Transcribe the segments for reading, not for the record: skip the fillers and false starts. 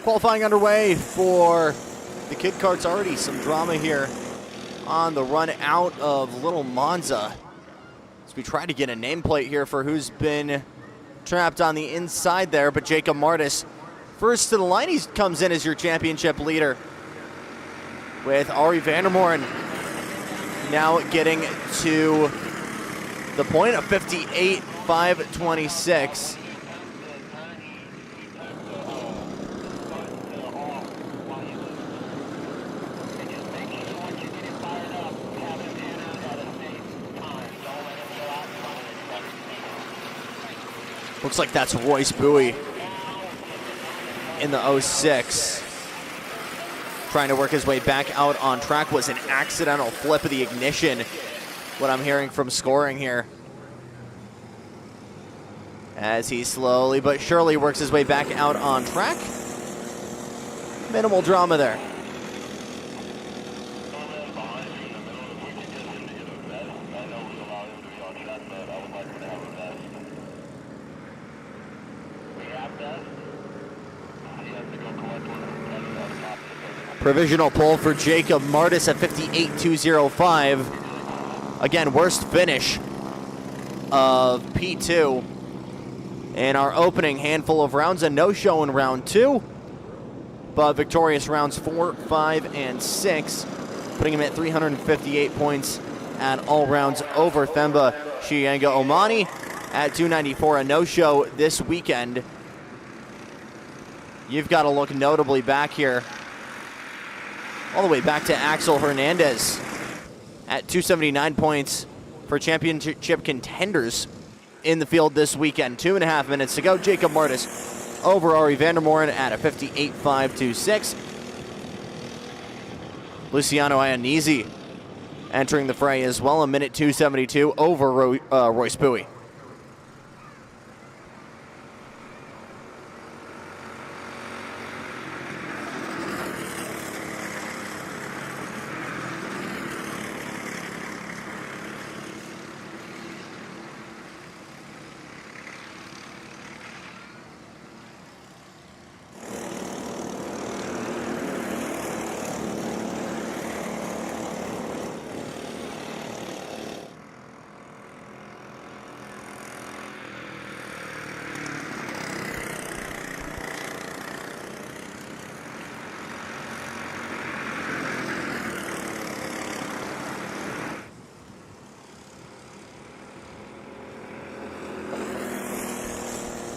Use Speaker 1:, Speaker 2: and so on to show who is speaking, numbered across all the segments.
Speaker 1: Qualifying underway for the kid karts. Already some drama here on the run out of Little Monza. As we try to get a nameplate here for who's been trapped on the inside there, but Jacob Martis first to the line. He comes in as your championship leader, with Ari Vandermoren now getting to the point of 58.526. Looks like that's Royce Bowie in the 06. Trying to work his way back out on track. Was an accidental flip of the ignition, what I'm hearing from scoring here. As he slowly but surely works his way back out on track. Minimal drama there. Provisional pole for Jacob Martis at 58.205. Again, worst finish of P2 in our opening handful of rounds. A no-show in round 2, but victorious rounds 4, 5, and 6, putting him at 358 points at all rounds over Themba Chiyenga Omani at 294. A no-show this weekend. You've got to look notably back here, all the way back to Axel Hernandez at 279 points for championship contenders in the field this weekend. 2.5 minutes to go. Jacob Martis over Ari Vandermoren at a 58.526. Luciano Iannizzi entering the fray as well, a minute 272 over Royce Bowie.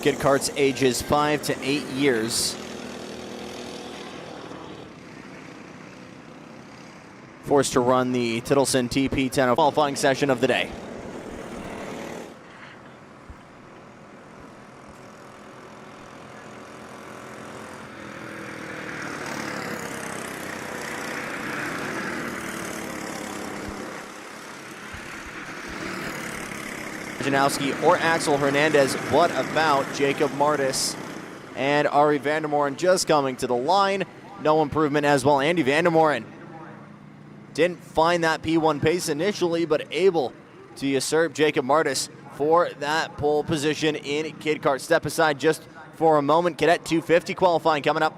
Speaker 1: Kid karts ages 5 to 8 years. Forced to run the Tittleson TP10 qualifying session of the day. Janowski or Axel Hernandez. What about Jacob Martis and Ari Vandermoren just coming to the line? No improvement as well. Andy Vandermoren didn't find that P1 pace initially, but able to usurp Jacob Martis for that pole position in kid kart. Step aside just for a moment. Cadet 250 qualifying coming up.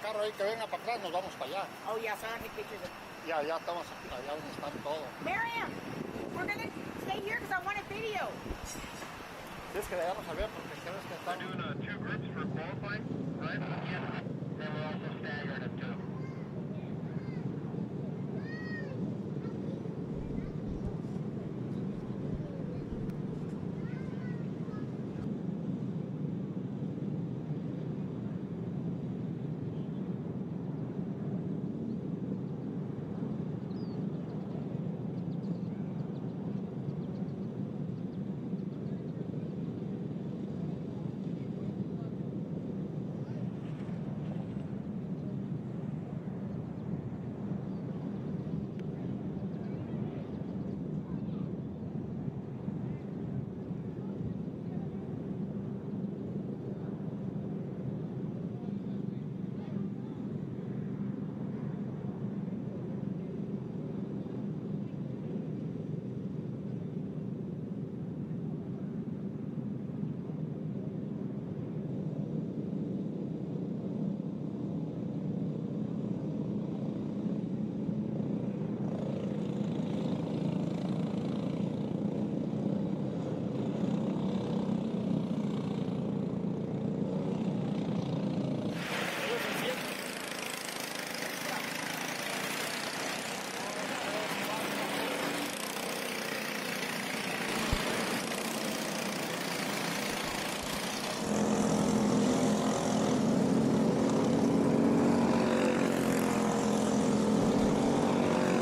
Speaker 2: carro ahí que venga para atrás, nos vamos para allá.
Speaker 3: Oh yeah, so I don't take pictures of.
Speaker 2: Ya estamos allá donde están todos.
Speaker 3: Miriam, we're gonna stay here because I want a video.
Speaker 2: Tienes que dejarnos saber porque sabes que están doing 2 groups for qualifying, right? Yeah. Then we're also staggered at 2.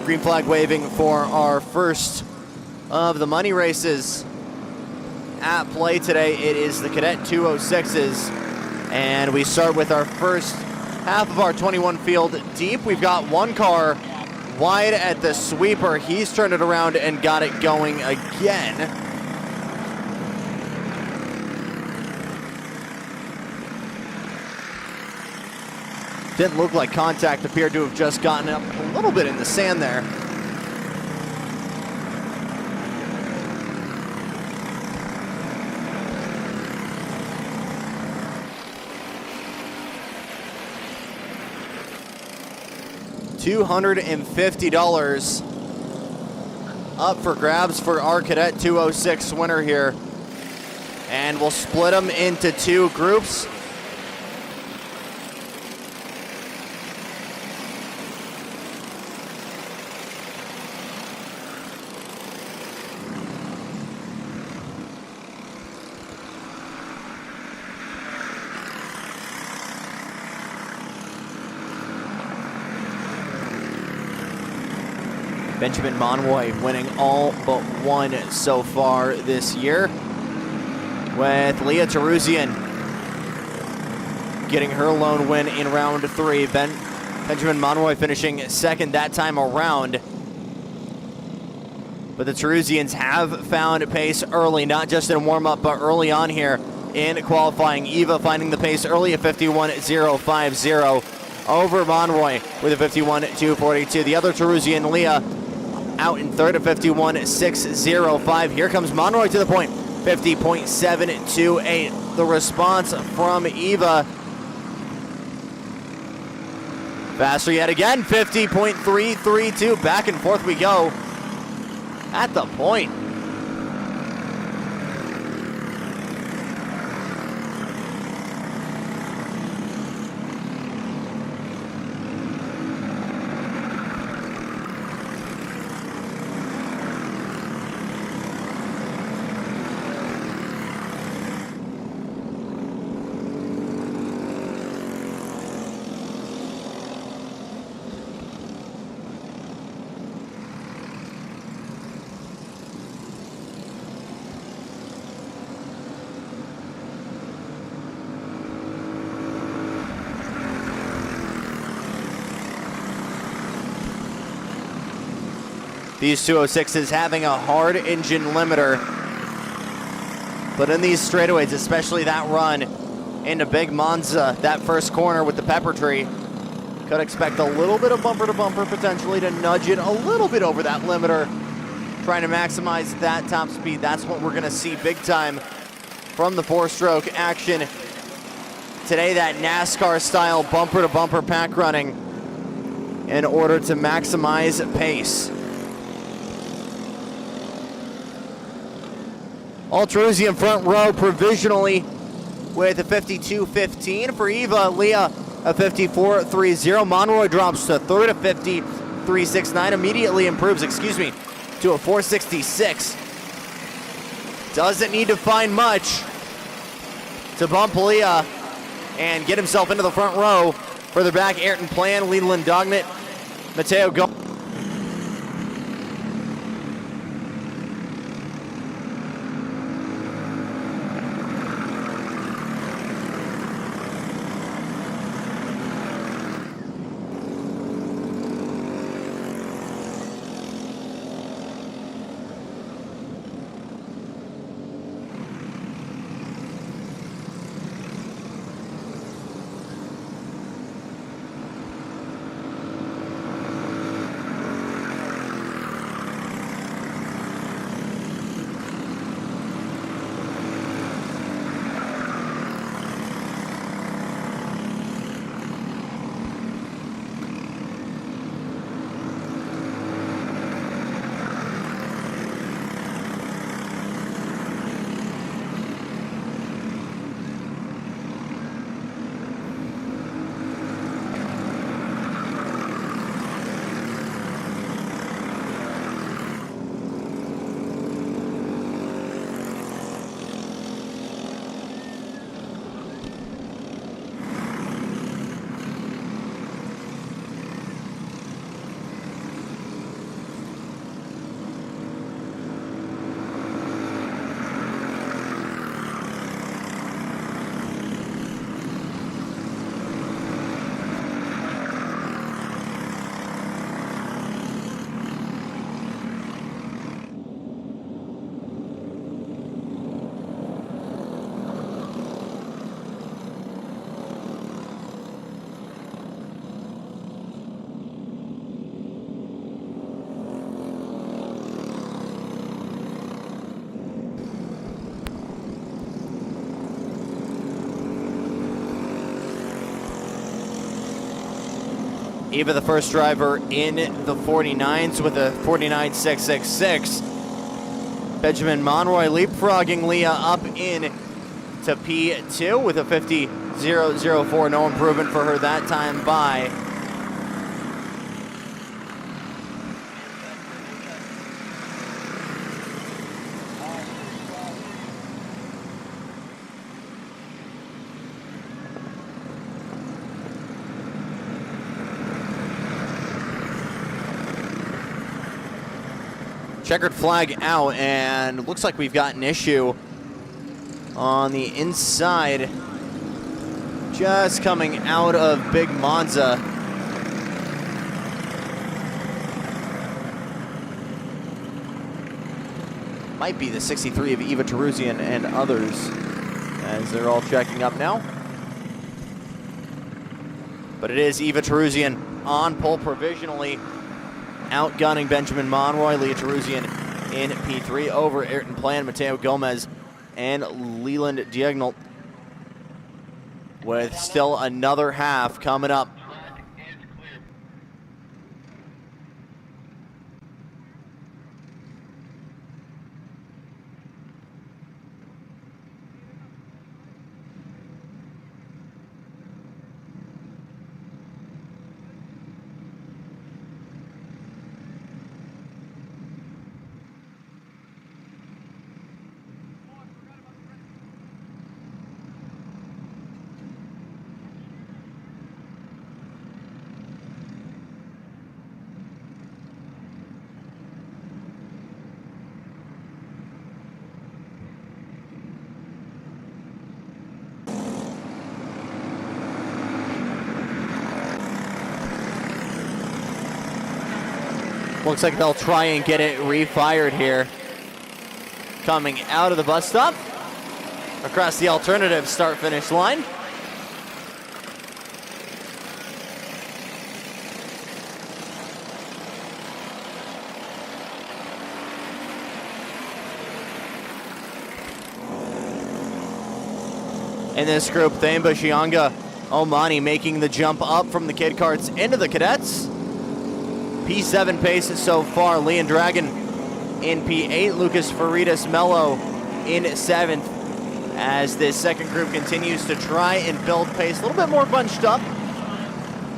Speaker 1: Green flag waving for our first of the money races at play today. It is the Cadet 206s, and we start with our first half of our 21 field deep. We've got one car wide at the sweeper. He's turned it around and got it going again. Didn't look like contact, appeared to have just gotten up a little bit in the sand there. $250 up for grabs for our Cadet 206 winner here. And we'll split them into 2 groups. Benjamin Monroy winning all but one so far this year, with Leah Teruzian getting her lone win in round 3. Benjamin Monroy finishing second that time around. But the Teruzians have found pace early, not just in warm-up, but early on here in qualifying. Eva finding the pace early at 51.050 over Monroy with a 51.242. The other Teruzian, Leah, out in third at 51.605. Here comes Monroy to the point, 50.728. The response from Eva. Faster yet again, 50.332. Back and forth we go at the point. These 206s having a hard engine limiter, but in these straightaways, especially that run into Big Monza, that first corner with the pepper tree, could expect a little bit of bumper to bumper potentially to nudge it a little bit over that limiter, trying to maximize that top speed. That's what we're gonna see big time from the 4-stroke action today that NASCAR-style bumper-to-bumper pack running in order to maximize pace. Altrusian front row provisionally with a 52.15. For Eva Leah, a 54.30. Monroy drops to third, a 50.369. Immediately improves, to a 4.66. Doesn't need to find much to bump Leah and get himself into the front row. Further back, Ayrton Plan, Leland Dognett, Mateo Gomez. Eva, the first driver in the 49s with a 49.666. Benjamin Monroy leapfrogging Leah up in to P2 with a 50.004. No improvement for her that time by. Checkered flag out, and looks like we've got an issue on the inside. Just coming out of Big Monza. Might be the 63 of Eva Teruzian and others, as they're all checking up now. But it is Eva Teruzian on pole provisionally, outgunning Benjamin Monroy. Leah Teruzian in P3 over Ayrton Plan, Mateo Gomez, and Leland Diagonal, with still another half coming up. Looks like they'll try and get it refired here. Coming out of the bus stop, across the alternative start-finish line. in this group. Themba, Shianga, Omani making the jump up from the kid karts into the cadets. P7 pace so far. Leon Dragon in P8. Lucas Faridas Mello in 7th as this second group continues to try and build pace. A little bit more bunched up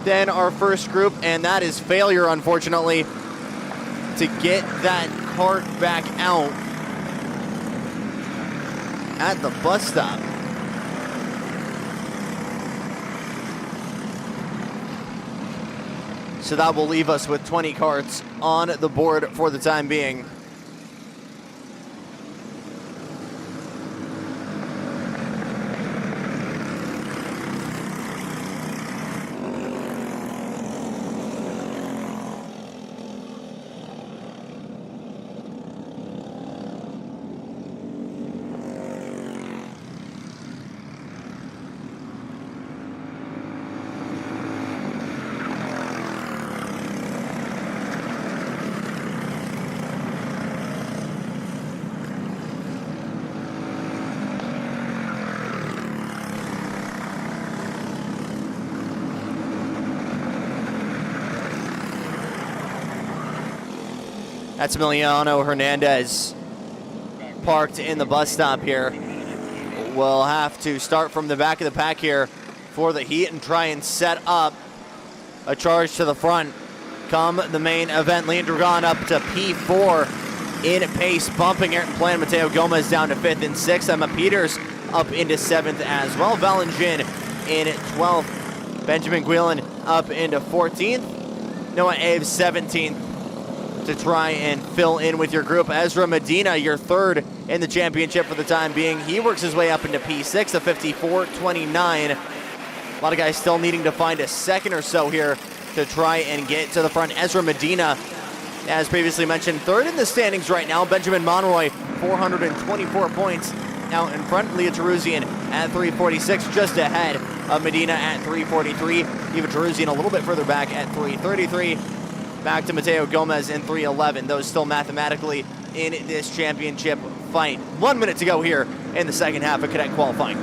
Speaker 1: than our first group, and that is failure, unfortunately, to get that kart back out at the bus stop. So that will leave us with 20 karts on the board for the time being. That's Emiliano Hernandez parked in the bus stop here. We'll have to start from the back of the pack here for the heat and try and set up a charge to the front. Come the main event, Leon Dragon up to P4 in pace, bumping Ayrton Plan. Mateo Gomez down to 5th and 6th. Emma Peters up into 7th as well. Valengin in 12th. Benjamin Guilin up into 14th. Noah Aves 17th. To try and fill in with your group. Ezra Medina, your 3rd in the championship for the time being. He works his way up into P6, a 54.29. A lot of guys still needing to find a second or so here to try and get to the front. Ezra Medina, as previously mentioned, 3rd in the standings right now. Benjamin Monroy, 424 points out in front. Leah Teruzian at 346, just ahead of Medina at 343. Eva Teruzian a little bit further back at 333. Back to Mateo Gomez in 311. Those still mathematically in this championship fight. 1 minute to go here in the second half of Cadet Qualifying.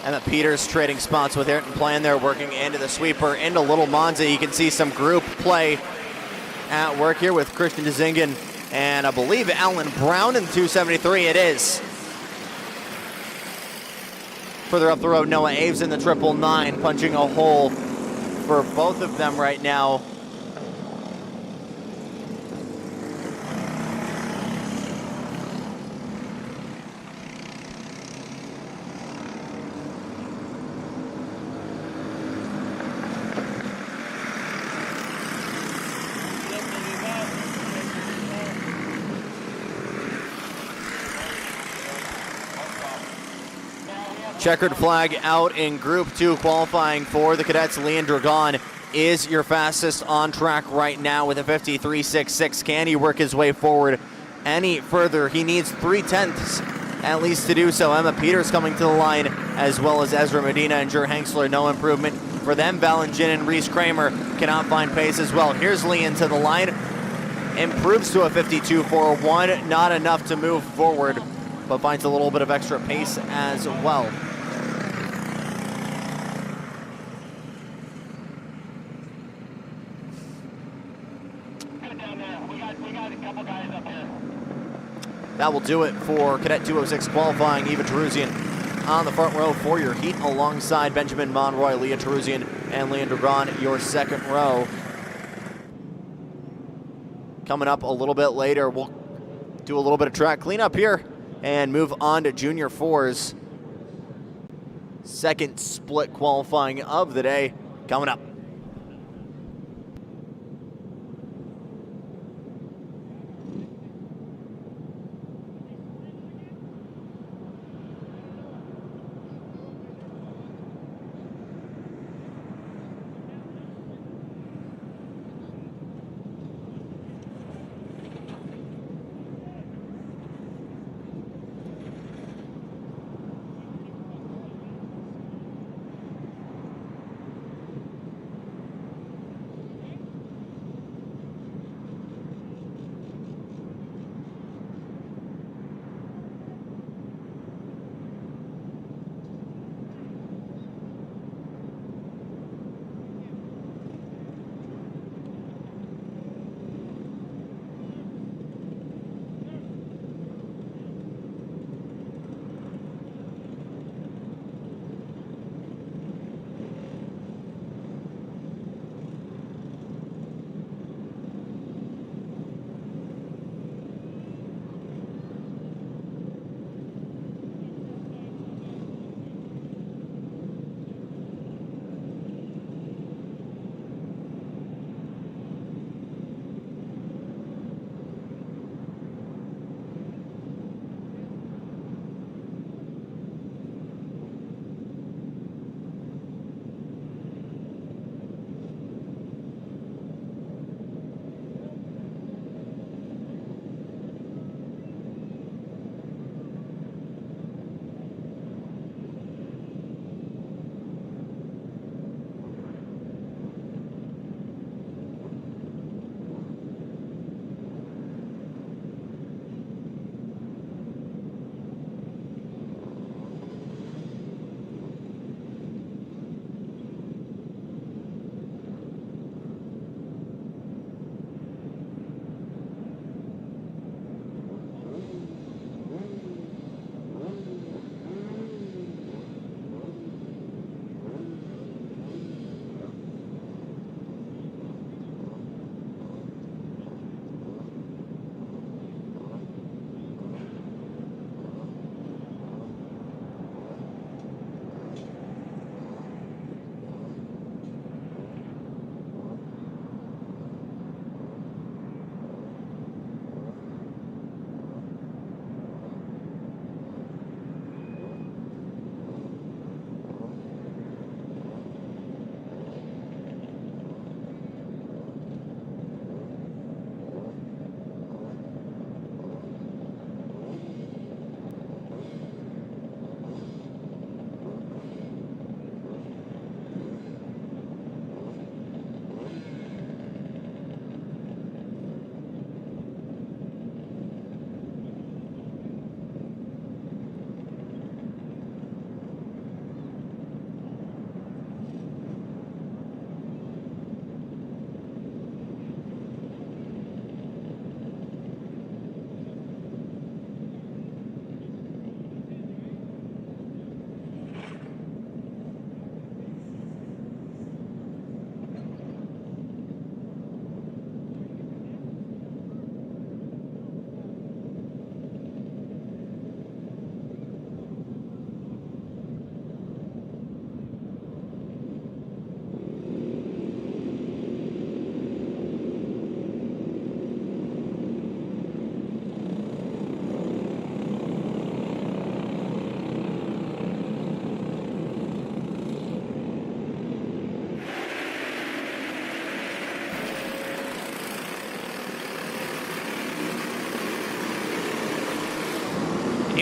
Speaker 1: Emma Peters trading spots with Ayrton Plan there, working into the sweeper, into Little Monza. You can see some group play at work here with Christian DeZingen and I believe Alan Brown in 273 it is. Further up the road, Noah Aves in the 999, punching a hole for both of them right now. Checkered flag out in Group 2 qualifying for the cadets. Leon Dragon is your fastest on track right now with a 53.66. Can he work his way forward any further? He needs 3/10 at least to do so. Emma Peters coming to the line, as well as Ezra Medina and Jer Hengsler. No improvement for them. Valengin and Reese Kramer cannot find pace as well. Here's Leon to the line. Improves to a 52.41. Not enough to move forward, but finds a little bit of extra pace as well. That will do it for Cadet 206 qualifying. Eva Teruzian on the front row for your heat, alongside Benjamin Monroy, Leah Teruzian, and Leon Dragon, your second row. Coming up a little bit later, we'll do a little bit of track cleanup here and move on to Junior 4's second split qualifying of the day coming up.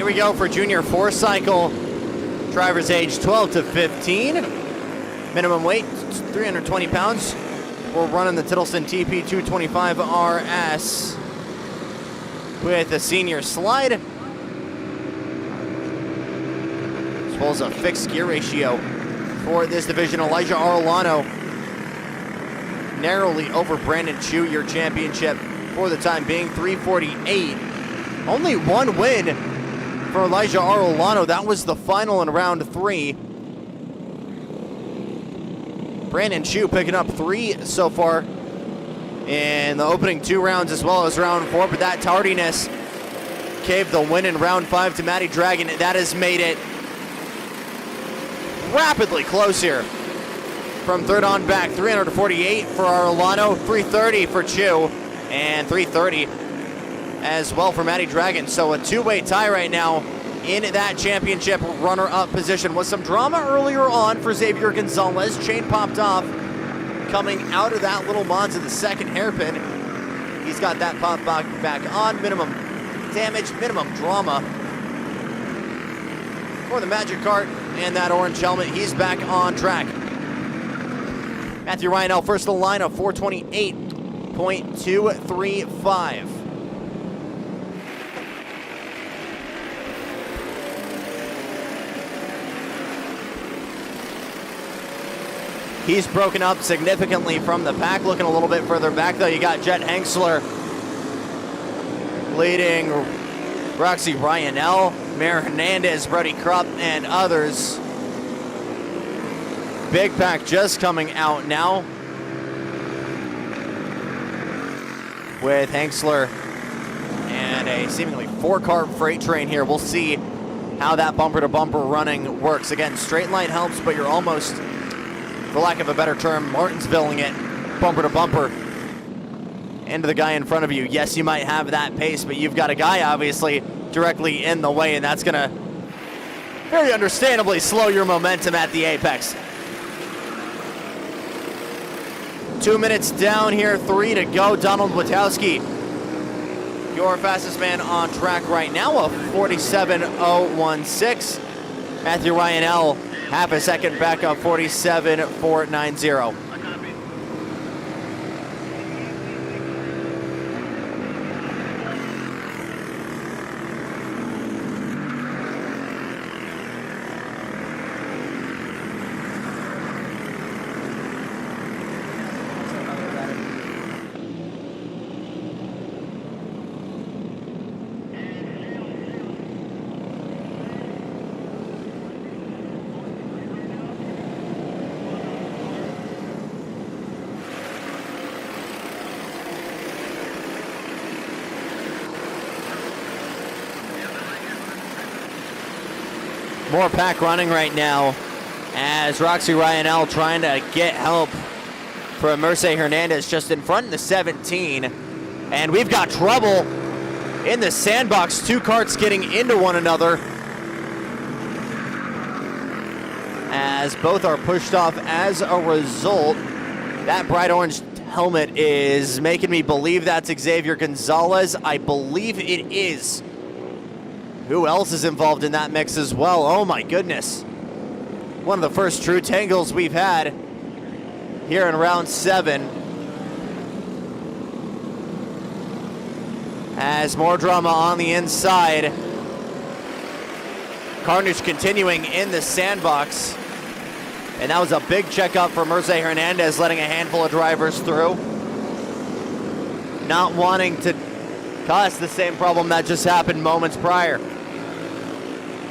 Speaker 1: we go for junior four-cycle. Drivers age 12 to 15. Minimum weight, 320 pounds. We're running the Tittleson TP225 RS with a senior slide. As well as a fixed gear ratio for this division. Elijah Arellano narrowly over Brandon Chu, your championship for the time being, 348. Only one win for Elijah Arellano. That was the final in round 3. Brandon Chu picking up 3 so far in the opening 2 rounds as well as round 4, but that tardiness gave the win in round 5 to Matty Dragon. That has made it rapidly close here. From third on back, 348 for Arellano, 330 for Chu, and 330 as well for Matty Dragon. So a two-way tie right now in that championship runner-up position. Was some drama earlier on for Xavier Gonzalez. Chain popped off coming out of that little Monza, the second hairpin. He's got that pop back on. Minimum damage, minimum drama for the Magic Kart and that orange helmet. He's back on track. Matthew Ryanell first of the line of 428.235. He's broken up significantly from the pack. Looking a little bit further back, though, you got Jet Hengsler leading Roxy Ryanell, Mayor Hernandez, Brody Krupp, and others. Big pack just coming out now with Hengsler and a seemingly 4-car freight train here. We'll see how that bumper-to-bumper running works. Again, straight line helps, but you're almost, for lack of a better term, Martinsvilling it bumper to bumper into the guy in front of you. Yes, you might have that pace, but you've got a guy obviously directly in the way, and that's gonna very understandably slow your momentum at the apex. 2 minutes down here, 3 to go. Donald Witowski, your fastest man on track right now, a 47.016. Matthew Ryanell, half a second back up, 47.490. More pack running right now as Roxy Ryanell trying to get help from Merce Hernandez just in front in the 17. And we've got trouble in the sandbox. 2 karts getting into one another as both are pushed off as a result. That bright orange helmet is making me believe that's Xavier Gonzalez. I believe it is. Who else is involved in that mix as well? Oh my goodness. One of the first true tangles we've had here in round 7. As more drama on the inside. Carnage continuing in the sandbox. And that was a big checkup for Merce Hernandez, letting a handful of drivers through. Not wanting to cause the same problem that just happened moments prior.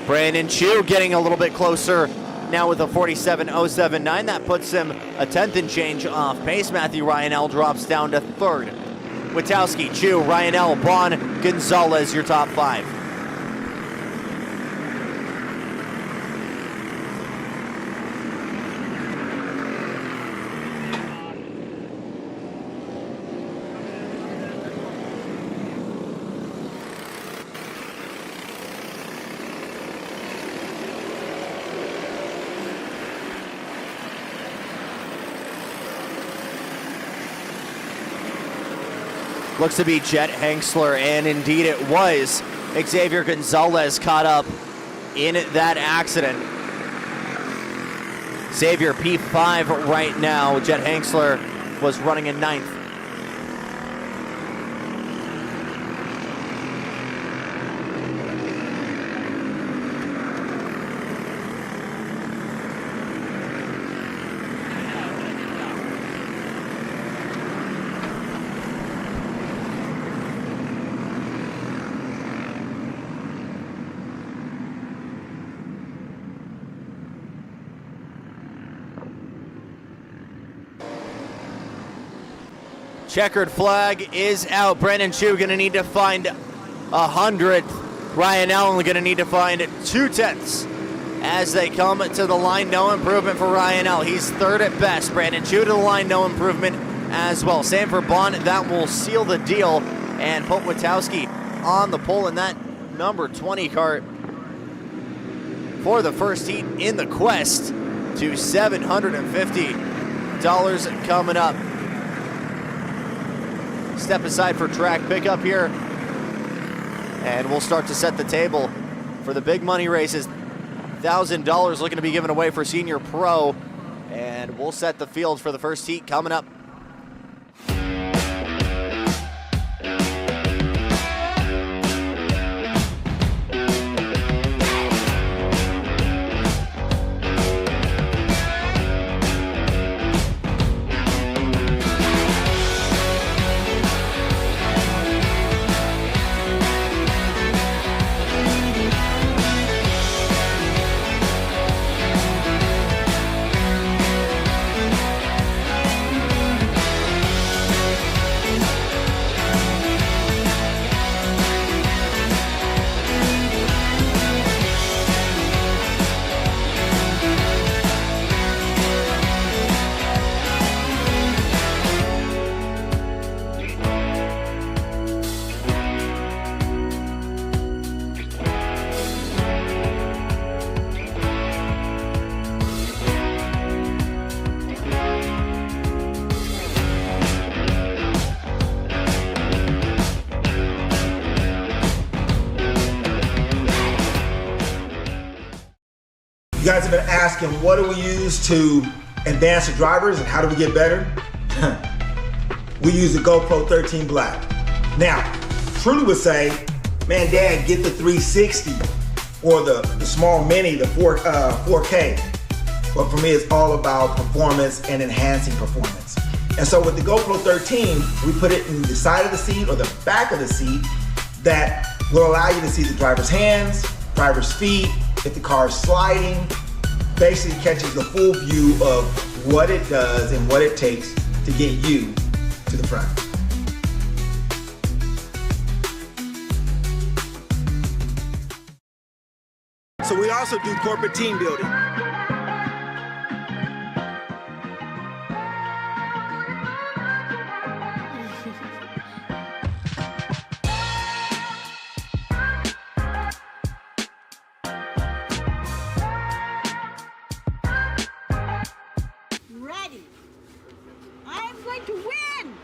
Speaker 1: Brandon Chu getting a little bit closer now with a 47.079. That puts him a 10th and change off pace. Matthew Ryanell drops down to 3rd. Witowski, Chu, Ryanell, Bond, Gonzalez, your top 5. Looks to be Jet Hengsler, and indeed it was. Xavier Gonzalez caught up in that accident. Xavier P5 right now. Jet Hanksler was running in 9th. Checkered flag is out. Brandon Chu going to need to find 100th. Ryan Allen going to need to find 2/10 as they come to the line. No improvement for Ryan Allen. He's 3rd at best. Brandon Chu to the line. No improvement as well. Sanford Bond, that will seal the deal. And Pope Witowski on the pole in that number 20 kart for the first heat in the quest to $750 coming up. Step aside for track pickup here, and we'll start to set the table for the big money races. $1,000 looking to be given away for Senior Pro, and we'll set the field for the first heat coming up.
Speaker 4: You guys have been asking, what do we use to advance the drivers and how do we get better? We use the GoPro 13 Black. Now, Trudy would say, man, Dad, get the 360 or the small mini, the 4K. But for me, it's all about performance and enhancing performance. And so with the GoPro 13, we put it in the side of the seat or the back of the seat that will allow you to see the driver's hands, driver's feet, if the car is sliding. Basically catches the full view of what it does and what it takes to get you to the front. So we also do corporate team building.
Speaker 3: Ready. I'm going to win.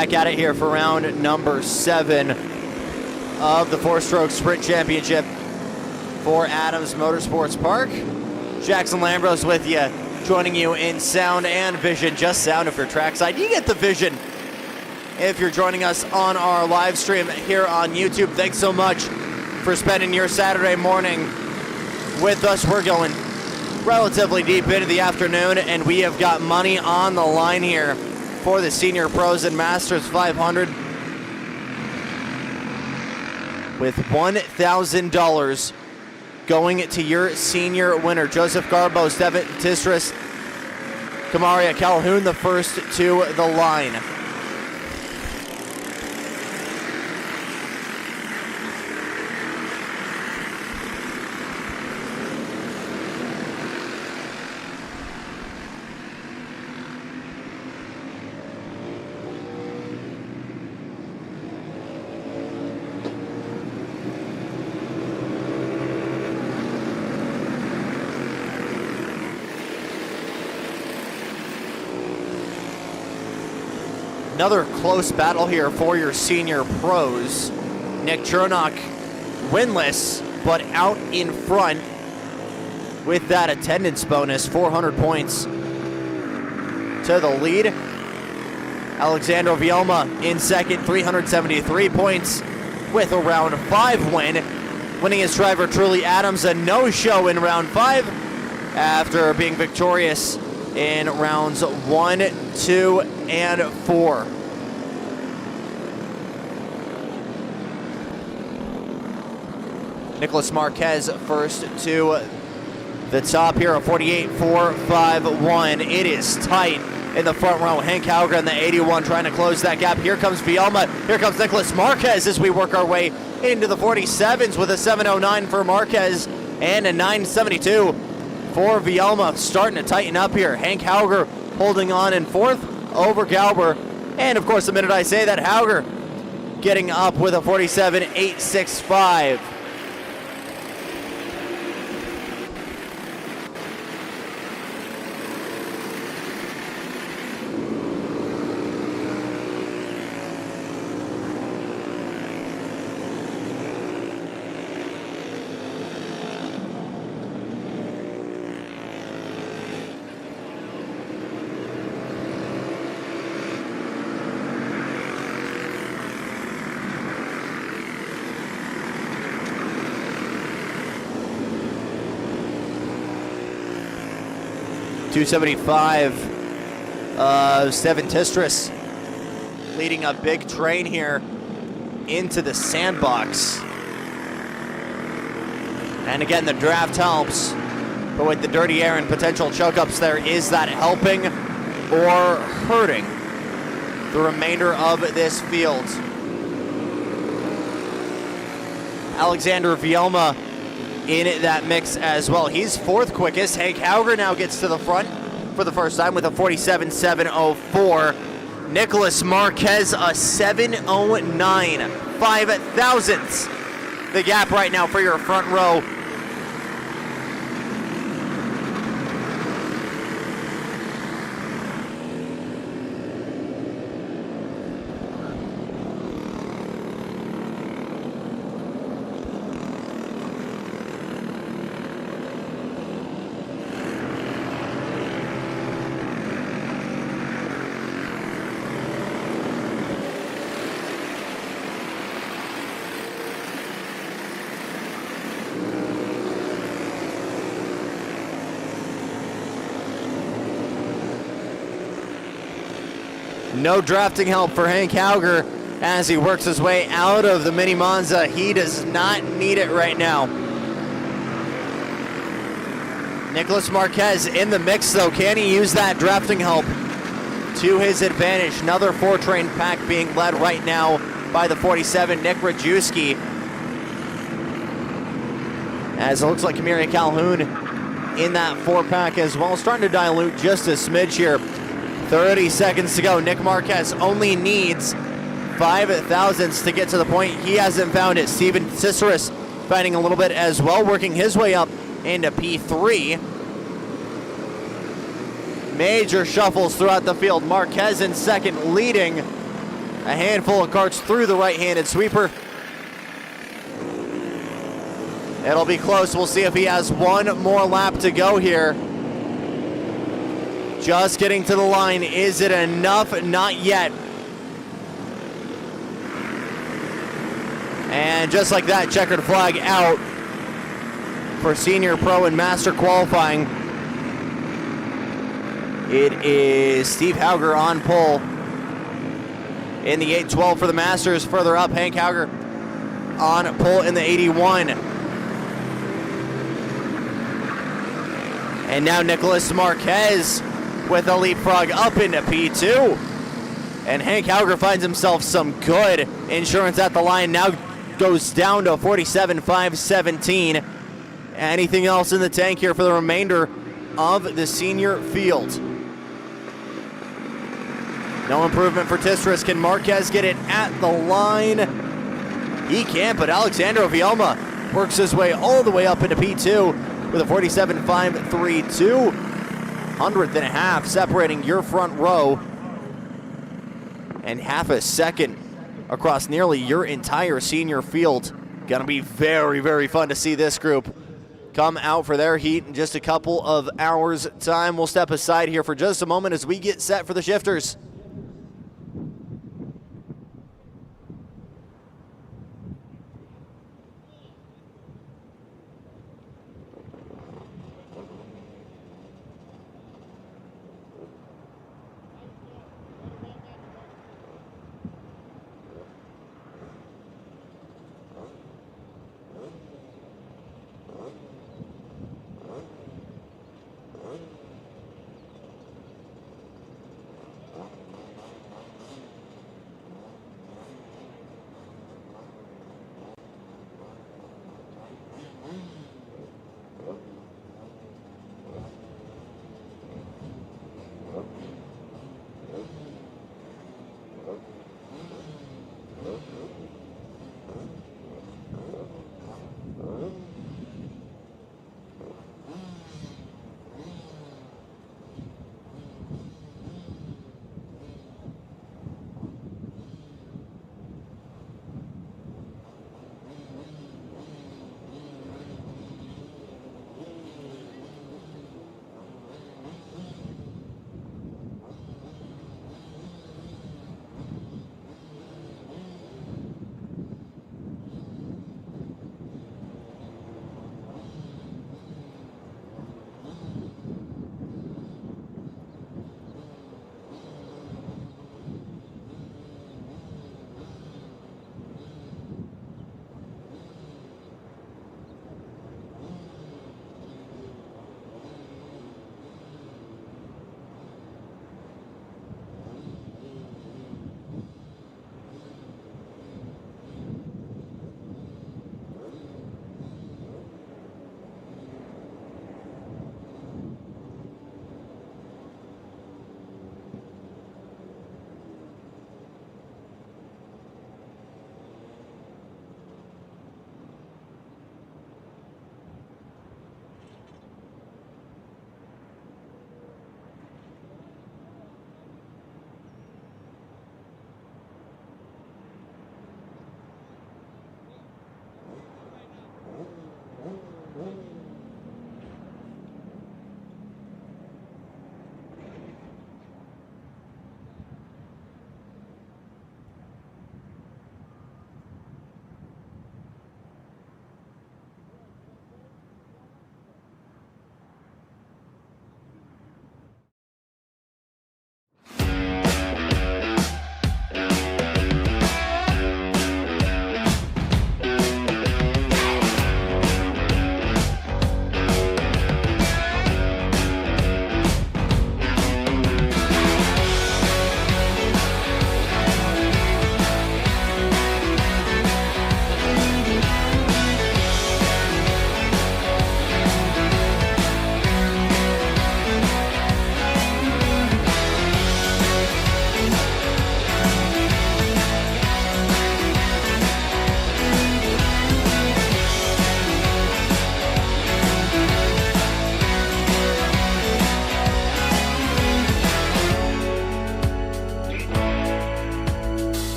Speaker 1: back at it here for round number 7 of the 4-stroke sprint championship for Adams Motorsports Park. Jackson Lambros with you, joining you in sound and vision. Just sound if you're trackside. You get the vision if you're joining us on our live stream here on YouTube. Thanks so much for spending your Saturday morning with us. We're going relatively deep into the afternoon, and we have got money on the line here for the Senior Pros and Masters 500 with $1,000 going to your senior winner. Joseph Garbo, Steven Tistris, Kamaria Calhoun, the first to the line. Another close battle here for your senior pros. Nick Chernock winless, but out in front with that attendance bonus, 400 points to the lead. Alexandro Vielma in second, 373 points with a round 5 win. Winning his driver Truly Adams, a no-show in round 5 after being victorious in rounds 1, 2, and 4. Nicholas Marquez first to the top here, a 48.451. It is tight in the front row. Hank Hauger in the 81 trying to close that gap. Here comes Vielma. Here comes Nicholas Marquez as we work our way into the 47s with a 709 for Marquez and a 972 for Vielma. Starting to tighten up here. Hank Hauger holding on in fourth over Galber. And of course, the minute I say that, Hauger getting up with a 47.865. .275, Steven Tistris leading a big train here into the sandbox. And again, the draft helps, but with the dirty air and potential choke-ups there, is that helping or hurting the remainder of this field? Alexander Vielma in that mix as well. He's fourth quickest. Hank Hauger now gets to the front for the first time with a 47.704. Nicholas Marquez, a 709. 5 thousandths the gap right now for your front row. No drafting help for Hank Hauger as he works his way out of the Mini Monza. He does not need it right now. Nicholas Marquez in the mix though. Can he use that drafting help to his advantage? Another 4-train pack being led right now by the 47, Nick Rajewski. As it looks like Kamiria Calhoun in that 4-pack as well. Starting to dilute just a smidge here. 30 seconds to go. Nick Marquez only needs 5 thousandths to get to the point. He hasn't found it. Steven Tistris fighting a little bit as well, working his way up into P3. Major shuffles throughout the field. Marquez in second, leading A handful of karts through the right-handed sweeper. It'll be close. We'll see if he has one more lap to go here. Just getting to the line. Is it enough? Not yet. And just like that, checkered flag out for Senior Pro and Master Qualifying. It is Steve Hauger on pole in the 812 for the Masters. Further up, Hank Hauger on pole in the 81. And now Nicholas Marquez with a leapfrog up into P2. And Hank Hauger finds himself some good insurance at the line. Now goes down to 47.517. Anything else in the tank here for the remainder of the senior field? No improvement for Tistris. Can Marquez get it at the line? He can't, but Alexandro Vielma works his way all the way up into P2 with a 47.532. 100th and a half separating your front row, and half a second across nearly your entire senior field. Gonna be very, very fun to see this group come out for their heat in just a couple of hours' time. We'll step aside here for just a moment as we get set for the shifters.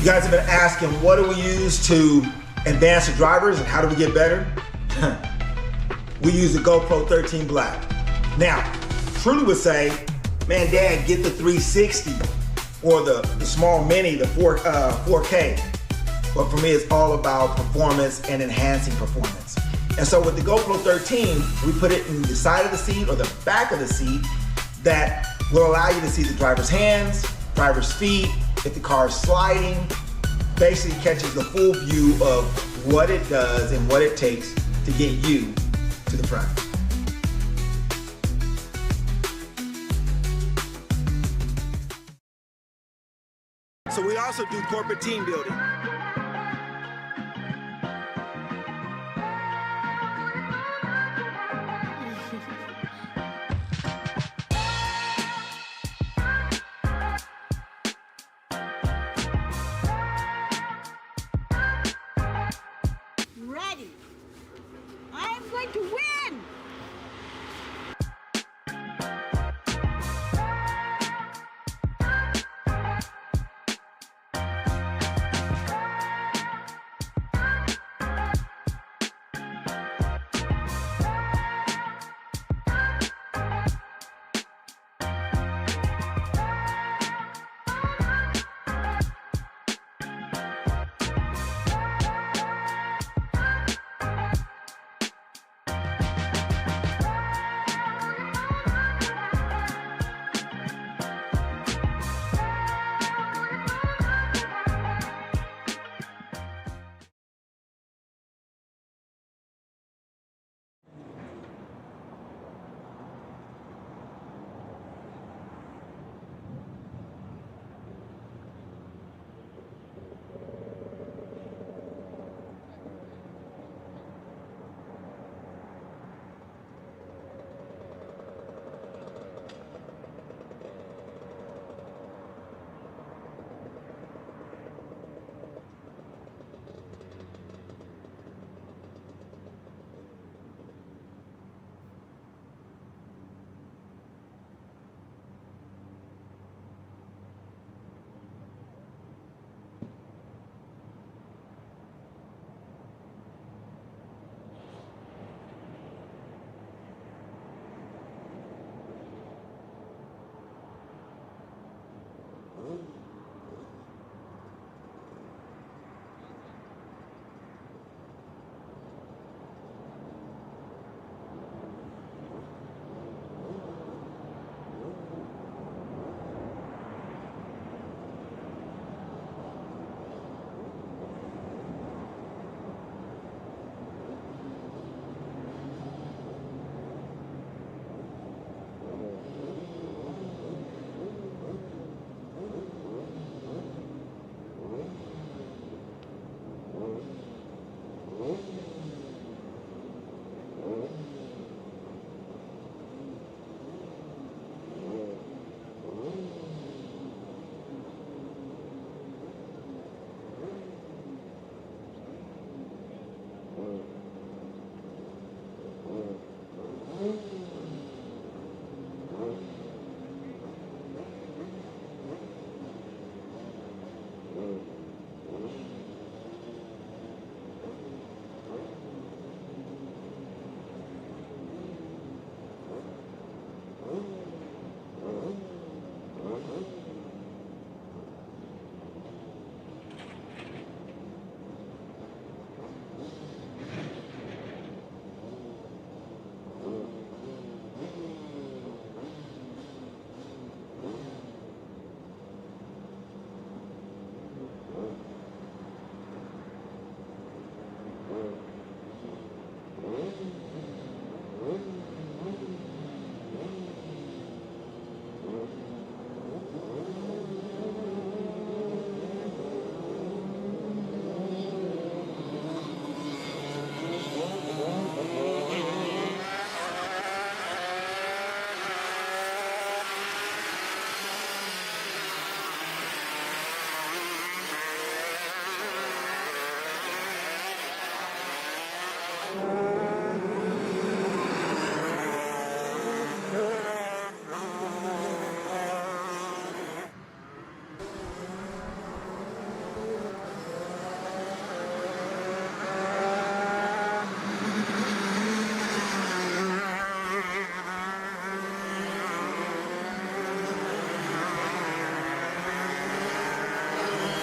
Speaker 4: guys have been asking, what do we use to advance the drivers and how do we get better? We use the GoPro 13 Black. Now, Trudy would say, man, Dad, get the 360 or the small mini, the 4K. But for me, it's all about performance and enhancing performance. And so with the GoPro 13, we put it in the side of the seat or the back of the seat that will allow you to see the driver's hands, driver's feet, if the car is sliding, basically catches the full view of what it does and what it takes to get you to the front. So we also do corporate team building.
Speaker 3: Ready. I'm going to win.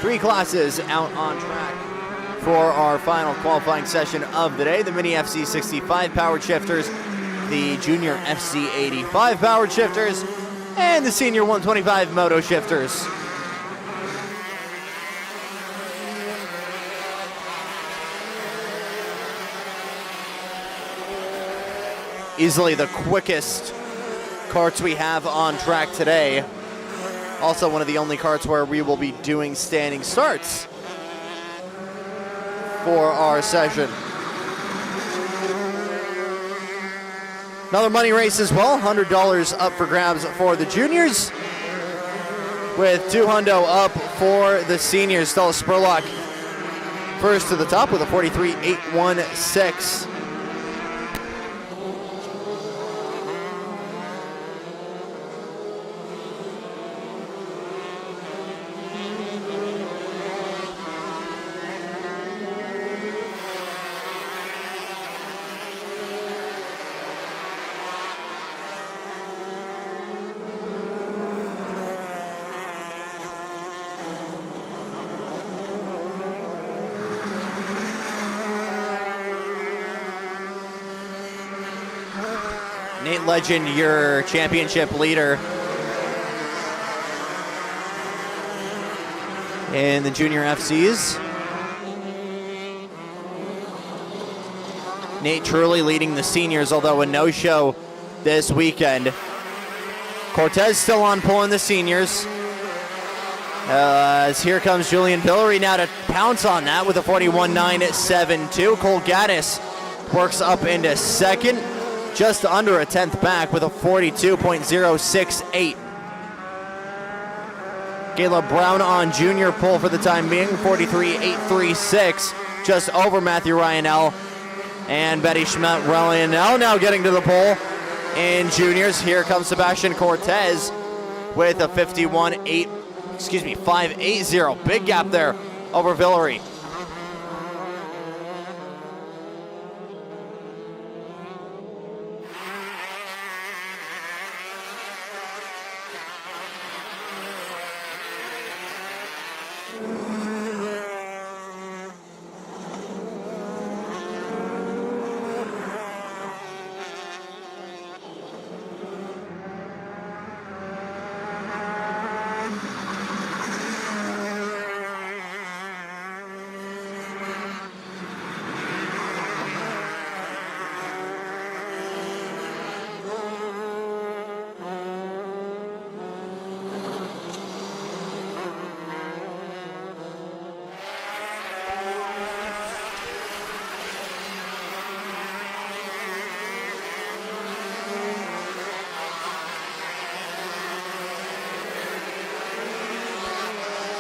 Speaker 1: 3 classes out on track for our final qualifying session of the day. The Mini FC 65 powered shifters, the Junior FC 85 powered shifters, and the Senior 125 moto shifters. Easily the quickest karts we have on track today. Also one of the only karts where we will be doing standing starts for our session. Another money race as well, $100 up for grabs for the juniors, with $200 up for the seniors. Stella Spurlock first to the top with a 43.816. Nate Legend, your championship leader in the Junior FCs. Nate truly leading the seniors, although a no-show this weekend. Cortez still on pole in the seniors. As here comes Julian Villery now to pounce on that with a 41.972. Cole Gaddis works up into second, just under a 10th back with a 42.068. Caleb Brown on junior pole for the time being, 43.836, just over Matthew Ryanell. And Betty Schmidt-Ryanell now getting to the pole in juniors. Here comes Sebastian Cortez with a 580. Big gap there over Villery.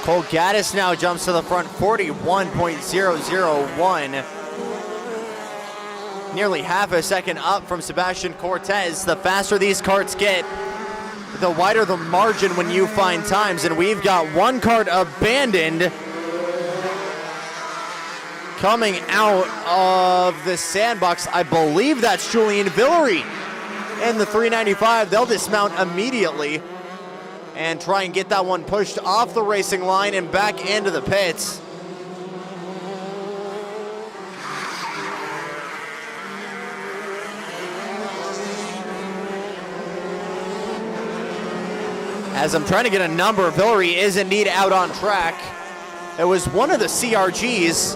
Speaker 1: Cole Gaddis now jumps to the front, 41.001. Nearly half a second up from Sebastian Cortez. The faster these karts get, the wider the margin when you find times. And we've got one kart abandoned coming out of the sandbox. I believe that's Julian Villery in the 395. They'll dismount immediately and try and get that one pushed off the racing line and back into the pits. As I'm trying to get a number, Villery is indeed out on track. It was one of the CRGs.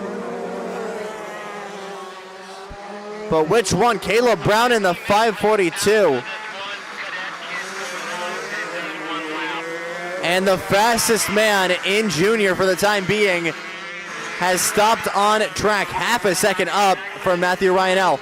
Speaker 1: But which one? Caleb Brown in the 542. And the fastest man in junior for the time being has stopped on track, half a second up from Matthew Ryanell.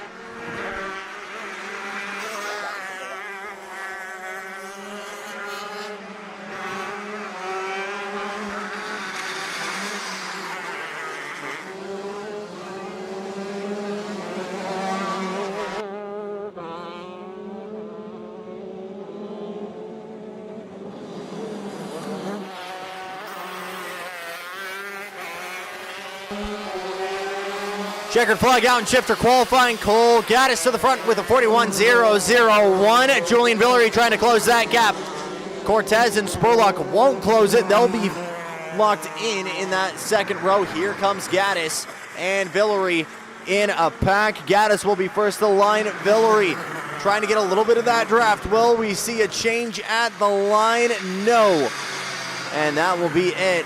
Speaker 1: Checkered flag out in shifter qualifying. Cole Gaddis to the front with a 41.001. Julian Villery trying to close that gap. Cortez and Spurlock won't close it. They'll be locked in that second row. Here comes Gaddis and Villery in a pack. Gaddis will be first to the line. Villery trying to get a little bit of that draft. Will we see a change at the line? No. And that will be it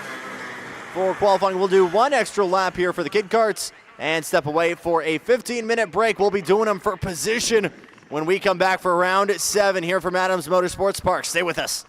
Speaker 1: for qualifying. We'll do one extra lap here for the kid karts and step away for a 15-minute break. We'll be doing them for position when we come back for round 7 here from Adams Motorsports Park. Stay with us.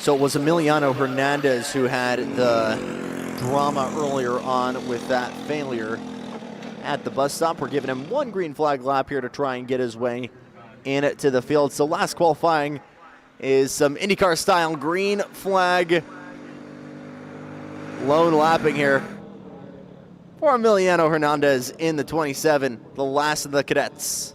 Speaker 1: So it was Emiliano Hernandez who had the drama earlier on with that failure at the bus stop. We're giving him one green flag lap here to try and get his way into the field. So last qualifying is some IndyCar style green flag lone lapping here for Emiliano Hernandez in the 27, the last of the cadets.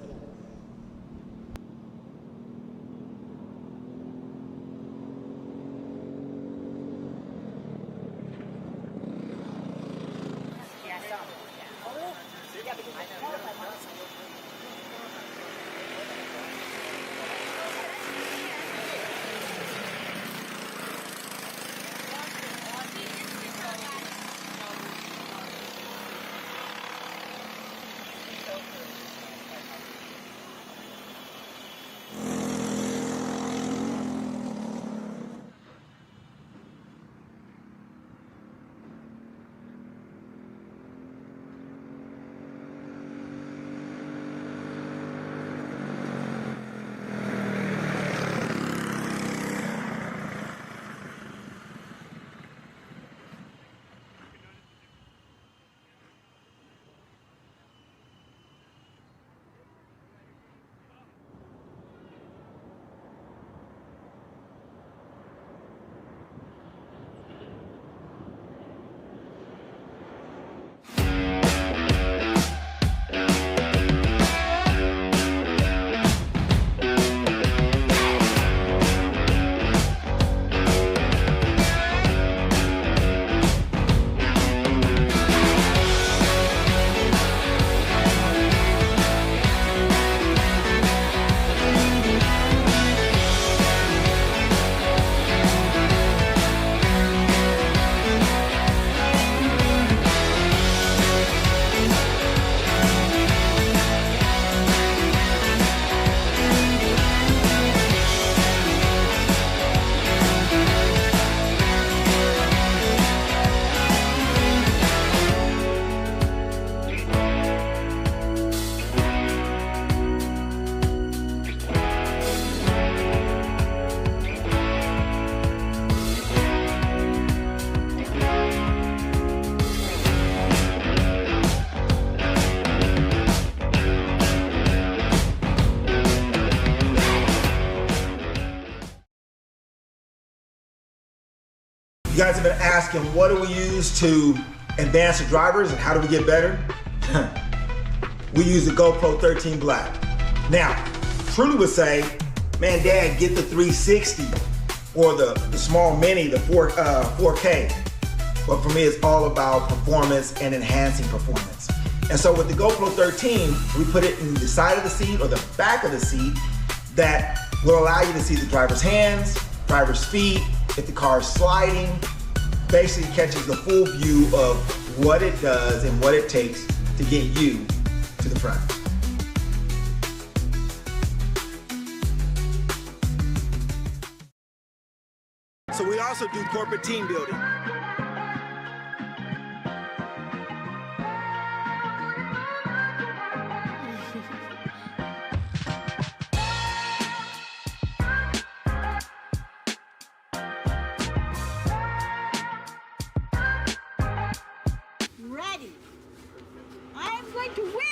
Speaker 4: You guys have been asking, what do we use to advance the drivers and how do we get better? We use the GoPro 13 Black. Now, Truly would say, man, Dad, get the 360 or the small mini, the 4K. But for me, it's all about performance and enhancing performance. And so with the GoPro 13, we put it in the side of the seat or the back of the seat that will allow you to see the driver's hands, driver's feet, if the car is sliding, basically catches the full view of what it does and what it takes to get you to the front. So we also do corporate team building.
Speaker 3: to win.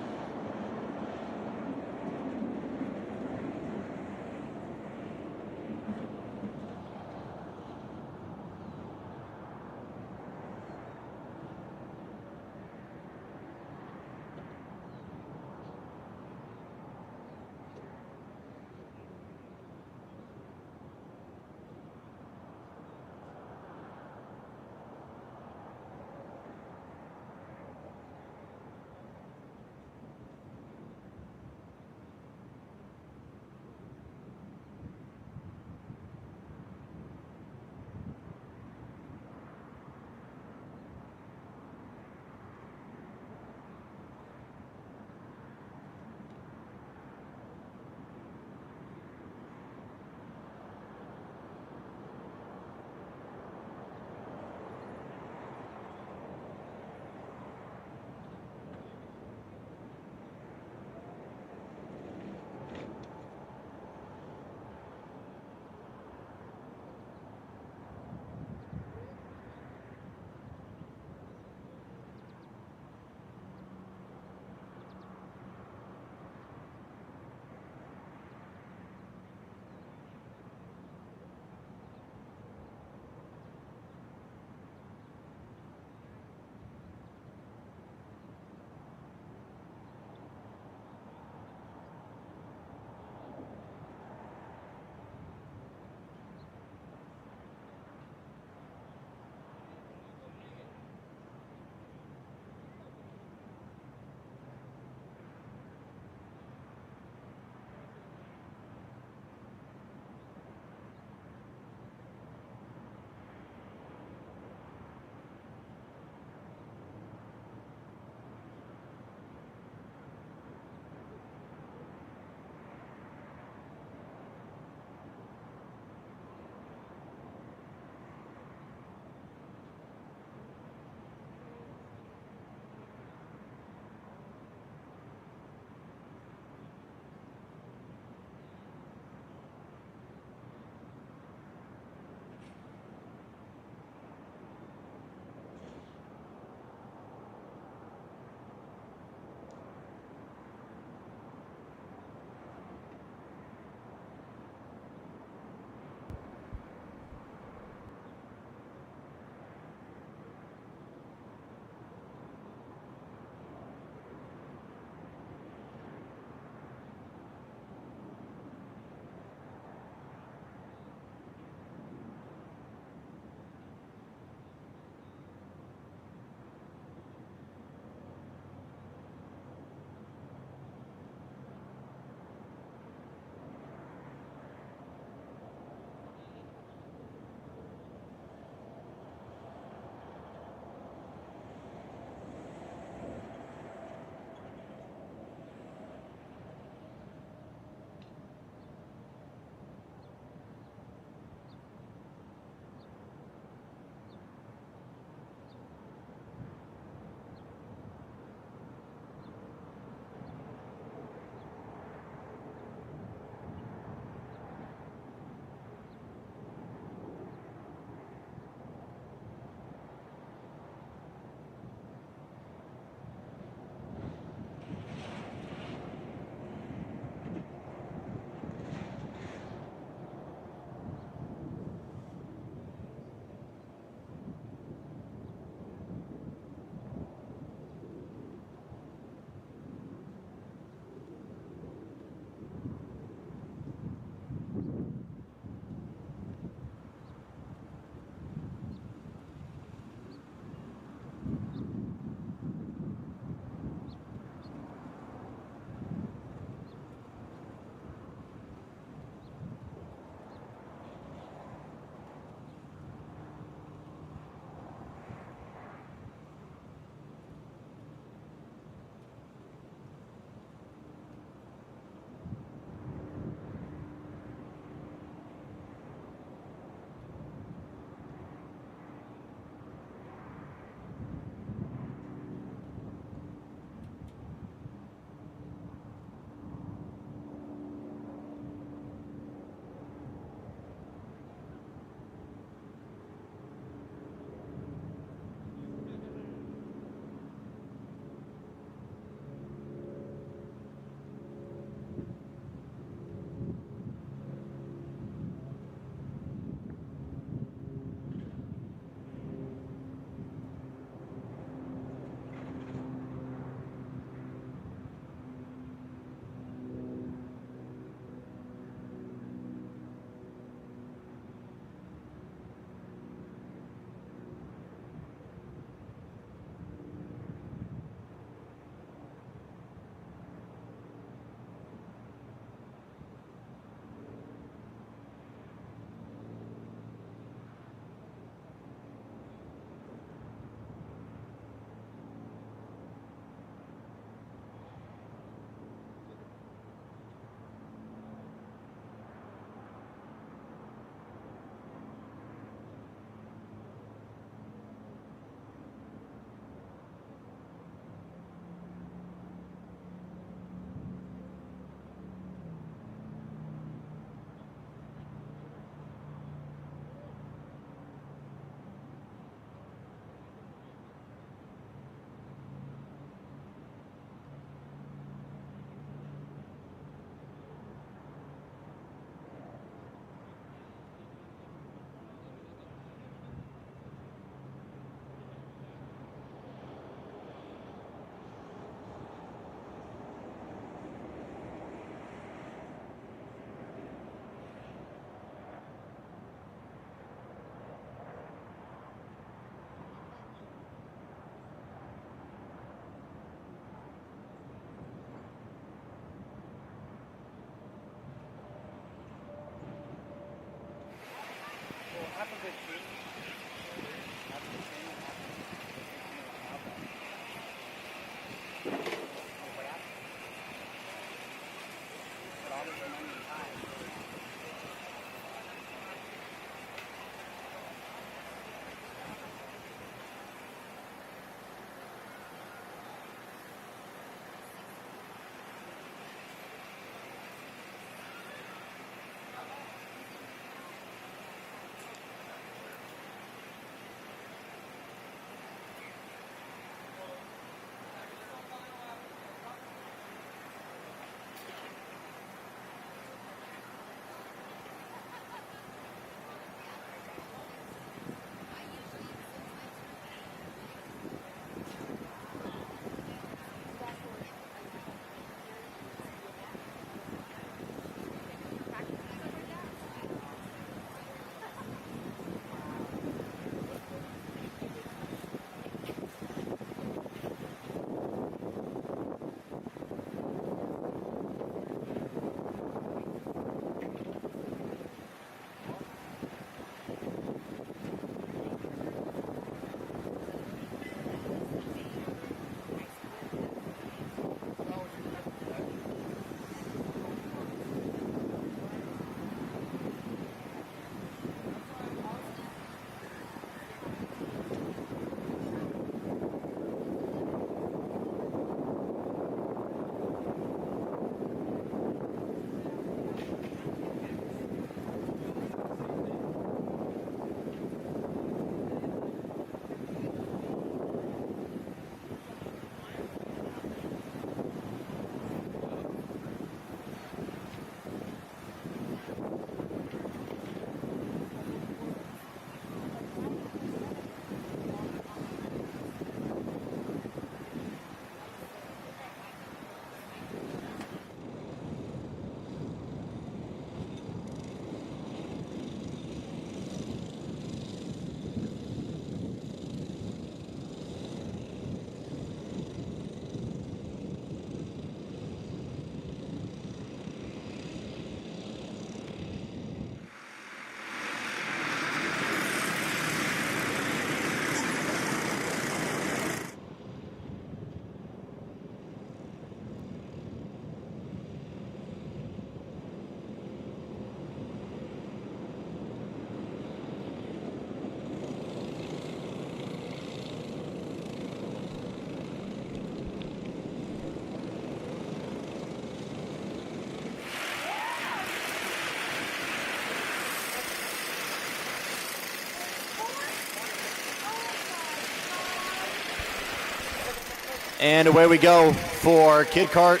Speaker 1: And away we go for Kid Kart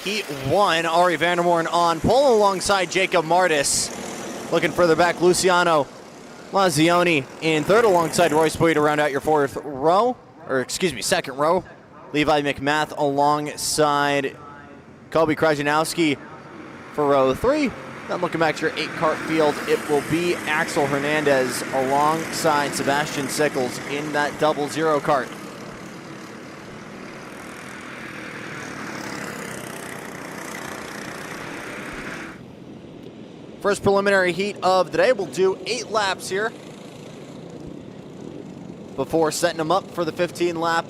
Speaker 1: Heat 1. Ari Vandermoorn on pole alongside Jacob Martis. Looking further back, Luciano Lazioni in third alongside Royce Boyd to round out your second row. Levi McMath alongside Kobe Krajinowski for row 3. Then looking back to your 8-cart field, it will be Axel Hernandez alongside Sebastian Sickles in that 00 cart. First preliminary heat of the day. We'll do 8 laps here before setting them up for the 15-lap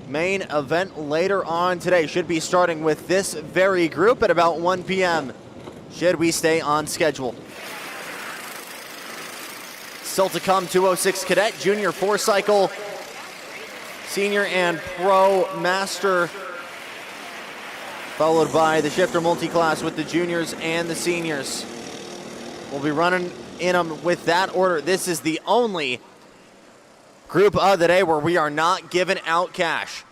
Speaker 1: main event later on today. Should be starting with this very group at about 1 p.m. should we stay on schedule. Still to come, 206 Cadet, Junior 4-cycle, Senior and Pro Master, followed by the Shifter Multi-Class with the Juniors and the Seniors. We'll be running in them with that order. This is the only group of the day where we are not giving out cash.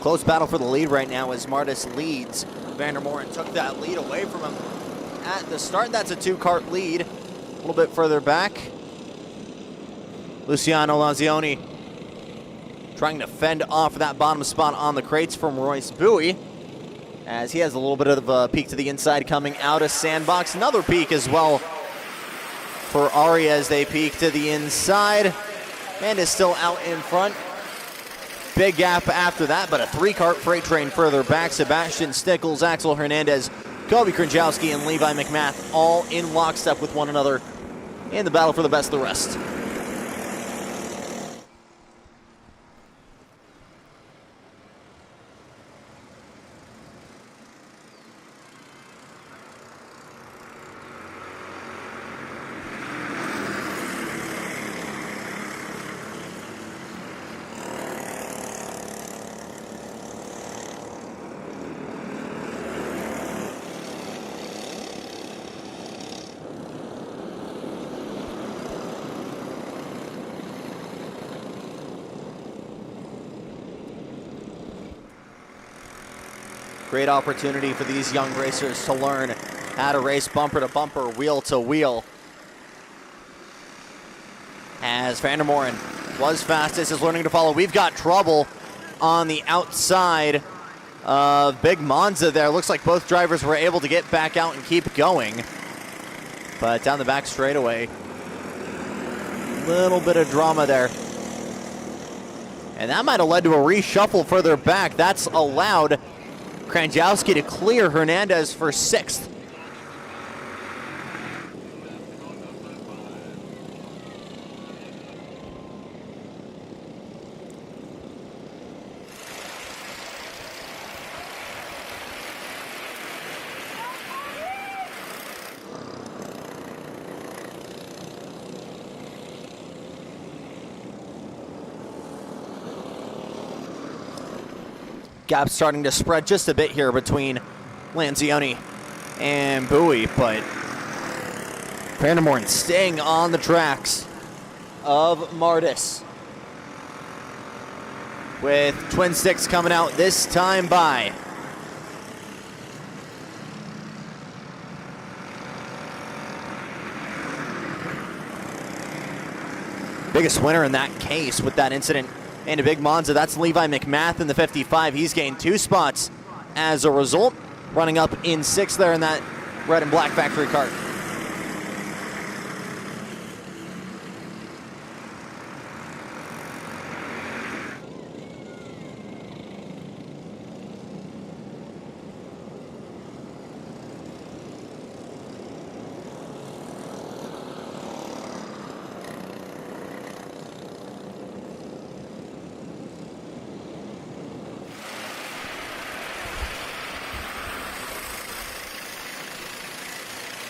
Speaker 1: Close battle for the lead right now as Martis leads. Vandermoren took that lead away from him at the start. That's a 2-kart lead. A little bit further back, Luciano Lazioni trying to fend off that bottom spot on the crates from Royce Bowie, as he has a little bit of a peek to the inside coming out of Sandbox. Another peek as well for Ari as they peek to the inside, and is still out in front. Big gap after that, but a 3-kart freight train further back. Sebastian Stickles, Axel Hernandez, Kobe Krinjowski, and Levi McMath all in lockstep with one another in the battle for the best of the rest. Great opportunity for these young racers to learn how to race bumper to bumper, wheel to wheel. As Vandermoren was fastest, is learning to follow. We've got trouble on the outside of Big Monza there. Looks like both drivers were able to get back out and keep going. But down the back straightaway, little bit of drama there. And that might have led to a reshuffle further back. That's allowed Kranjowski to clear Hernandez for 6th. Gap starting to spread just a bit here between Lanzioni and Bowie, but Vandermoren staying on the tracks of Martis, with Twin Sticks coming out this time by. Biggest winner in that case with that incident and a Big Monza, that's Levi McMath in the 55. He's gained 2 spots as a result, running up in 6th there in that red and black factory kart.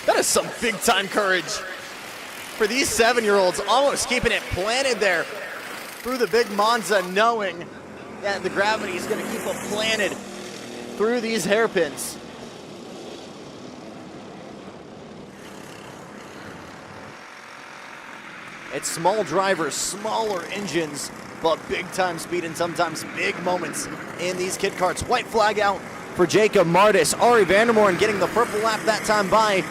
Speaker 1: That is some big time courage for these 7-year-olds, almost keeping it planted there through the Big Monza, knowing that the gravity is going to keep them planted through these hairpins. It's small drivers, smaller engines, but big time speed and sometimes big moments in these kid karts. White flag out for Jacob Martis. Ari Vandermoren getting the purple lap that time by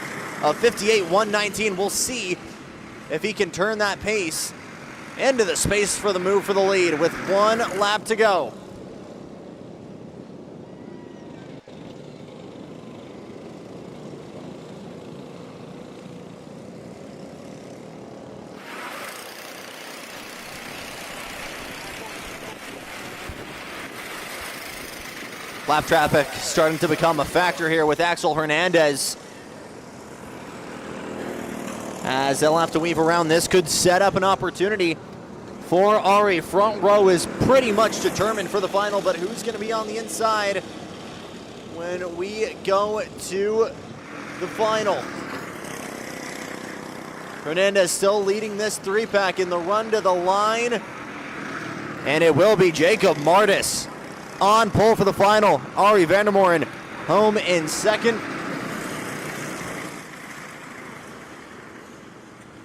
Speaker 1: of 58.119. We'll see if he can turn that pace into the space for the move for the lead with 1 lap to go. Lap traffic starting to become a factor here with Axel Hernandez, as they'll have to weave around this. Could set up an opportunity for Ari. Front row is pretty much determined for the final, but who's going to be on the inside when we go to the final? Hernandez still leading this 3-pack in the run to the line, and it will be Jacob Martis on pole for the final. Ari Vandermoren home in 2nd.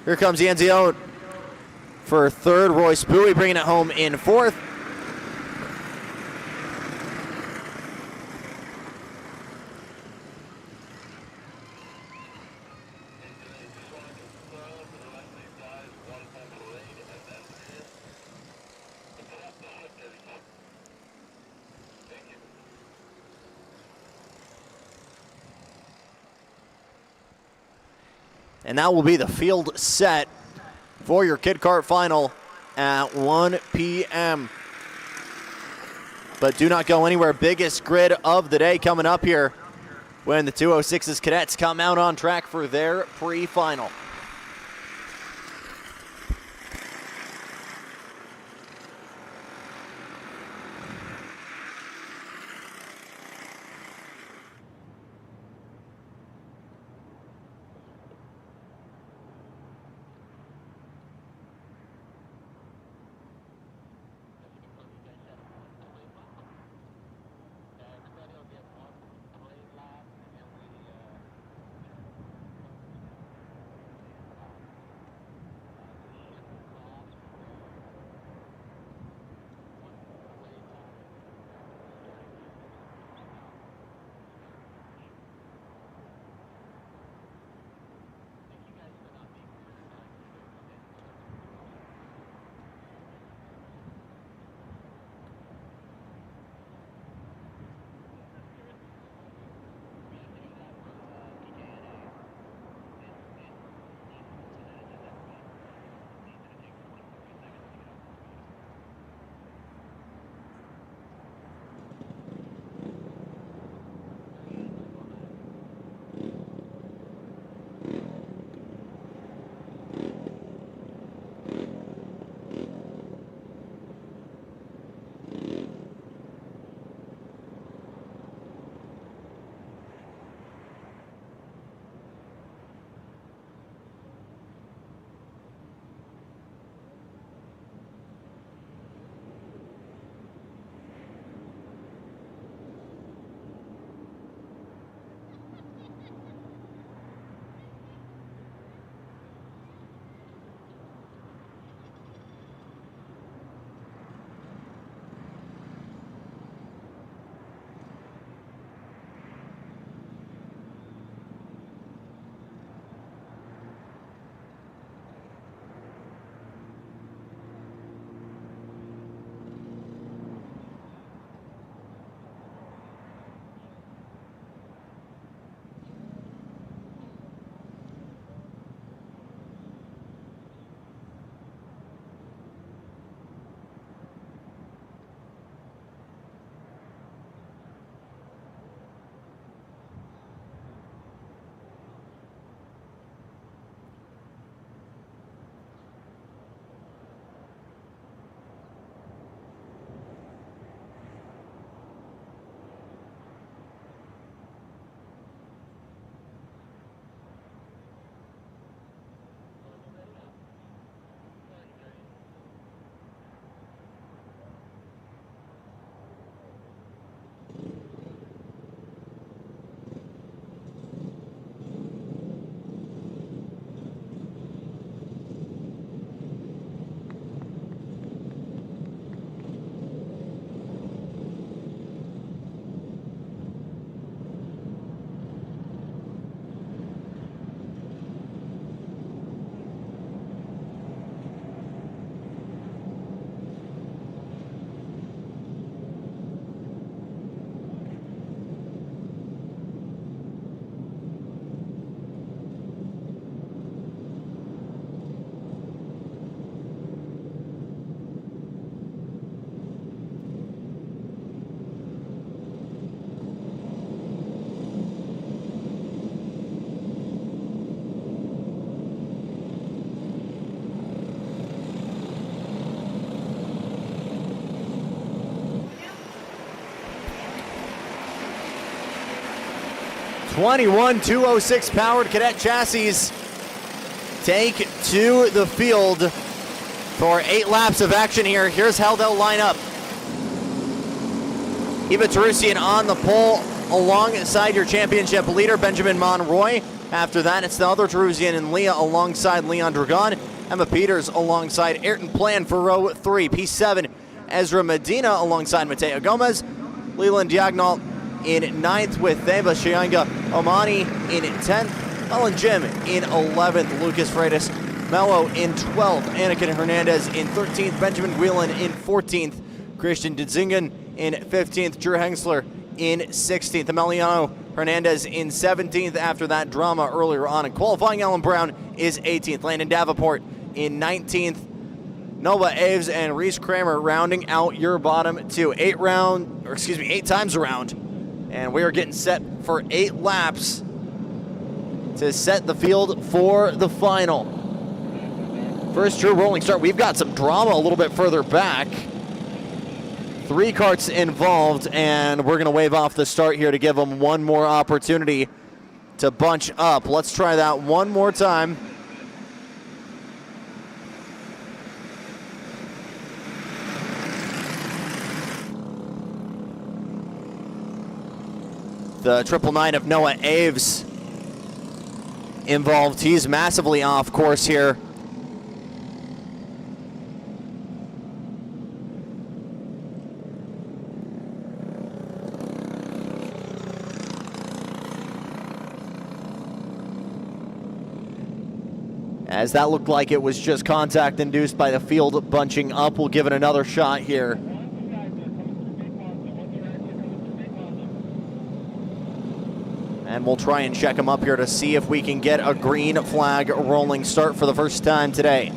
Speaker 1: Here comes Yanzio for 3rd. Royce Bowie bringing it home in 4th. And that will be the field set for your Kid Kart Final at 1 p.m. But do not go anywhere. Biggest grid of the day coming up here when the 206's cadets come out on track for their pre-final. '21 206 powered Cadet chassis take to the field for 8 laps of action here. Here's how they'll line up. Eva Tarusian on the pole alongside your championship leader, Benjamin Monroy. After that, it's the other Tarusian and Leah alongside Leon Dragon. Emma Peters alongside Ayrton Plan for row 3. P7, Ezra Medina alongside Mateo Gomez. Leland Diagonal in 9th with Theba Shianga Omani in 10th. Ellen Jim in 11th. Lucas Freitas Mello in 12th. Anakin Hernandez in 13th. Benjamin Whelan in 14th. Christian Ditzingen in 15th. Drew Hengsler in 16th. Emiliano Hernandez in 17th after that drama earlier on in qualifying. Alan Brown is 18th. Landon Davenport in 19th. Noah Aves and Reese Kramer rounding out your bottom two. 8 times around. And we are getting set for 8 laps to set the field for the final. First true rolling start. We've got some drama a little bit further back. 3 karts involved, and we're going to wave off the start here to give them one more opportunity to bunch up. Let's try that one more time. The 999 of Noah Aves involved. He's massively off course here. As that looked like it was just contact induced by the field bunching up. We'll give it another shot here. And we'll try and check him up here to see if we can get a green flag rolling start for the first time today.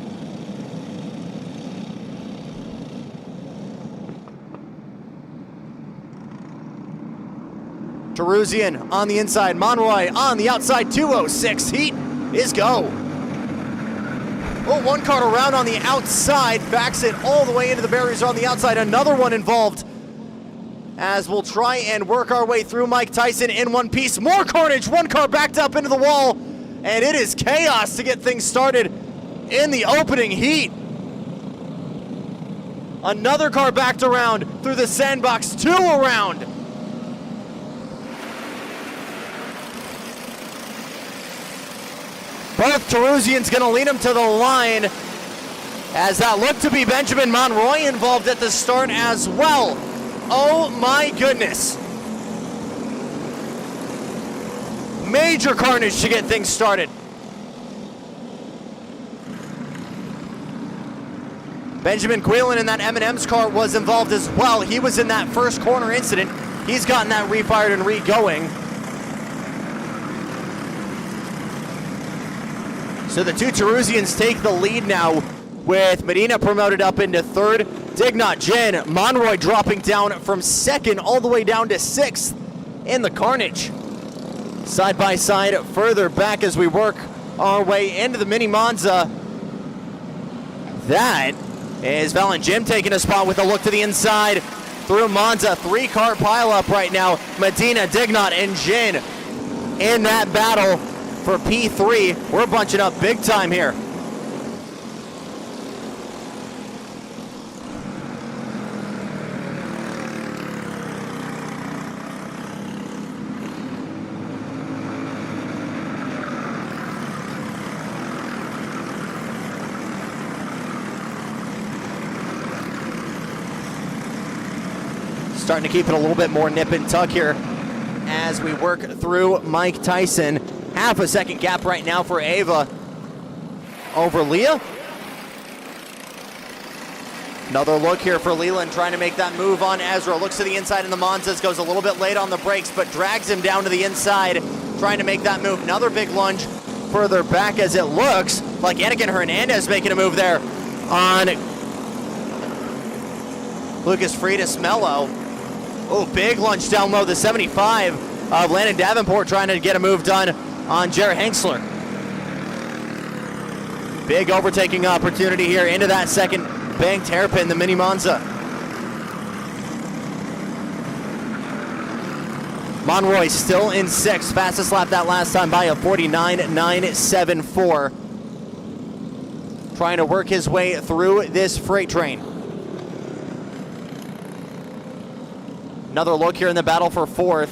Speaker 1: Teruzian on the inside, Monroy on the outside, 206. Heat is go. Oh, one kart around on the outside, backs it all the way into the barriers on the outside. Another one involved. As we'll try and work our way through Mike Tyson in one piece. More carnage, one car backed up into the wall. And it is chaos to get things started in the opening heat. Another car backed around through the sandbox, 2 around. Both Teruzian's gonna lead him to the line, as that looked to be Benjamin Monroy involved at the start as well. Oh my goodness. Major carnage to get things started. Benjamin Quillen in that M&M's car was involved as well. He was in that first corner incident. He's gotten that refired and re-going. So the 2 Teruzians take the lead now, with Medina promoted up into 3rd. Dignot Jin, Monroy dropping down from 2nd all the way down to 6th in the carnage. Side by side further back as we work our way into the Mini Monza. That is Val and Jim taking a spot with a look to the inside through Monza. 3 kart pileup right now. Medina, Dignot, and Jin in that battle for P3. We're bunching up big time here. Starting to keep it a little bit more nip and tuck here as we work through Mike Tyson. Half a second gap right now for Ava over Leah. Another look here for Leland, trying to make that move on Ezra. Looks to the inside in the Monzas, goes a little bit late on the brakes, but drags him down to the inside, trying to make that move. Another big lunge further back, as it looks like Anakin Hernandez making a move there on Lucas Freitas Mello. Oh, big lunge down low, the 75 of Landon Davenport trying to get a move done on Jared Henksler. Big overtaking opportunity here into that second banked hairpin, the Mini Monza. Monroy still in 6th, fastest lap that last time by a 49.974. Trying to work his way through this freight train. Another look here in the battle for 4th.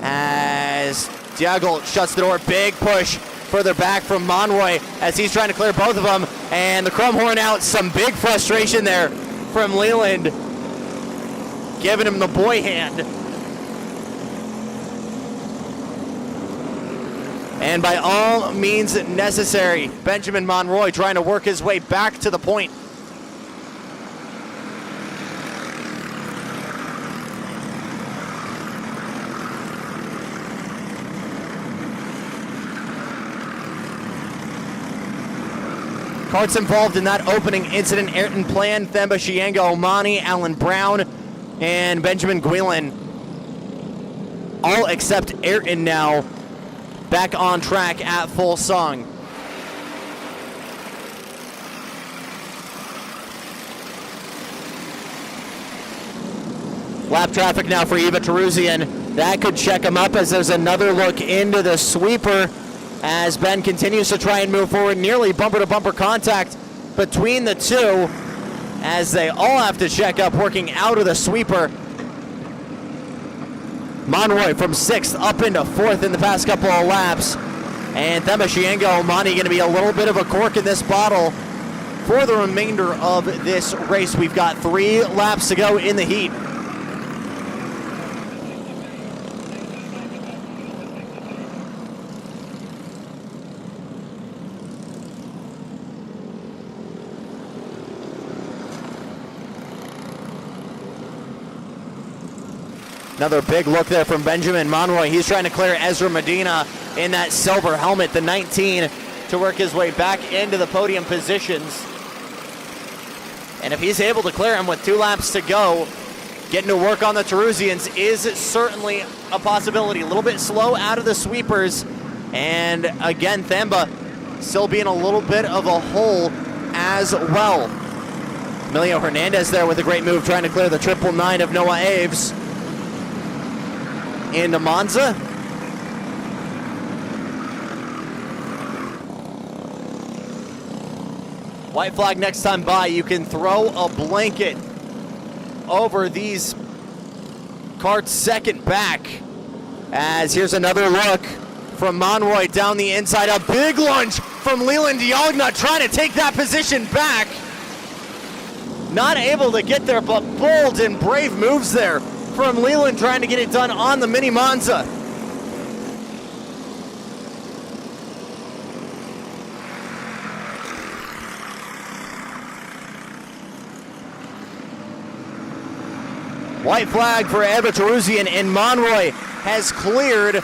Speaker 1: As Diago shuts the door, big push further back from Monroy as he's trying to clear both of them. And the chrome horn out, some big frustration there from Leland, giving him the boy hand. And by all means necessary, Benjamin Monroy trying to work his way back to the point. Karts involved in that opening incident: Ayrton Plan, Themba Chienga Omani, Alan Brown, and Benjamin Guilin. All except Ayrton now back on track at full song. Lap traffic now for Eva Teruzian. That could check him up as there's another look into the sweeper as Ben continues to try and move forward. Nearly bumper-to-bumper contact between the two as they all have to check up, working out of the sweeper. Monroy from 6th up into 4th in the past couple of laps. And Themba Chienga Omani going to be a little bit of a cork in this bottle for the remainder of this race. We've got 3 laps to go in the heat. Another big look there from Benjamin Monroy. He's trying to clear Ezra Medina in that silver helmet, the 19, to work his way back into the podium positions. And if he's able to clear him with 2 laps to go, getting to work on the Teruzians is certainly a possibility. A little bit slow out of the sweepers. And again, Themba still being a little bit of a hole as well. Emilio Hernandez there with a great move, trying to clear the 999 of Noah Aves. Into Monza. White flag next time by. You can throw a blanket over these karts second back. As here's another look from Monroy down the inside. A big lunge from Leland Diogna trying to take that position back. Not able to get there, but bold and brave moves there from Leland, trying to get it done on the Mini Monza. White flag for Eva Teruzian, and Monroy has cleared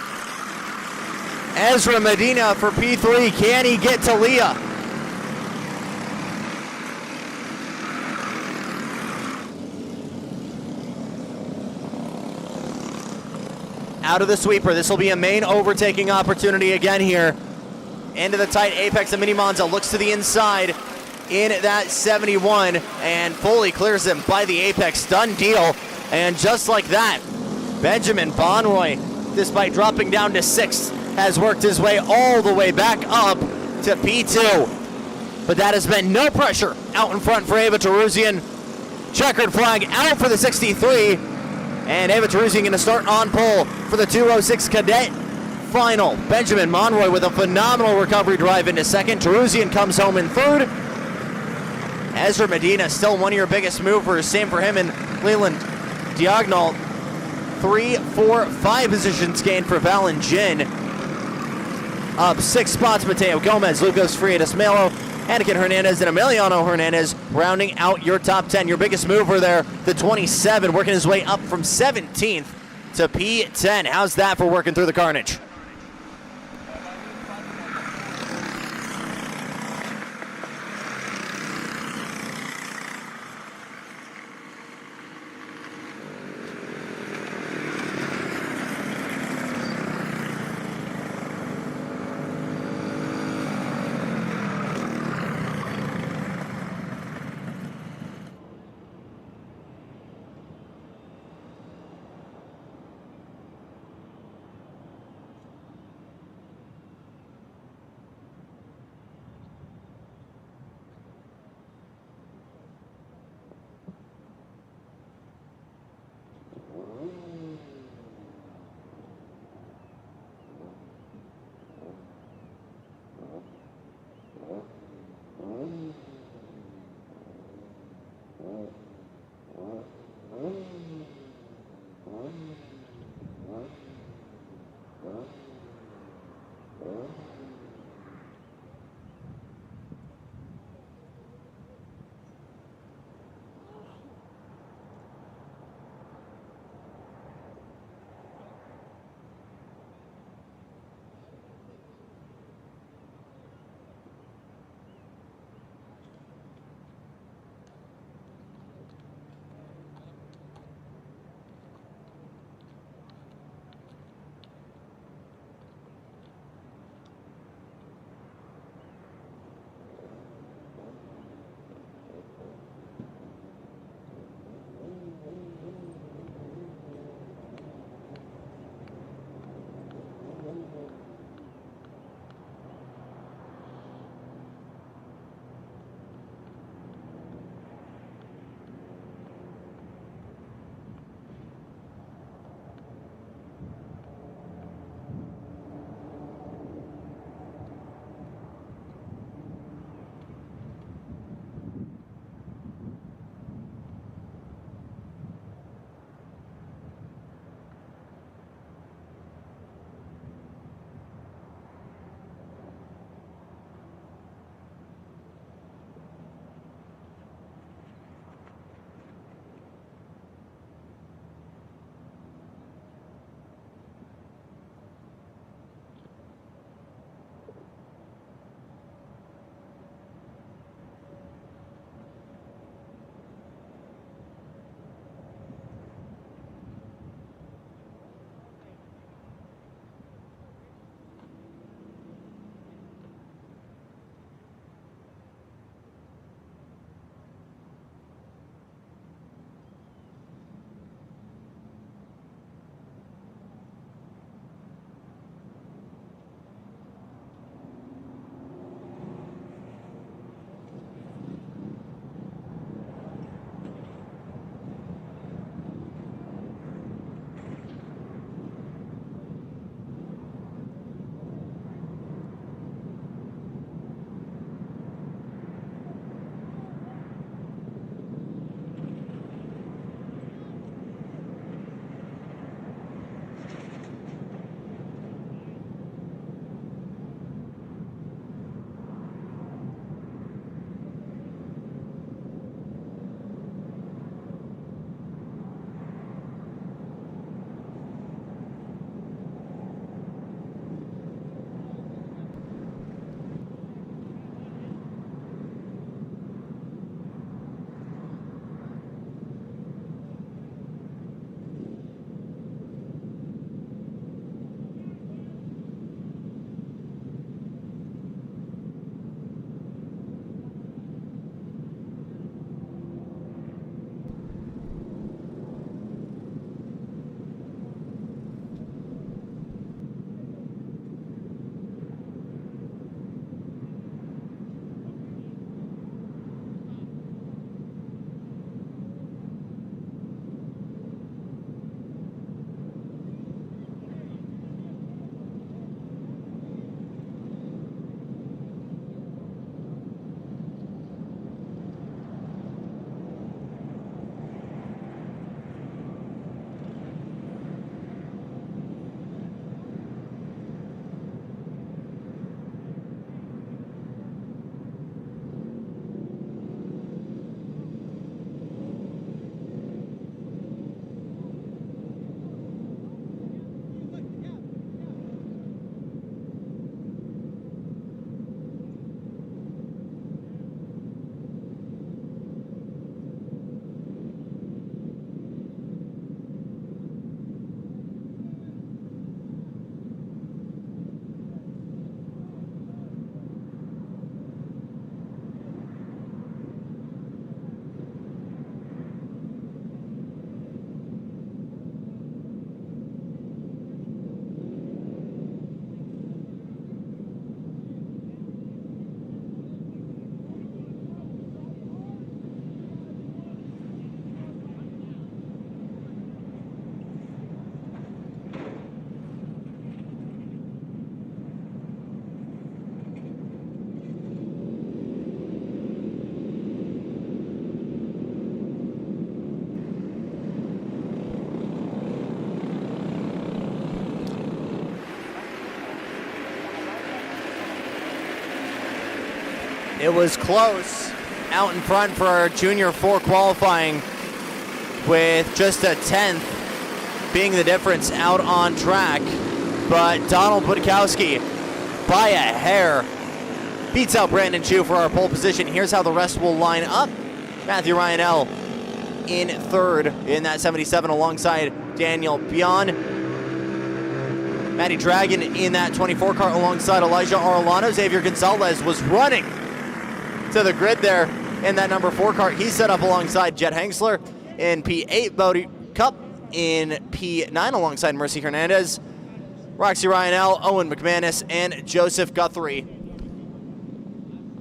Speaker 1: Ezra Medina for P3. Can he get to Leah? Out of the sweeper. This will be a main overtaking opportunity again here. Into the tight apex of Mini Monza. Looks to the inside in that 71 and fully clears him by the apex. Done deal. And just like that, Benjamin Monroy, despite dropping down to 6th, has worked his way all the way back up to P2. But that has been no pressure out in front for Eva Teruzian. Checkered flag out for the 63. And Eva Teruzian going to start on pole for the 206 Cadet Final. Benjamin Monroy with a phenomenal recovery drive into 2nd. Teruzian comes home in 3rd. Ezra Medina, still one of your biggest movers. Same for him and Leland Diagonal. 3, 4, 5 positions gained for Valengin. Up 6 spots, Mateo Gomez, Lucas Frias Melo, Anakin Hernandez, and Emiliano Hernandez rounding out your top 10. Your biggest mover there, the 27, working his way up from 17th to P10. How's that for working through the carnage? It was close out in front for our Junior 4 qualifying, with just a 10th being the difference out on track. But Donald Budkowski, by a hair, beats out Brandon Chu for our pole position. Here's how the rest will line up. Matthew Ryanell in third in that 77 alongside Daniel Bion. Matty Dragon in that 24 car alongside Elijah Arellano. Xavier Gonzalez was running to the grid there in that number 4 car. He's set up alongside Jet Hengsler in P8. Bodie Cup in P9 alongside Mercy Hernandez. Roxy Ryanell, Owen McManus, and Joseph Guthrie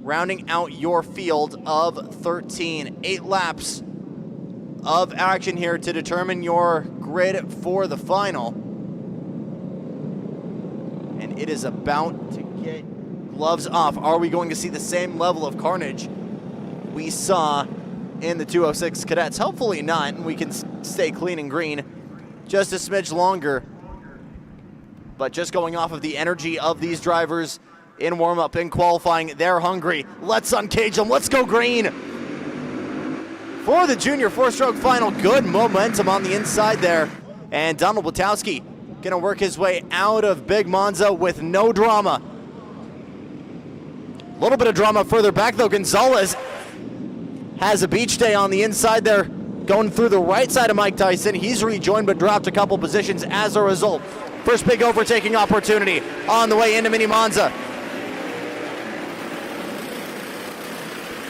Speaker 1: rounding out your field of 13. 8 laps of action here to determine your grid for the final. And it is about to get gloves off. Are we going to see the same level of carnage we saw in the 206 Cadets? Hopefully not, and we can stay clean and green just a smidge longer. But just going off of the energy of these drivers in warm-up, in qualifying, they're hungry. Let's uncage them. Let's go green. For the Junior 4-stroke final, good momentum on the inside there. And Donald Witowski gonna work his way out of Big Monza with no drama. A little bit of drama further back though. Gonzalez has a beach day on the inside there, going through the right side of Mike Tyson. He's rejoined but dropped a couple positions as a result. First big overtaking opportunity on the way into Mini Monza.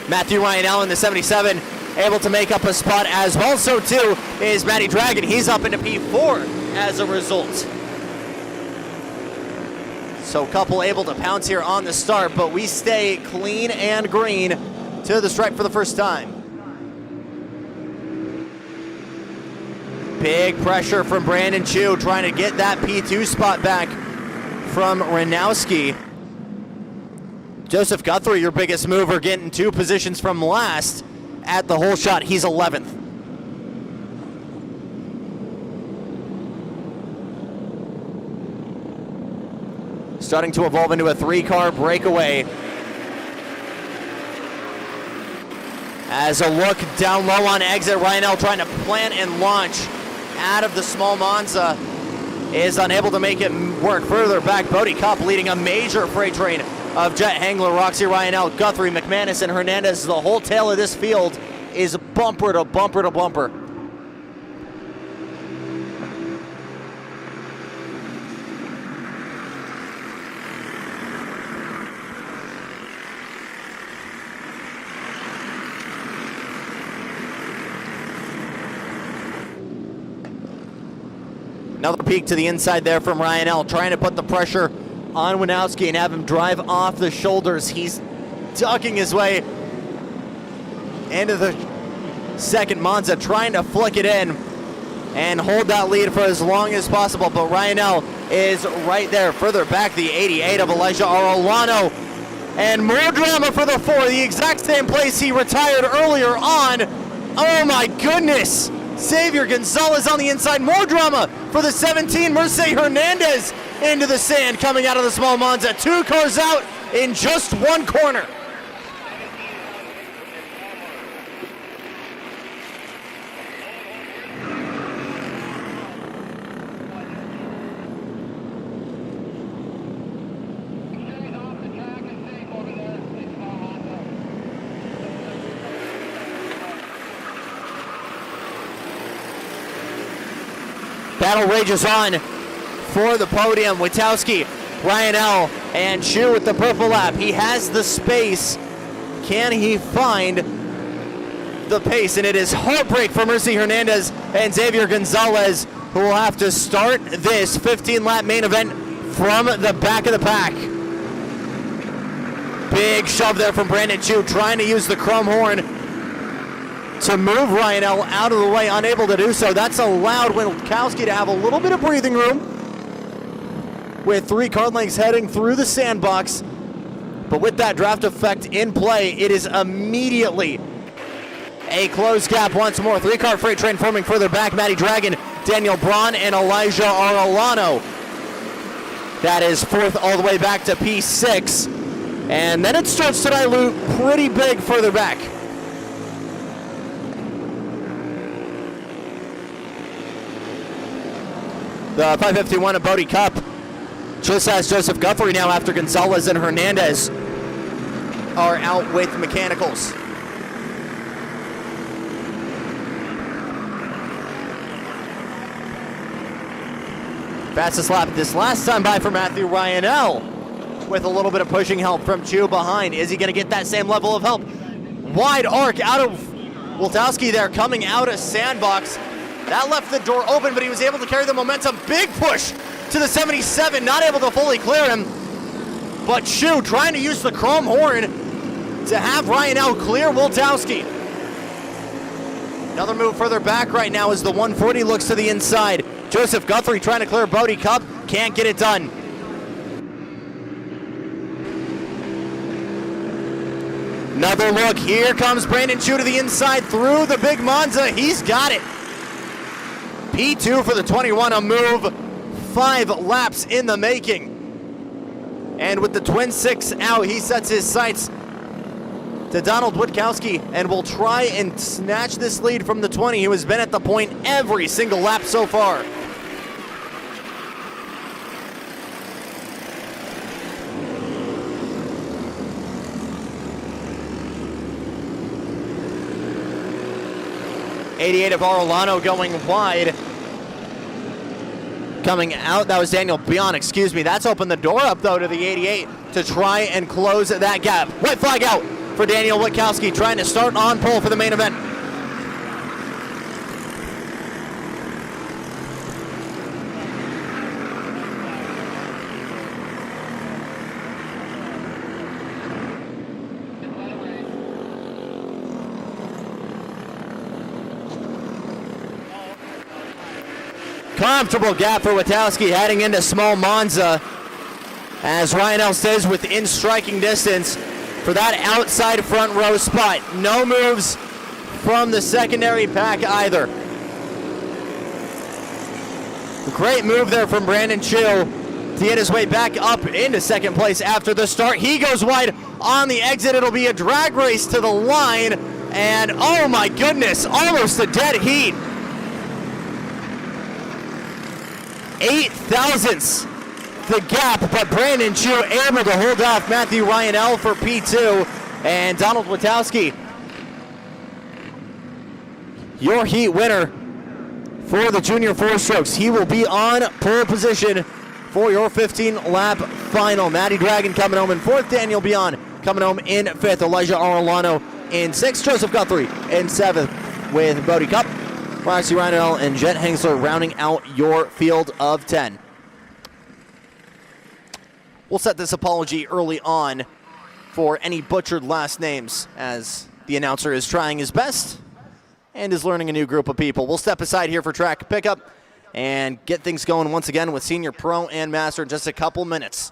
Speaker 1: Matthew Ryanell in the 77 able to make up a spot as well. So too is Matty Dragon. He's up into P4 as a result. So couple able to pounce here on the start, but we stay clean and green to the stripe for the first time. Big pressure from Brandon Chu trying to get that P2 spot back from Ranowski. Joseph Guthrie, your biggest mover, getting 2 positions from last at the whole shot. He's 11th. Starting to evolve into a 3-car breakaway. As a look down low on exit, Ryanell trying to plant and launch out of the small Monza is unable to make it work. Further back, Bodie Cup leading a major freight train of Jet Hengler, Roxy Ryanell, Guthrie, McManus, and Hernandez. The whole tail of this field is bumper to bumper to bumper. Another peek to the inside there from Ryanell, trying to put the pressure on Winowski and have him drive off the shoulders. He's ducking his way into the second Monza, trying to flick it in and hold that lead for as long as possible. But Ryanell is right there. Further back, the 88 of Elijah Arellano. And more drama for the 4, the exact same place he retired earlier on. Oh my goodness! Xavier Gonzalez on the inside. More drama for the 17. Mercy Hernandez into the sand coming out of the small Monza. 2 cars out in just 1 corner. Battle rages on for the podium. Witowski, Ryanell, and Chu with the purple lap. He has the space. Can he find the pace? And it is heartbreak for Mercy Hernandez and Xavier Gonzalez, who will have to start this 15-lap main event from the back of the pack. Big shove there from Brandon Chu, trying to use the chrome horn to move Ryanell out of the way, unable to do so. That's allowed Winkowski to have a little bit of breathing room with 3 car lengths heading through the sandbox. But with that draft effect in play, it is immediately a close gap once more. 3-car freight train forming further back. Matty Dragon, Daniel Braun, and Elijah Arellano. That is 4th all the way back to P6. And then it starts to dilute pretty big further back. The 551 of Bodie Cup just has Joseph Guthrie now after Gonzalez and Hernandez are out with mechanicals. Fastest lap this last time by for Matthew Ryanell with a little bit of pushing help from Chu behind. Is he going to get that same level of help? Wide arc out of Woltowski there coming out of Sandbox. That left the door open, but he was able to carry the momentum. Big push to the 77, not able to fully clear him. But Chu trying to use the chrome horn to have Ryanell clear Woltowski. Another move further back right now as the 140 looks to the inside. Joseph Guthrie trying to clear Bodie Cup, can't get it done. Another look, here comes Brandon Chu to the inside through the big Monza, he's got it. P2 for the 21, a move, 5 laps in the making. And with the twin 6 out, he sets his sights to Donald Witkowski and will try and snatch this lead from the 20, who has been at the point every single lap so far. '88 of Arellano going wide. Coming out, that was Daniel Bion, excuse me. That's opened the door up, though, to the 88 to try and close that gap. White flag out for Daniel Witkowski, trying to start on pole for the main event. Comfortable gap for Witkowski heading into small Monza as Ryanell stays within striking distance for that outside front row spot. No moves from the secondary pack either. Great move there from Brandon Chu to get his way back up into second place after the start. He goes wide on the exit. It'll be a drag race to the line, and oh my goodness, almost a dead heat. 8 thousandths the gap, but Brandon Chu able to hold off Matthew Ryanell for P2, and Donald Witkowski, your heat winner for the junior 4 strokes. He will be on pole position for your 15-lap final. Matty Dragon coming home in 4th, Daniel Bion coming home in 5th, Elijah Arellano in 6th, Joseph Guthrie in 7th with Bodie Cup, Roxy Ryanell and Jet Hengsler rounding out your field of 10. We'll set this apology early on for any butchered last names, as the announcer is trying his best and is learning a new group of people. We'll step aside here for track pickup and get things going once again with Senior Pro and Master in just a couple minutes.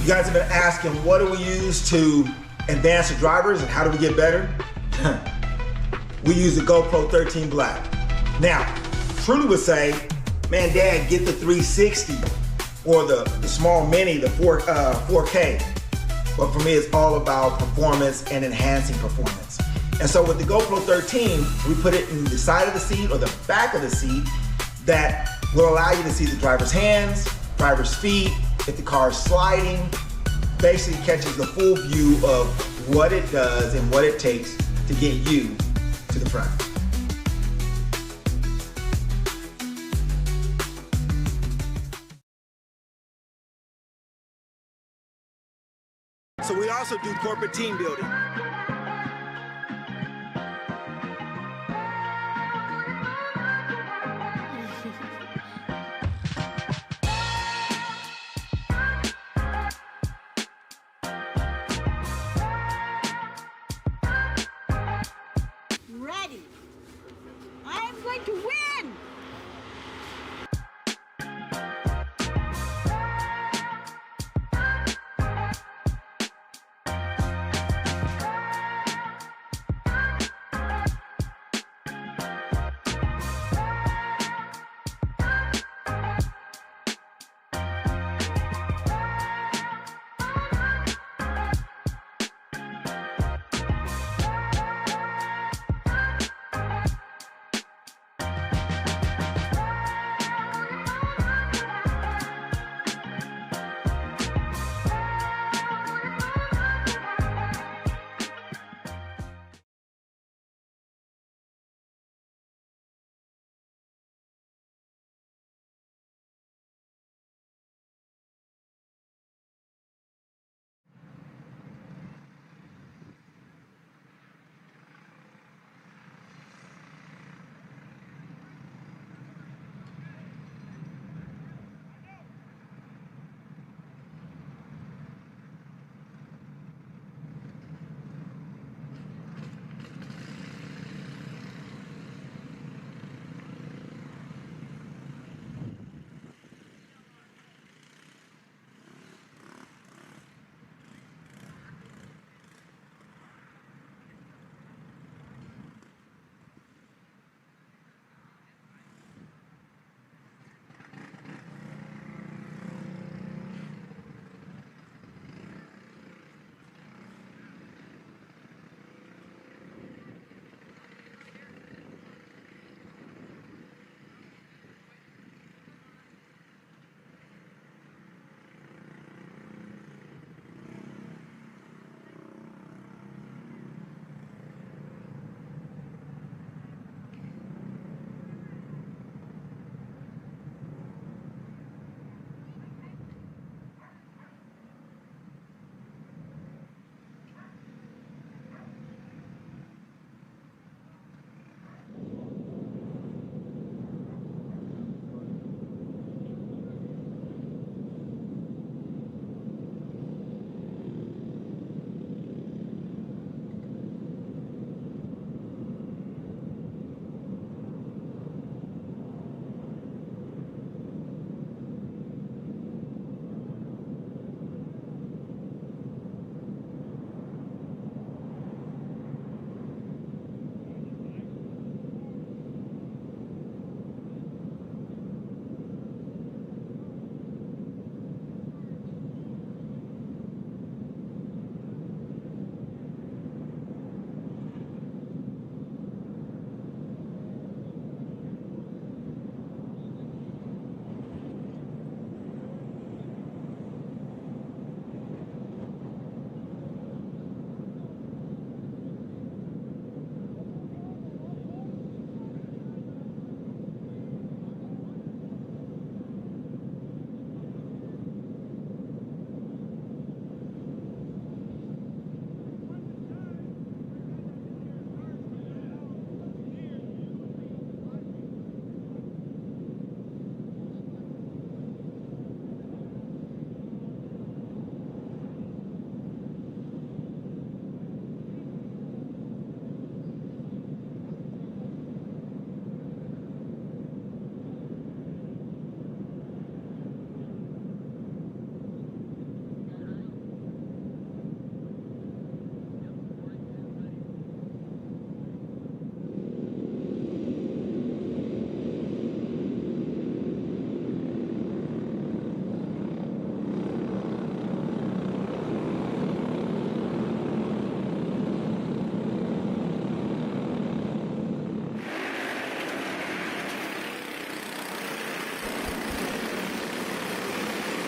Speaker 4: You guys have been asking, what do we use to advance the drivers and how do we get better? We use the GoPro 13 Black. Now, Truly would say, man, Dad, get the 360 or the small mini, the 4K. But for me, it's all about performance and enhancing performance. And so with the GoPro 13, we put it in the side of the seat or the back of the seat that will allow you to see the driver's hands, driver's feet, if the car is sliding. Basically catches the full view of what it does and what it takes to get you to the front. So we also do corporate team building.
Speaker 3: Ready. I'm going to win.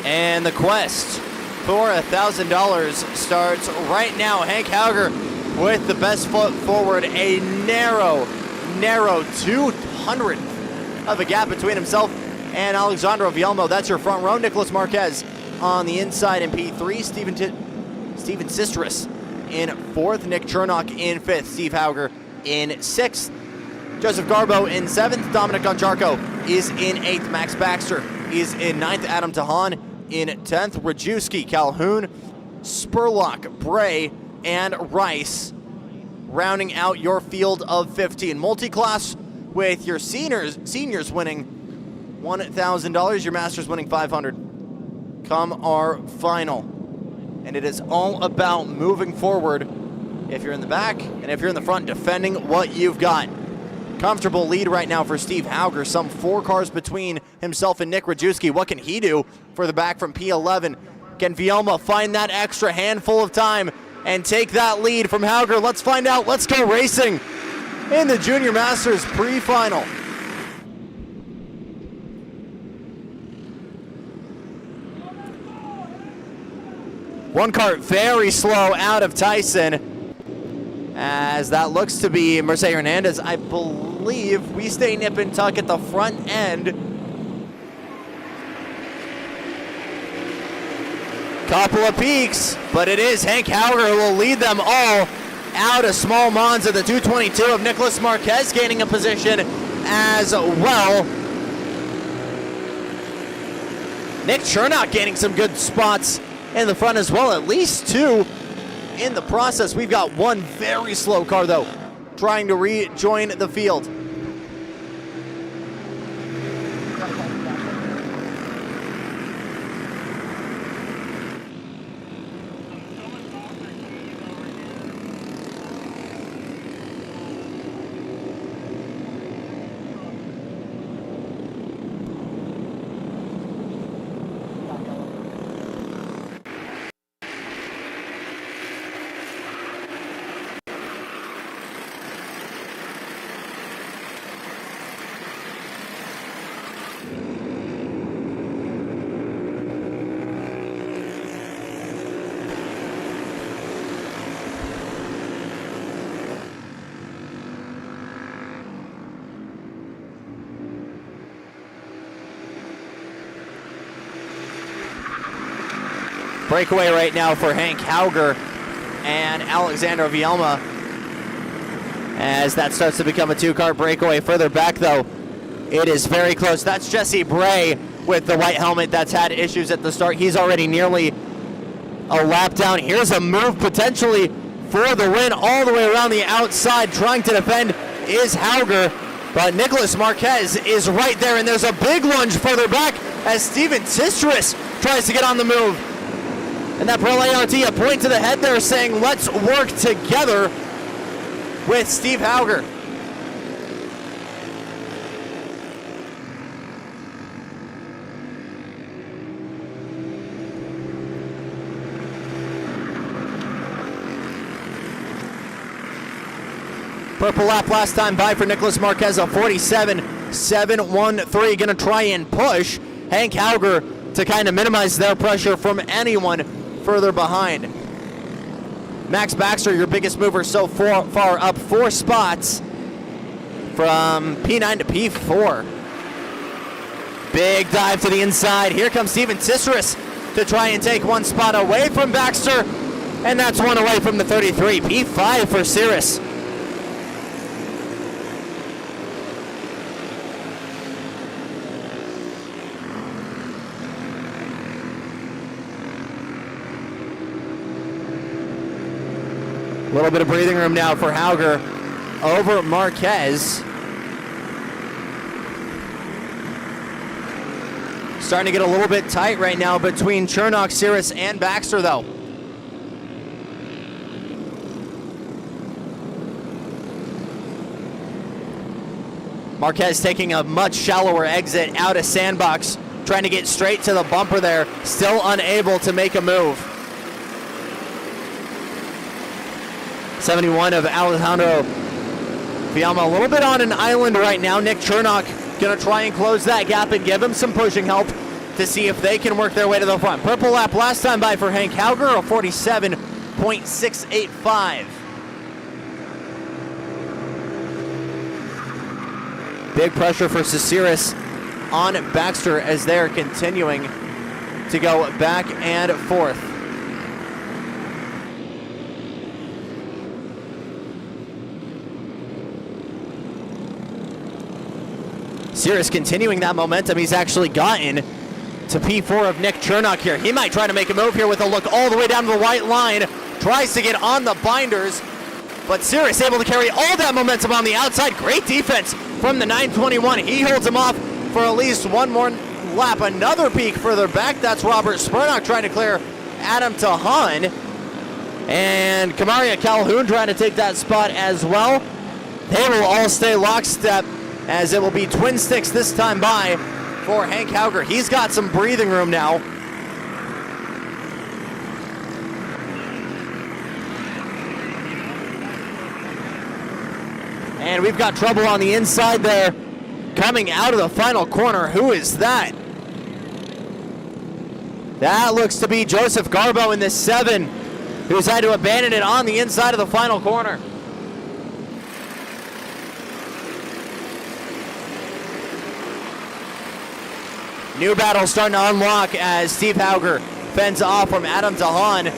Speaker 1: And the quest for $1,000 starts right now. Hank Hauger with the best foot forward, a narrow 200 of a gap between himself and Alexandro Vielmo. That's your front row. Nicholas Marquez on the inside in P3. Steven Sistris in 4th. Nick Chernock in 5th. Steve Hauger in 6th. Joseph Garbo in 7th. Dominic Goncharko is in 8th. Max Baxter is in 9th. Adam Tahan in 10th. Rajewski, Calhoun, Spurlock, Bray, and Rice rounding out your field of 15. Multi-class with your seniors winning $1,000, your masters winning $500. Come our final. And it is all about moving forward if you're in the back and if you're in the front, defending what you've got. Comfortable lead right now for Steve Hauger, some 4 cars between himself and Nick Rajewski. What can he do for the back from P11? Can Vielma find that extra handful of time and take that lead from Hauger? Let's find out. Let's go racing in the Junior Masters pre-final. One kart very slow out of Tyson, as that looks to be Mercedes Hernandez. I believe we stay nip and tuck at the front end. Couple of peaks, but it is Hank Hauger who will lead them all out. A small Monza, the 222 of Nicholas Marquez gaining a position as well. Nick Chernock gaining some good spots in the front as well, at least 2 in the process. We've got one very slow car though, trying to rejoin the field. Breakaway right now for Hank Hauger and Alexander Vielma, as that starts to become a 2-car breakaway. Further back though, it is very close. That's Jesse Bray with the white helmet that's had issues at the start. He's already nearly a lap down. Here's a move potentially for the win all the way around the outside. Trying to defend is Hauger, but Nicholas Marquez is right there, and there's a big lunge further back as Steven Sistris tries to get on the move. And that Pro ART, a point to the head there saying, let's work together with Steve Hauger. Purple lap last time by for Nicholas Marquez, a 47.713. Gonna try and push Hank Hauger to kind of minimize their pressure from anyone further behind. Max Baxter, your biggest mover so far, up 4 spots from P9 to P4. Big dive to the inside. Here comes Steven Sistris to try and take 1 spot away from Baxter, and that's 1 away from the 33. P5 for Cirrus. A little bit of breathing room now for Hauger over Marquez. Starting to get a little bit tight right now between Chernock, Cirrus, and Baxter though. Marquez taking a much shallower exit out of sandbox, trying to get straight to the bumper there, still unable to make a move. 71 of Alejandro Vielma, a little bit on an island right now. Nick Chernock gonna try and close that gap and give him some pushing help to see if they can work their way to the front. Purple lap last time by for Hank Hauger, a 47.685. Big pressure for Ceciris on Baxter as they're continuing to go back and forth. Ceciris continuing that momentum. He's actually gotten to P4 of Nick Chernock here. He might try to make a move here with a look all the way down to the white line. Tries to get on the binders, but Ceciris able to carry all that momentum on the outside. Great defense from the 921. He holds him off for at least one more lap. Another peak further back. That's Robert Spurnock trying to clear Adam Tahan. And Kamaria Calhoun trying to take that spot as well. They will all stay lockstep as it will be twin sticks this time by for Hank Hauger. He's got some breathing room now. And we've got trouble on the inside there. Coming out of the final corner. Who is that? That looks to be Joseph Garbo in the 7, who's had to abandon it on the inside of the final corner. New battle starting to unlock as Steve Hauger fends off from Adam Tahan.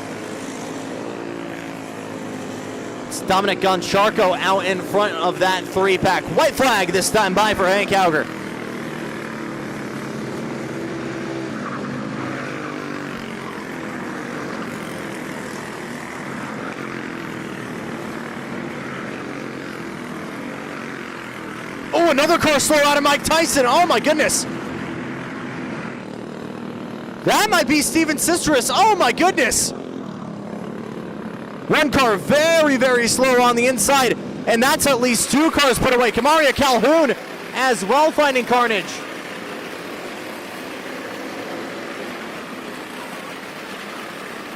Speaker 1: It's Dominic Goncharko out in front of that 3-pack. White flag this time by for Hank Hauger. Oh, another car slow out of Mike Tyson. Oh my goodness. That might be Steven Sisteris. Oh my goodness. One car very, very slow on the inside, and that's at least 2 cars put away. Kamaria Calhoun as well finding carnage.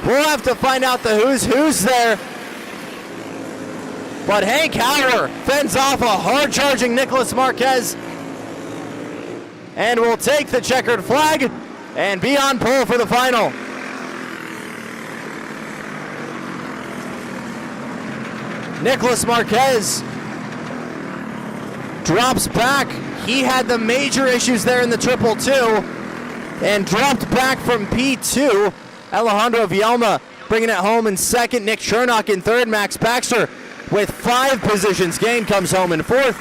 Speaker 1: We'll have to find out the who's there. But Hank Hauger fends off a hard-charging Nicholas Marquez and will take the checkered flag and be on pole for the final. Nicholas Marquez drops back. He had the major issues there in the 222 and dropped back from P2. Alejandro Vielma bringing it home in second. Nick Chernock in third. Max Baxter with 5 positions gained comes home in fourth.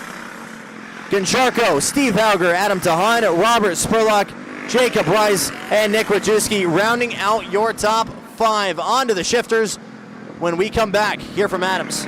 Speaker 1: Goncharko, Steve Hauger, Adam Tahan, Robert Spurlock, Jacob Rice, and Nick Wojcicki rounding out your top 5. On to the shifters when we come back here from Adams.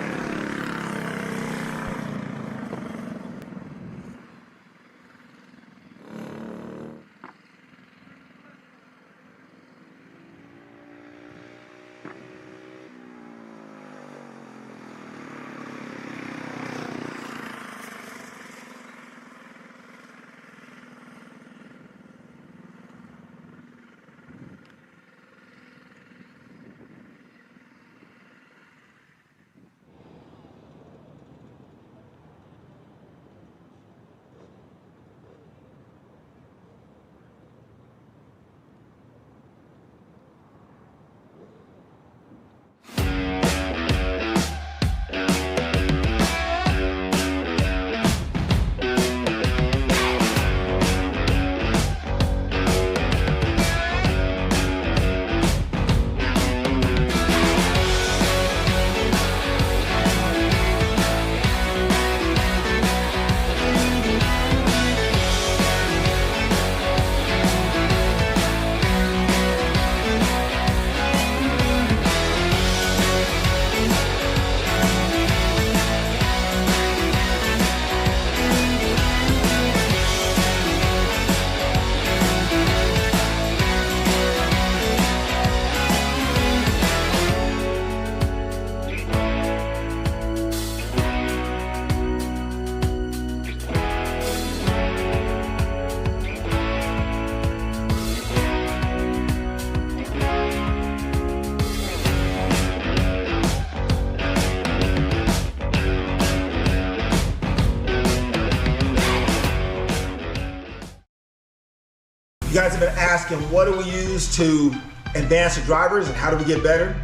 Speaker 4: guys have been asking, what do we use to advance the drivers and how do we get better?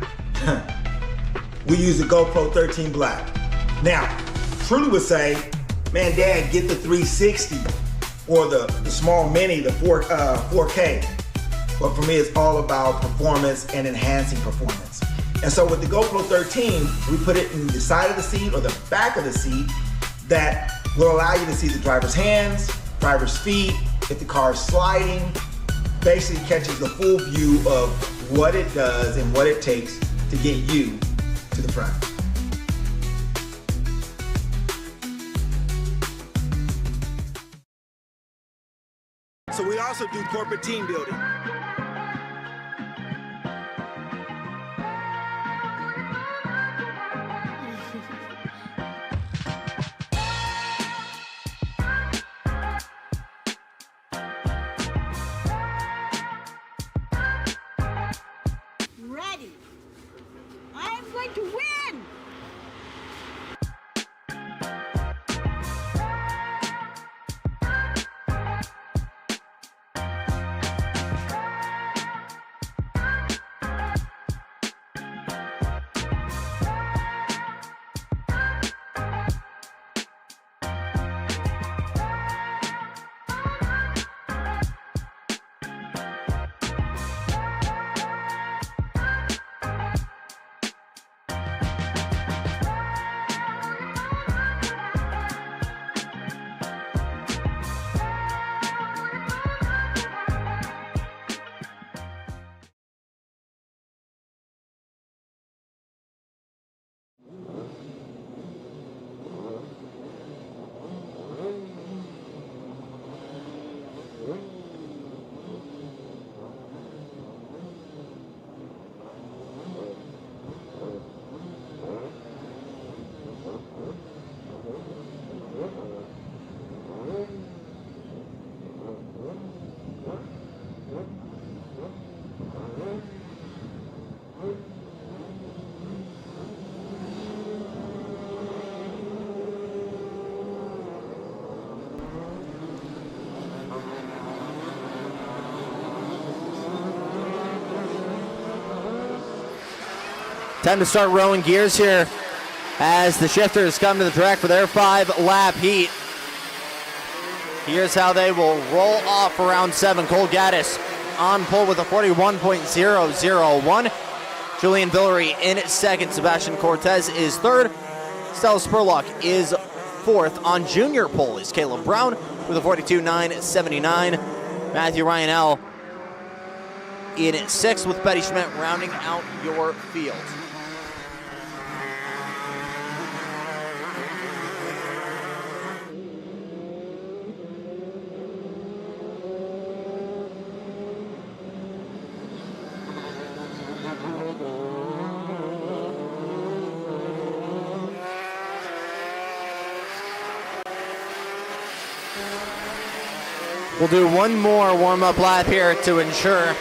Speaker 4: We use the GoPro 13 Black. Now, Trudy would say, man, Dad, get the 360 or the small mini, the 4K. But for me, it's all about performance and enhancing performance. And so with the GoPro 13, we put it in the side of the seat or the back of the seat that will allow you to see the driver's hands, driver's feet, if the car is sliding, basically catches the full view of what it does and what it takes to get you to the front. So we also do corporate team building.
Speaker 3: Ready. I'm going to win.
Speaker 1: Time to start rowing gears here as the shifters come to the track for their 5-lap heat. Here's how they will roll off for round 7. Cole Gaddis on pole with a 41.001. Julian Villery in second. Sebastian Cortez is third. Stella Spurlock is fourth. On junior pole is Caleb Brown with a 42.979. Matthew Ryanell in sixth with Betty Schmidt rounding out your field. We'll do one more warm-up lap here to ensure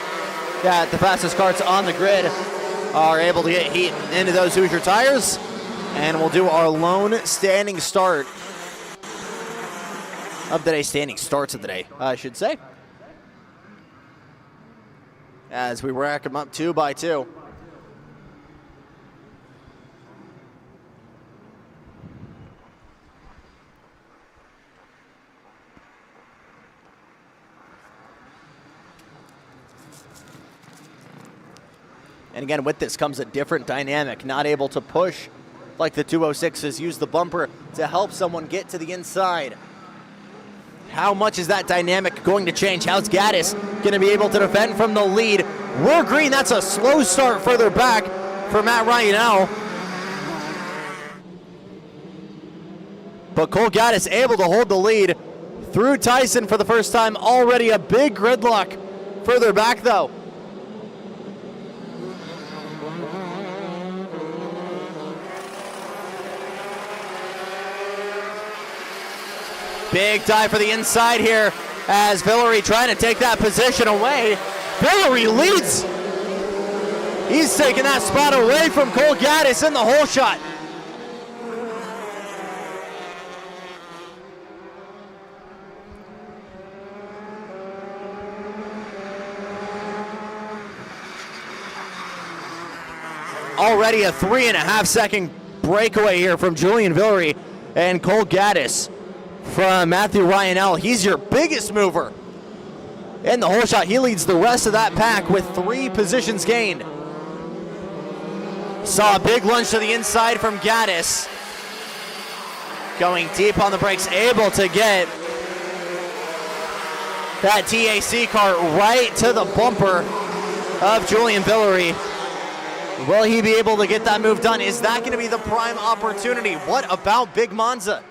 Speaker 1: that the fastest karts on the grid are able to get heat into those Hoosier tires. And we'll do our lone standing start of the day, standing starts of the day, I should say. As we rack them up 2 by 2. And again, with this comes a different dynamic. Not able to push like the 206s. Use the bumper to help someone get to the inside. How much is that dynamic going to change? How's Gaddis going to be able to defend from the lead? We're green. That's a slow start further back for Matt Ryanell. But Cole Gaddis able to hold the lead through Tyson for the first time. Already a big gridlock further back, though. Big dive for the inside here as Villery trying to take that position away. Villery leads. He's taking that spot away from Cole Gaddis in the hole shot. already a 3.5 second breakaway here from Julian Villery and Cole Gaddis from Matthew Ryanell. He's your biggest mover in the whole shot. He leads the rest of that pack with 3 positions gained. Saw a big lunge to the inside from Gaddis. Going deep on the brakes, able to get that TAC cart right to the bumper of Julian Villery. Will he be able to get that move done? Is that going to be the prime opportunity? What about Big Monza?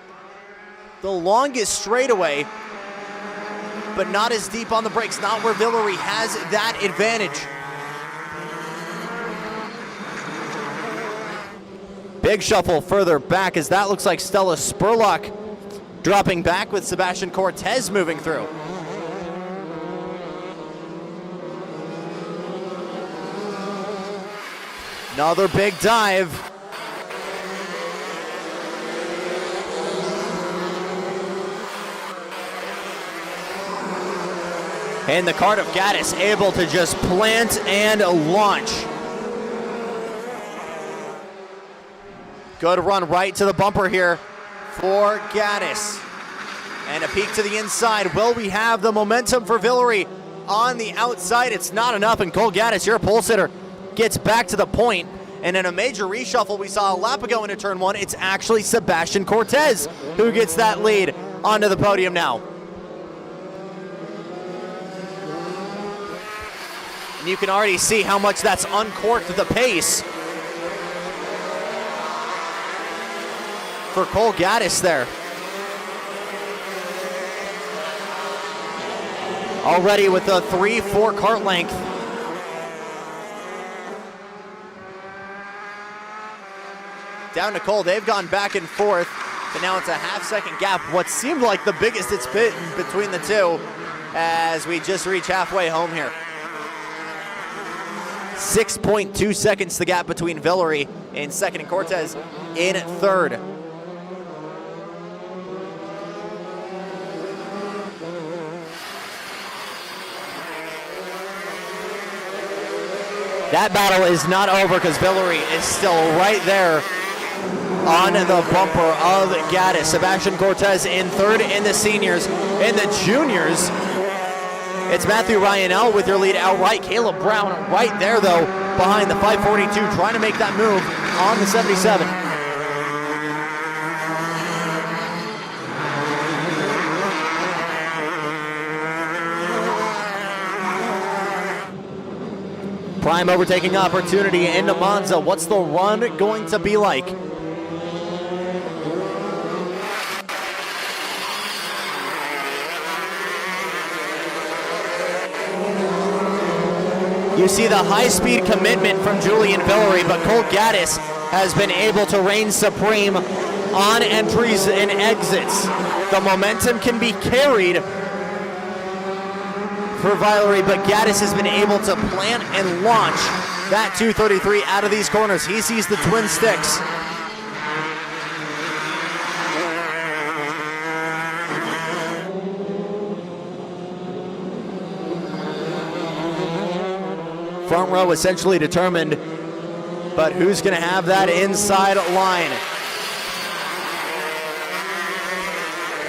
Speaker 1: The longest straightaway, but not as deep on the brakes, not where Villery has that advantage. Big shuffle further back as that looks like Stella Spurlock dropping back with Sebastian Cortez moving through. Another big dive. And the kart of Gaddis able to just plant and launch. Good run right to the bumper here for Gaddis. And a peek to the inside. Will we have the momentum for Villery on the outside? It's not enough, and Cole Gaddis, your pole sitter, gets back to the point. And in a major reshuffle we saw a lap ago into turn 1, it's actually Sebastian Cortez who gets that lead onto the podium now. And you can already see how much that's uncorked the pace for Cole Gaddis there. Already with a 3-4 kart length. Down to Cole, they've gone back and forth, but now it's a half-second gap. What seemed like the biggest it's been between the two as we just reach halfway home here. 6.2 seconds the gap between Villery in second and Cortez in third. That battle is not over because Villery is still right there on the bumper of Gaddis. Sebastian Cortez in third in the seniors. In the juniors, it's Matthew Ryanell with your lead outright. Caleb Brown right there, though, behind the 542, trying to make that move on the 77. Prime overtaking opportunity into Monza. What's the run going to be like? You see the high-speed commitment from Julian Villery, but Cole Gaddis has been able to reign supreme on entries and exits. The momentum can be carried for Villery, but Gaddis has been able to plant and launch that 233 out of these corners. He sees the twin sticks. Front row essentially determined, but who's going to have that inside line?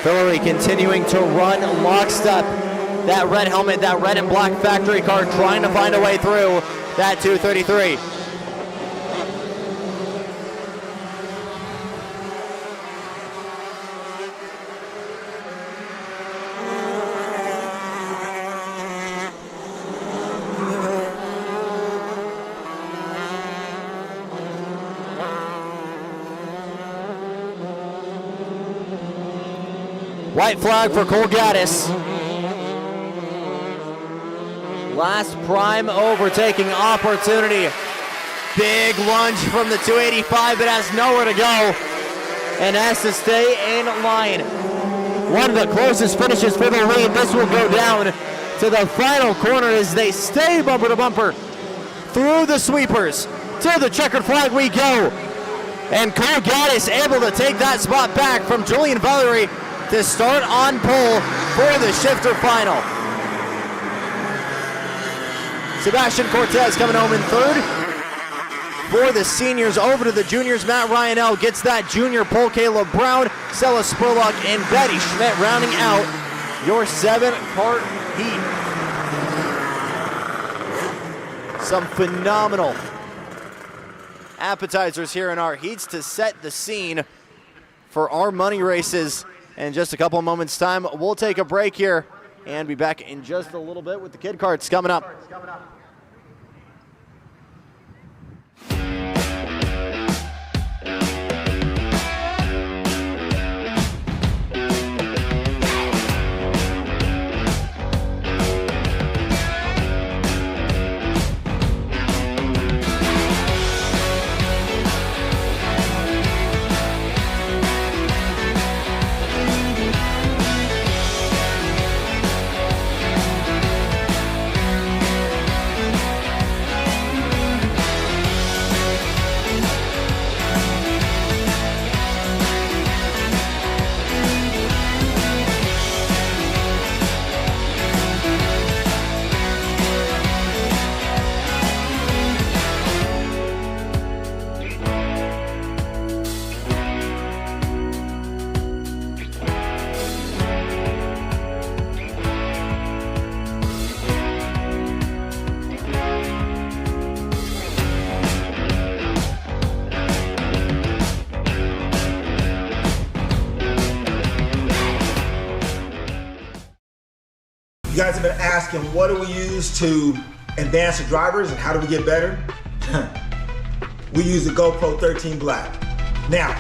Speaker 1: Villery continuing to run lockstep. That red helmet, that red and black factory car trying to find a way through that 233. White flag for Cole Gaddis. Last prime overtaking opportunity. Big lunge from the 285, but has nowhere to go and has to stay in line. One of the closest finishes for the lead. This will go down to the final corner as they stay bumper to bumper through the sweepers. To the checkered flag we go. And Cole Gaddis able to take that spot back from Julian Villery to start on pole for the shifter final. Sebastian Cortez coming home in third. for the seniors. Over to the juniors. Matt Ryanell gets that junior pole. Caleb Brown, Stella Spurlock, and Betty Schmidt rounding out your 7-kart heat. Some phenomenal appetizers here in our heats to set the scene for our money races. In just a couple of moments' time, we'll take a break here and be back in just a little bit with the kid karts coming up.
Speaker 4: You guys have been asking, what do we use to advance the drivers and how do we get better? We use the GoPro 13 Black. Now,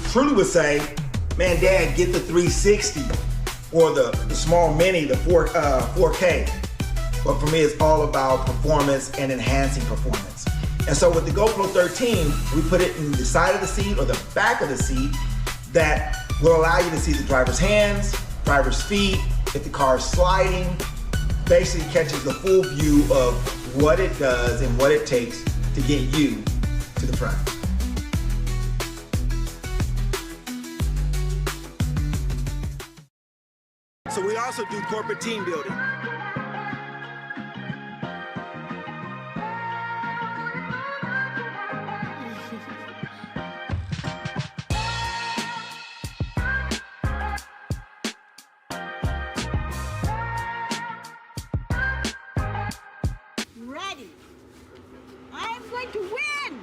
Speaker 4: Trudy would say, man, Dad, get the 360 or the small mini, the 4K. But for me, it's all about performance and enhancing performance. And so with the GoPro 13, we put it in the side of the seat or the back of the seat that will allow you to see the driver's hands, driver's feet, if the car is sliding, basically catches the full view of what it does and what it takes to get you to the front. So we also do corporate team building.
Speaker 3: Ready. I'm going to win.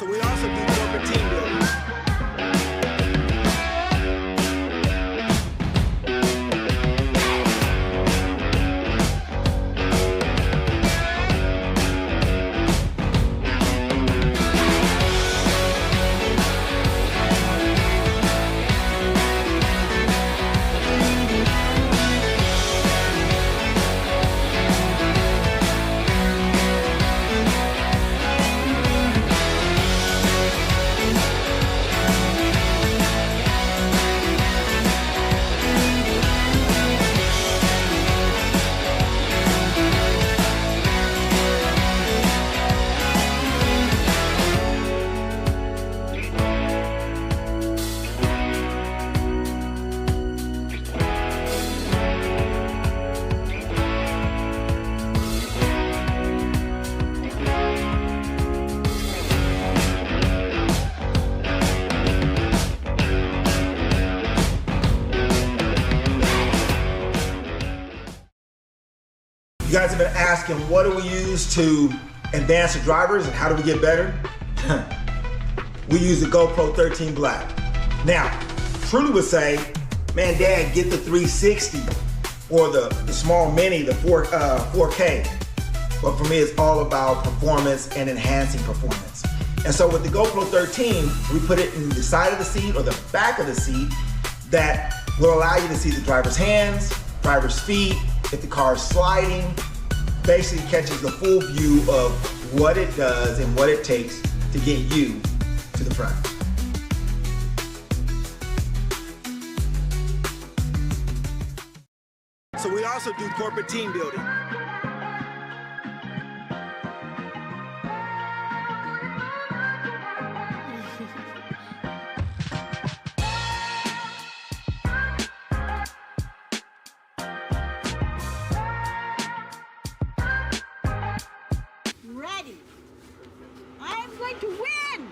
Speaker 4: So we also do corporate team building. You guys have been asking, what do we use to advance the drivers and how do we get better? We use the GoPro 13 Black. Now, Truly would say, man, Dad, get the 360 or the small mini, the 4K. But for me, it's all about performance and enhancing performance. And so with the GoPro 13, we put it in the side of the seat or the back of the seat that will allow you to see the driver's hands, driver's feet, if the car is sliding, basically catches the full view of what it does and what it takes to get you to the front. So we also do corporate team building.
Speaker 3: Ready. I'm going to win.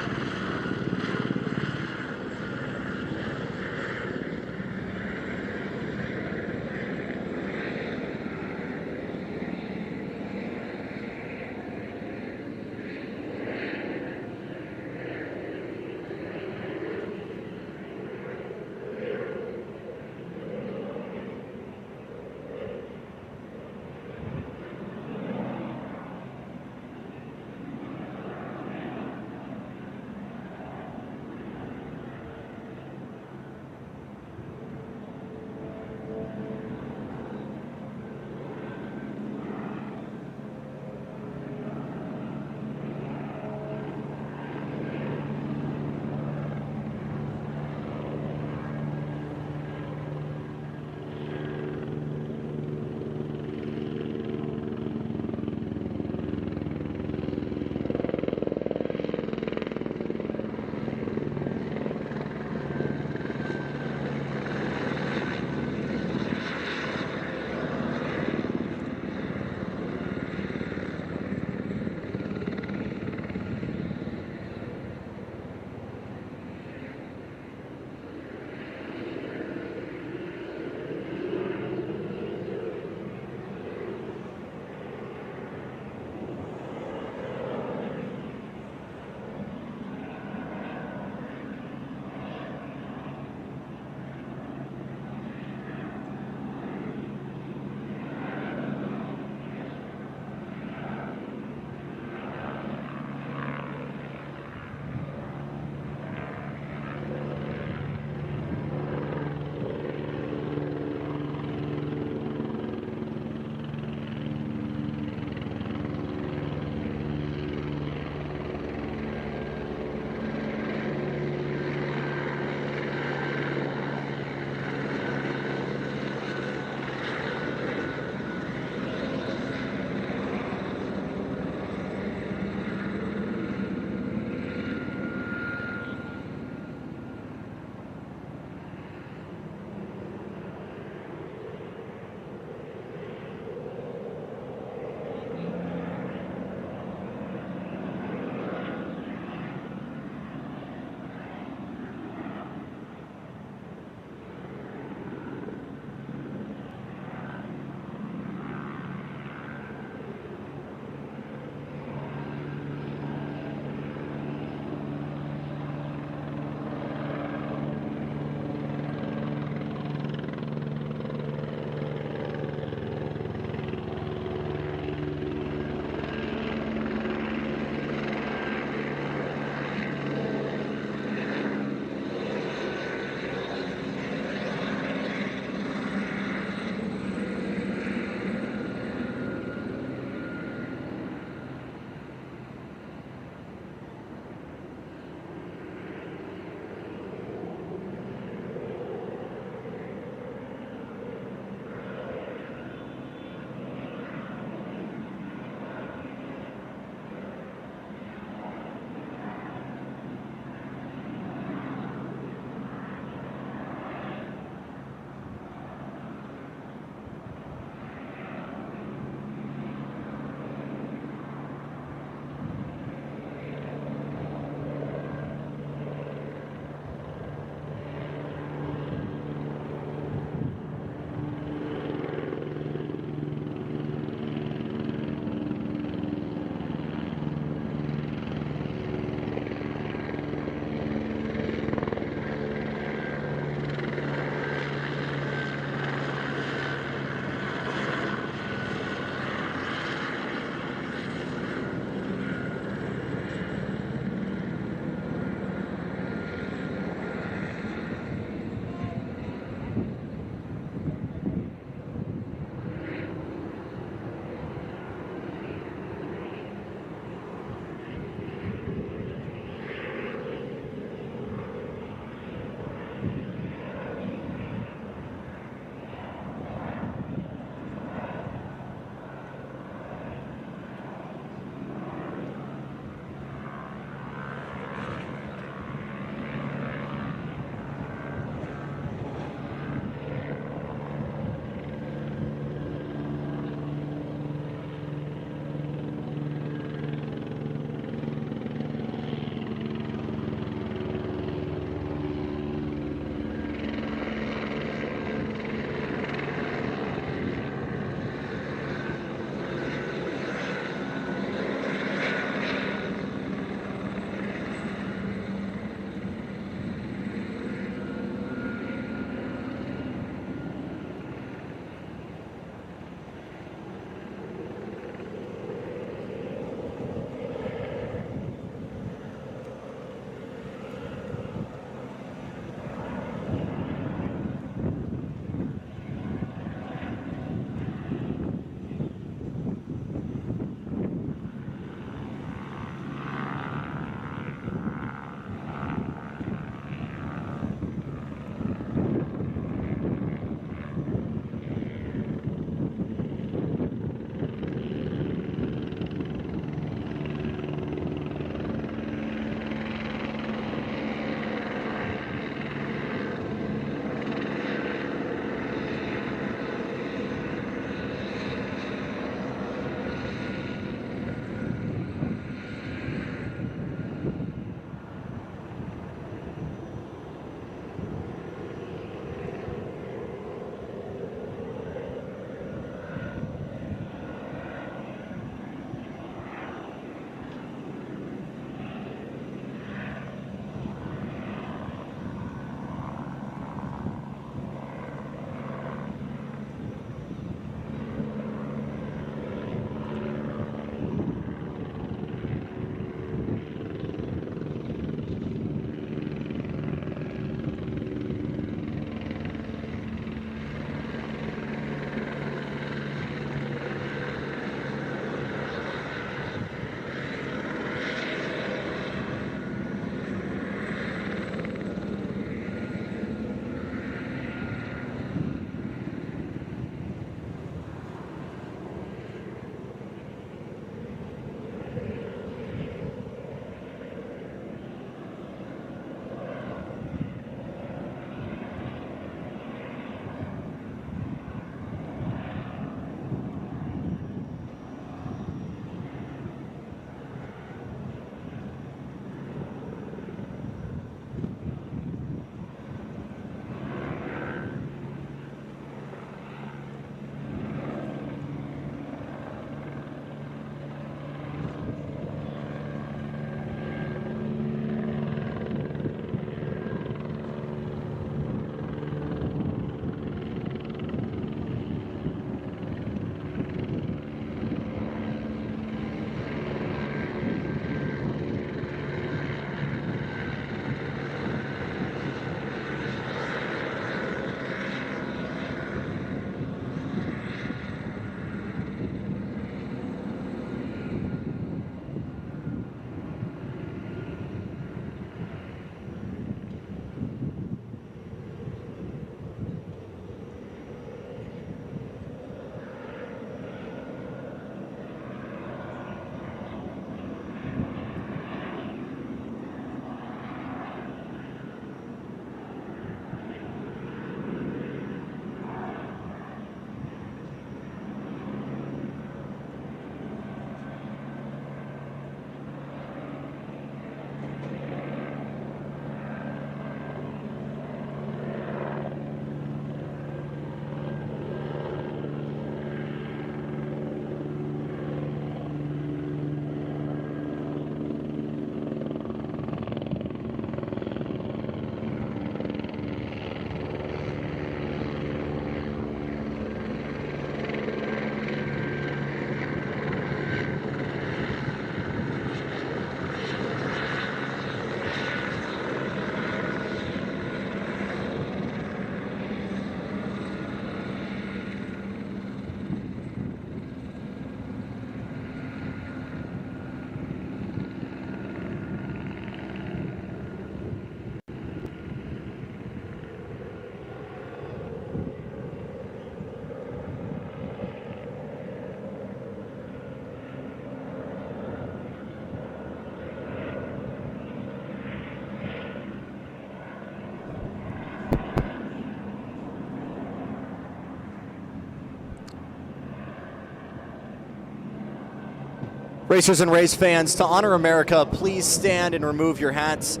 Speaker 1: Racers and race fans, to honor America, please stand and remove your hats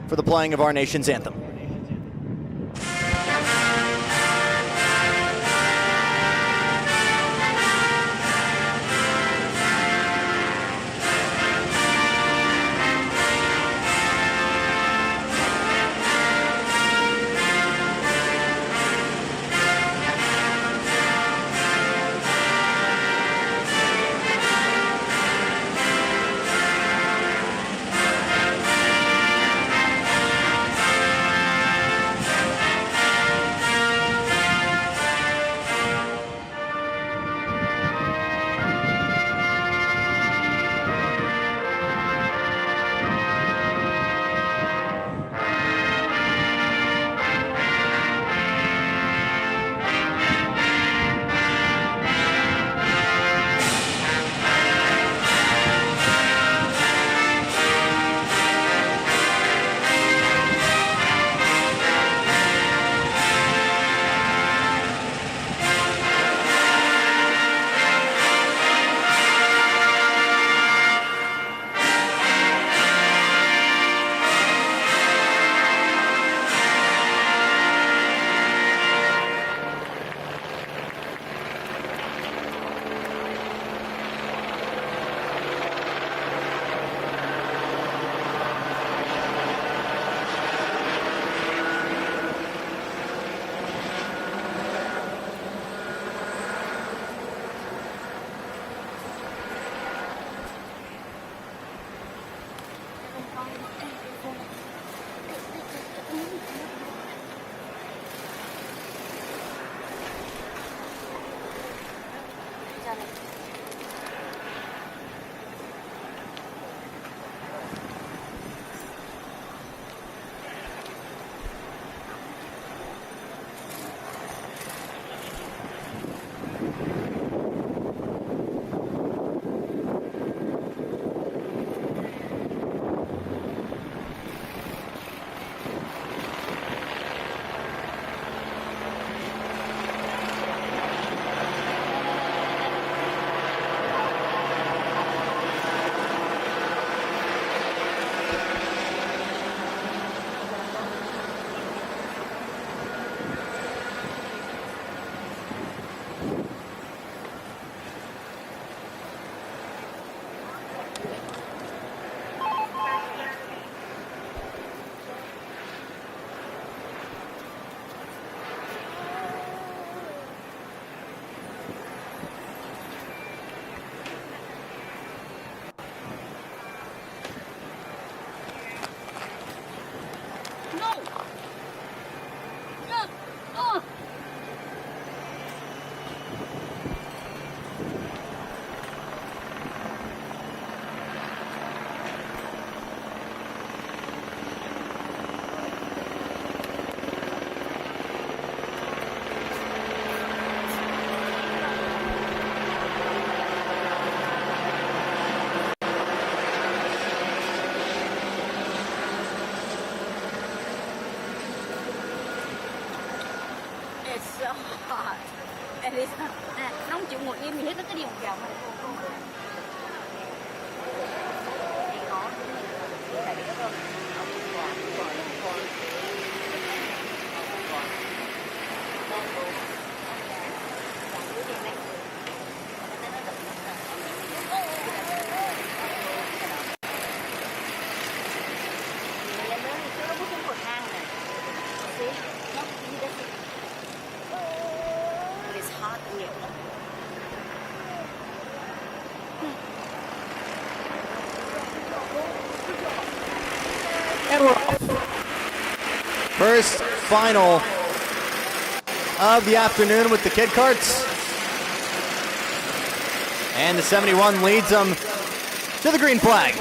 Speaker 1: for the playing of our nation's anthem.
Speaker 3: Nó không chịu ngồi im gì hết, nó cứ đi một vòng.
Speaker 1: And we're off. First final of the afternoon with the kid karts. And the 71 leads them to the green flag.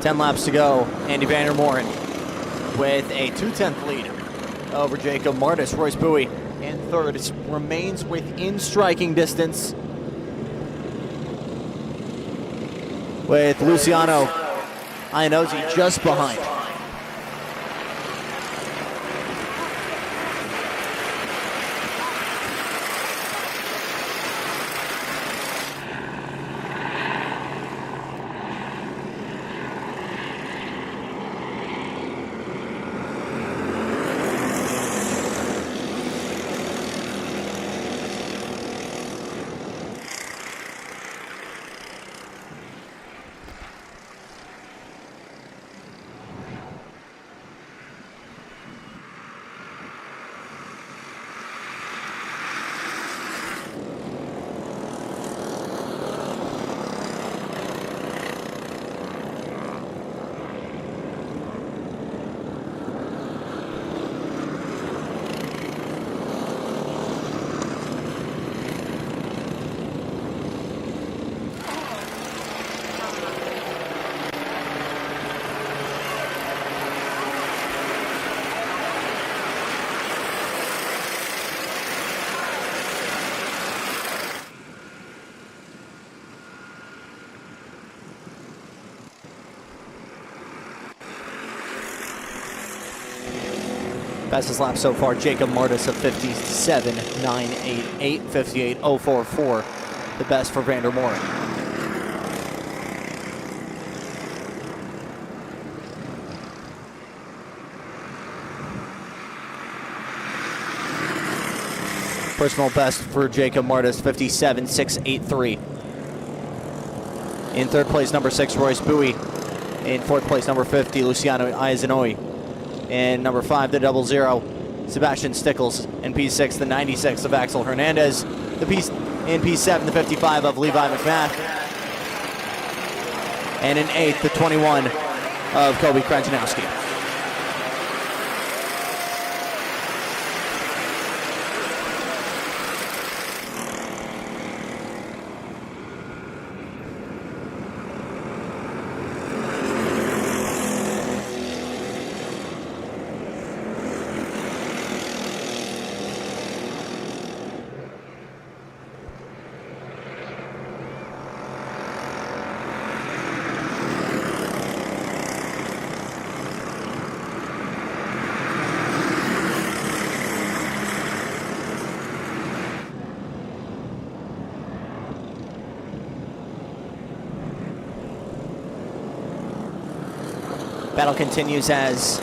Speaker 1: 10 laps to go. Andy Vandermoren with a 2/10 lead over Jacob Martis. Royce Bowie in third. It remains within striking distance with Luciano Iannozzi just behind. Fastest lap so far, Jacob Martis of 57.988, 58.044, the best for Vandermoren. Personal best for Jacob Martis, 57.683. In third place, number 6, Royce Bowie. In fourth place, number 50, Luciano Iannozzi. And number 5, the 00, Sebastian Stickles. In P6, the 96 of Axel Hernandez. In P7, the 55 of Levi McMath. And in 8th, the 21 of Kobe Krajnowski. Battle continues as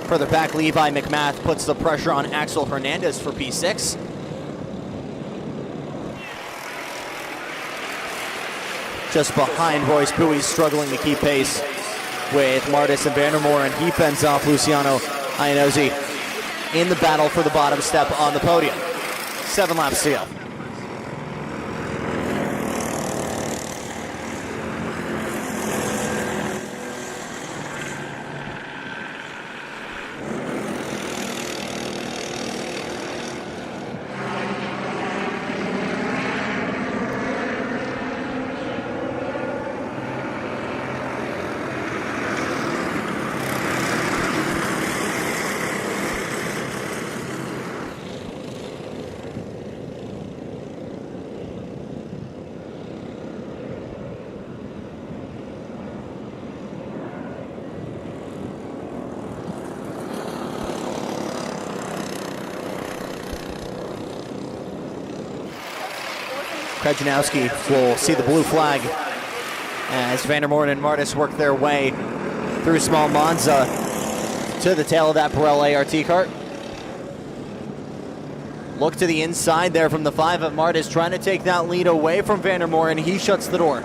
Speaker 1: further back, Levi McMath puts the pressure on Axel Hernandez for P6. Just behind, Royce Bowie struggling to keep pace with Martis and Vandermoren, and he fends off Luciano Iannozzi in the battle for the bottom step on the podium. 7 laps to go. Krajnowski will see the blue flag as Vandermoren and Martis work their way through small Monza to the tail of that Pirelli ART cart. Look to the inside there from the 5 of Martis, trying to take that lead away from Vandermoren. He shuts the door.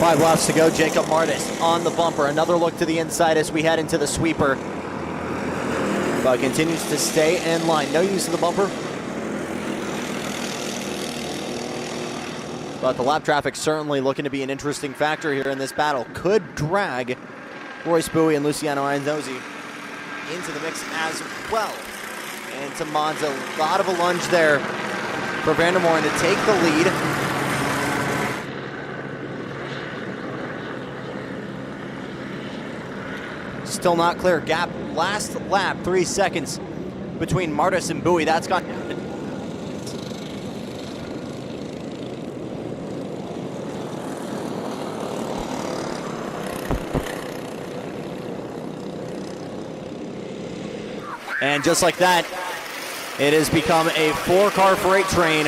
Speaker 1: 5 laps to go. Jacob Martis on the bumper. Another look to the inside as we head into the sweeper. But continues to stay in line. No use of the bumper. But the lap traffic certainly looking to be an interesting factor here in this battle. Could drag Royce Bowie and Luciano Iannozzi into the mix as well. And to Monza, a lot of a lunge there for Vandermoren to take the lead. Still not clear. Gap last lap, 3 seconds between Martis and Bowie. That's gone. And just like that, it has become a 4-car freight train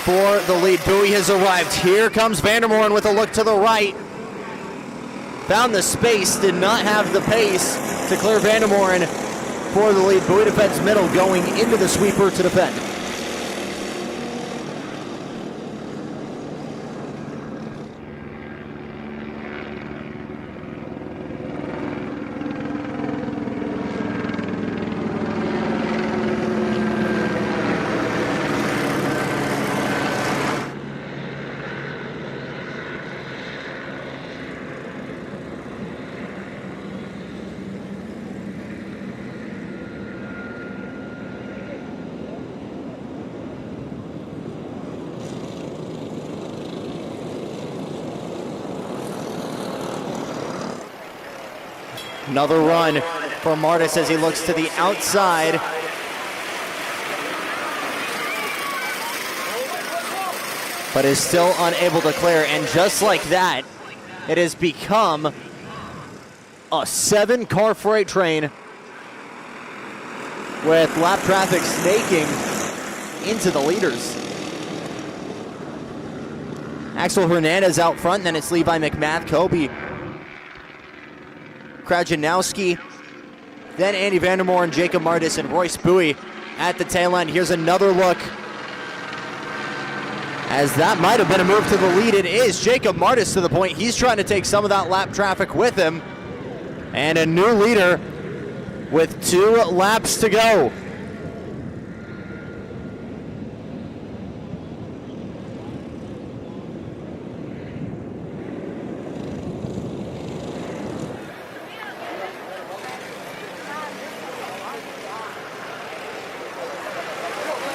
Speaker 1: for the lead. Bowie has arrived. Here comes Vandermoren with a look to the right. Found the space, did not have the pace to clear Vandermoren for the lead. Bowie defends middle, going into the sweeper to defend. Another run for Martis as he looks to the outside. But is still unable to clear. And just like that, it has become a 7-car freight train with lap traffic snaking into the leaders. Axel Hernandez out front, and then it's Levi McMath, Kobe Krajanowski, then Andy Vandermoren, Jacob Martis, and Royce Bowie at the tail end. Here's another look, as that might have been a move to the lead. It is Jacob Martis to the point. He's trying to take some of that lap traffic with him. And a new leader with 2 laps to go.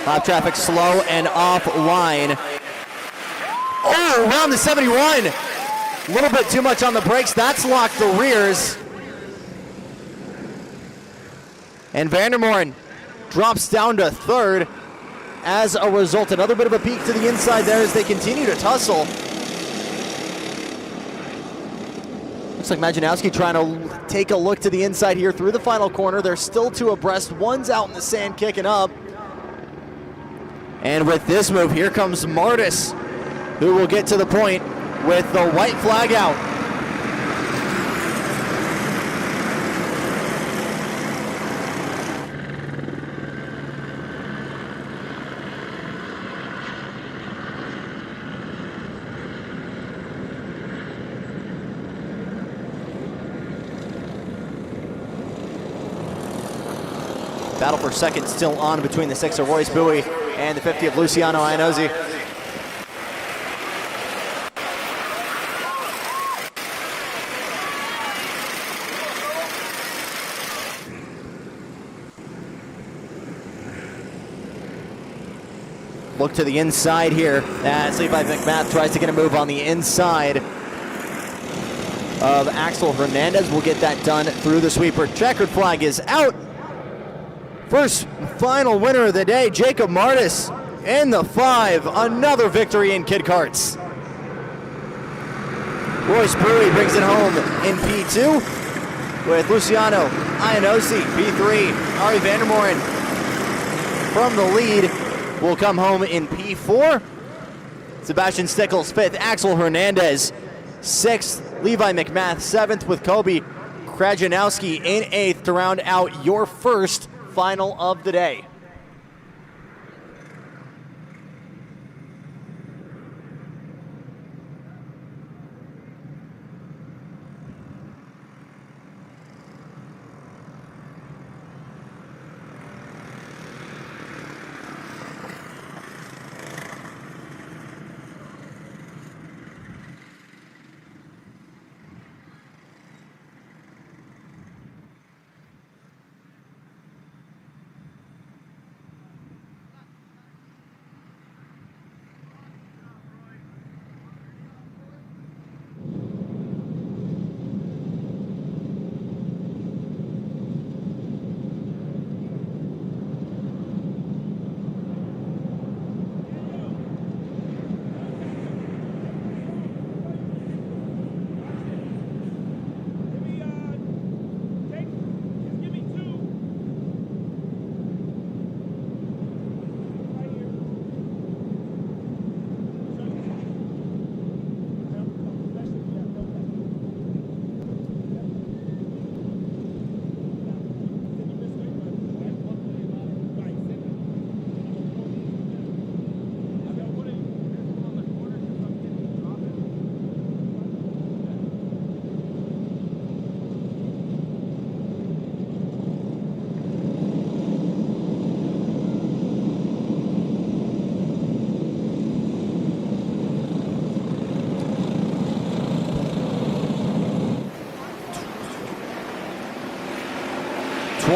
Speaker 1: Lap traffic slow and offline. Oh, around the 71. A little bit too much on the brakes. That's locked the rears. And Vandermoren drops down to 3rd as a result. Another bit of a peek to the inside there as they continue to tussle. Looks like Majanowski trying to take a look to the inside here through the final corner. They're still 2 abreast. One's out in the sand kicking up. And with this move, here comes Martis, who will get to the point with the white flag out. Battle for second still on between the 6 of Royce Bowie and the 50 of Luciano Iannozzi. Look to the inside here as Levi McMath tries to get a move on the inside of Axel Hernandez. We'll get that done through the sweeper. Checkered flag is out. First final winner of the day, Jacob Martis in the 5. Another victory in Kid Karts. Royce Bowie brings it home in P2 with Luciano Iannozzi, P3. Ari Vandermoren from the lead will come home in P4. Sebastian Stickles 5th, Axel Hernandez 6th, Levi McMath 7th with Kobe Krajanowski in 8th to round out your first final of the day.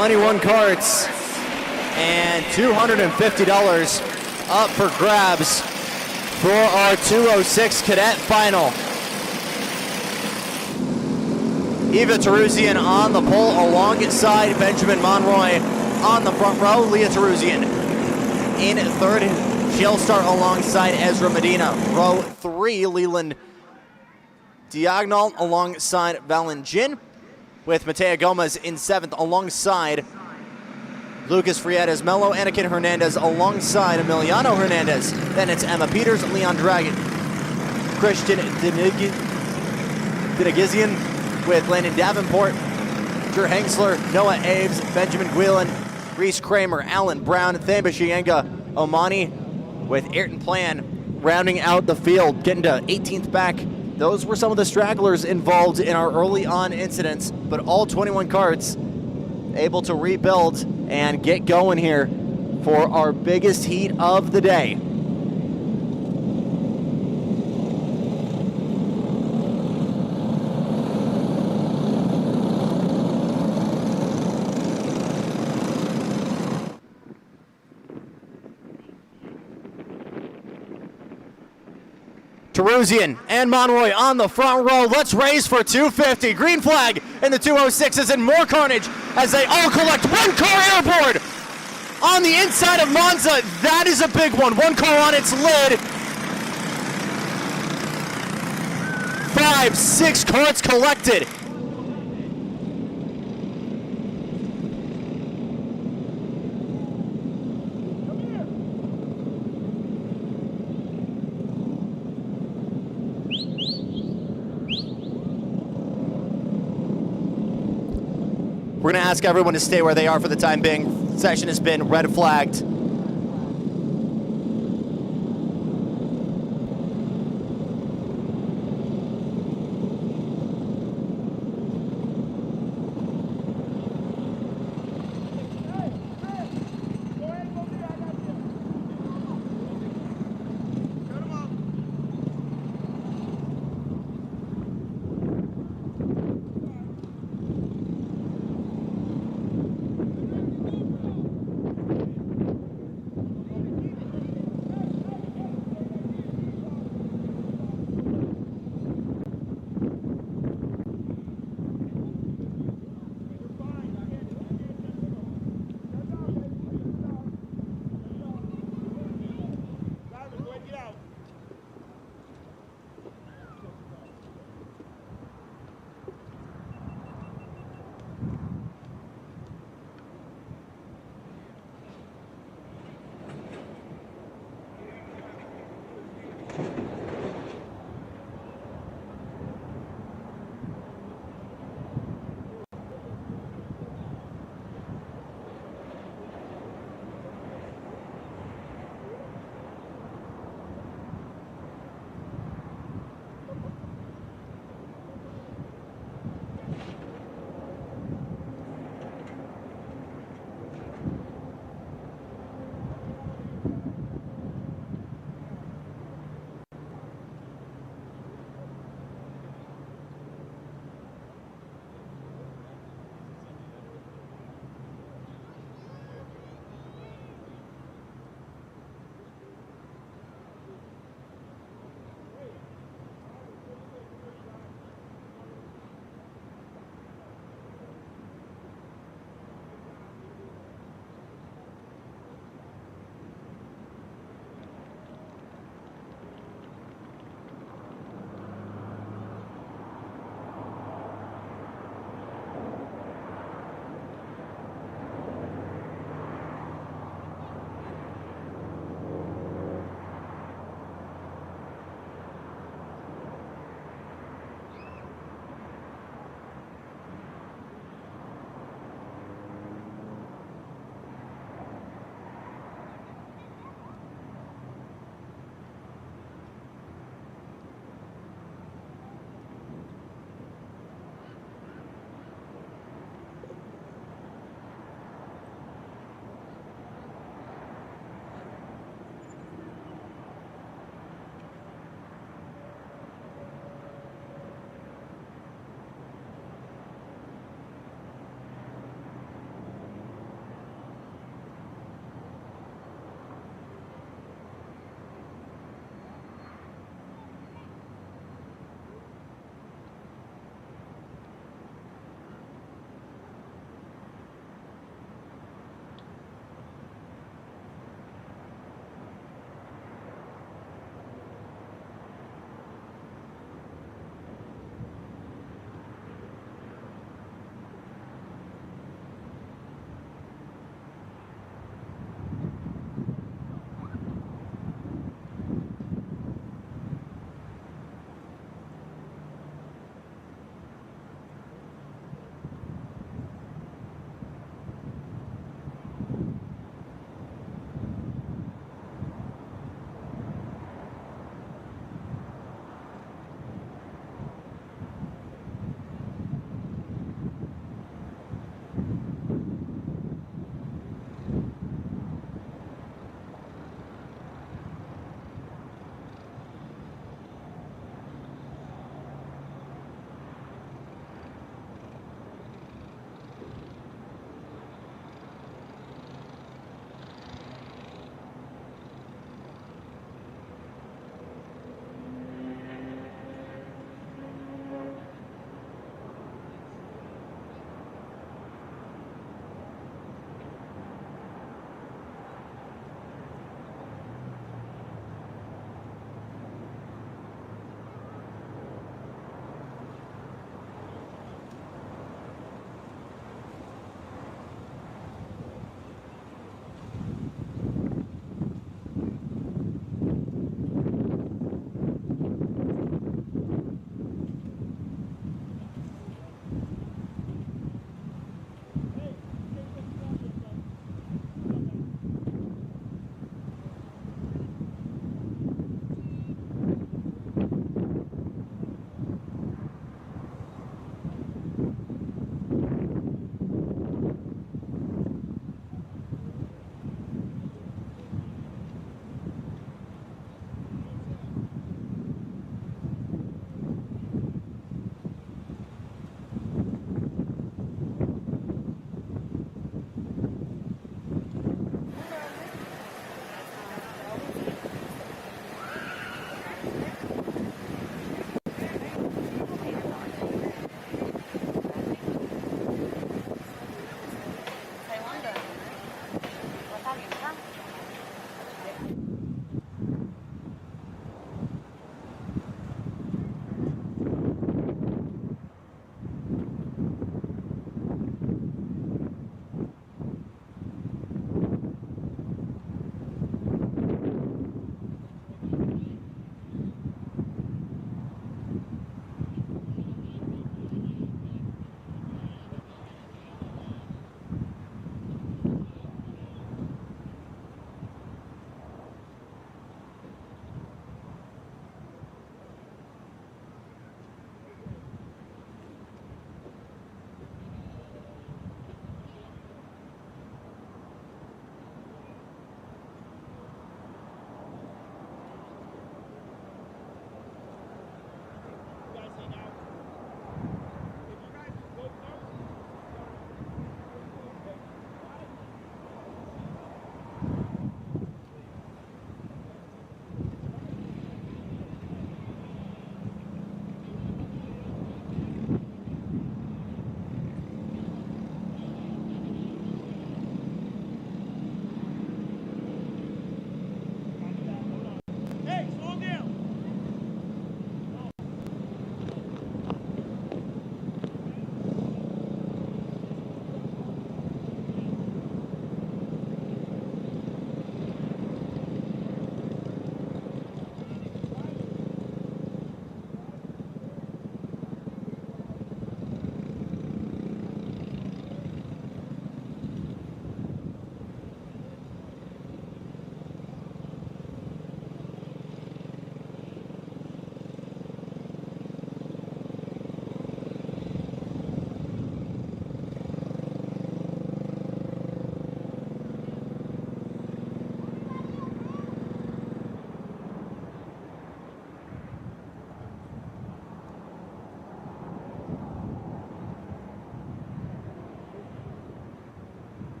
Speaker 1: 21 carts and $250 up for grabs for our 206 Cadet Final. Eva Teruzian on the pole alongside Benjamin Monroy on the front row. Leah Teruzian in third. She'll start alongside Ezra Medina. Row 3, Leland Diagonal alongside Valen Jin, with Matea Gomez in 7th alongside Lucas Friedes Mello, Anakin Hernandez alongside Emiliano Hernandez. Then it's Emma Peters, Leon Dragon, Christian Dinagizian with Landon Davenport, Drew Hengsler, Noah Aves, Benjamin Guilin, Reese Kramer, Alan Brown, Thambashienga Omani, with Ayrton Plan rounding out the field, getting to 18th back. Those were some of the stragglers involved in our early on incidents, but all 21 carts able to rebuild and get going here for our biggest heat of the day. Teruzian and Monroy on the front row. Let's race for 250. Green flag in the 206s and more carnage as they all collect. One car airborne on the inside of Monza. That is a big one. One car on its lid. 5, 6 carts collected. We're going to ask everyone to stay where they are for the time being. Session has been red flagged.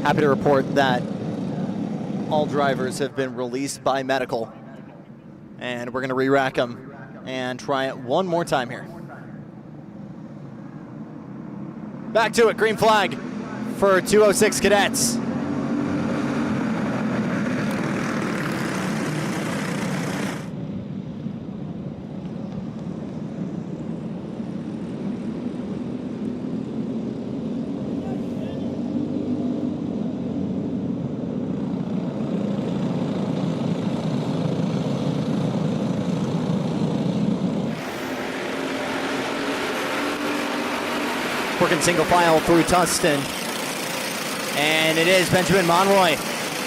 Speaker 1: Happy to report that all drivers have been released by medical, and we're going to re-rack them and try it one more time here. Back to it, green flag for 206 cadets. Working single file through Tustin. And it is Benjamin Monroy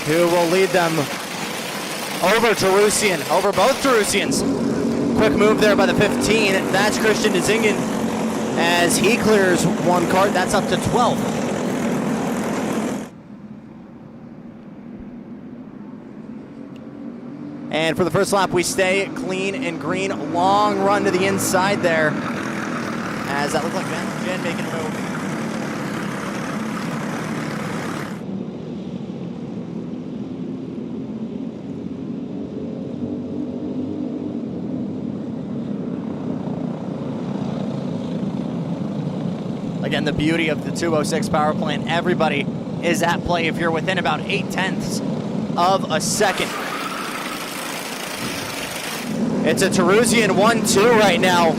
Speaker 1: who will lead them over Terusian, over both Terusians. Quick move there by the 15. That's Christian Dzingin as he clears one cart. That's up to 12. And for the first lap, we stay clean and green. Long run to the inside there, as that looked like Van Jen making a move. Again, the beauty of the 206 power plant, everybody is at play if you're within about 0.8 of a second. It's a Terusian 1-2 right now.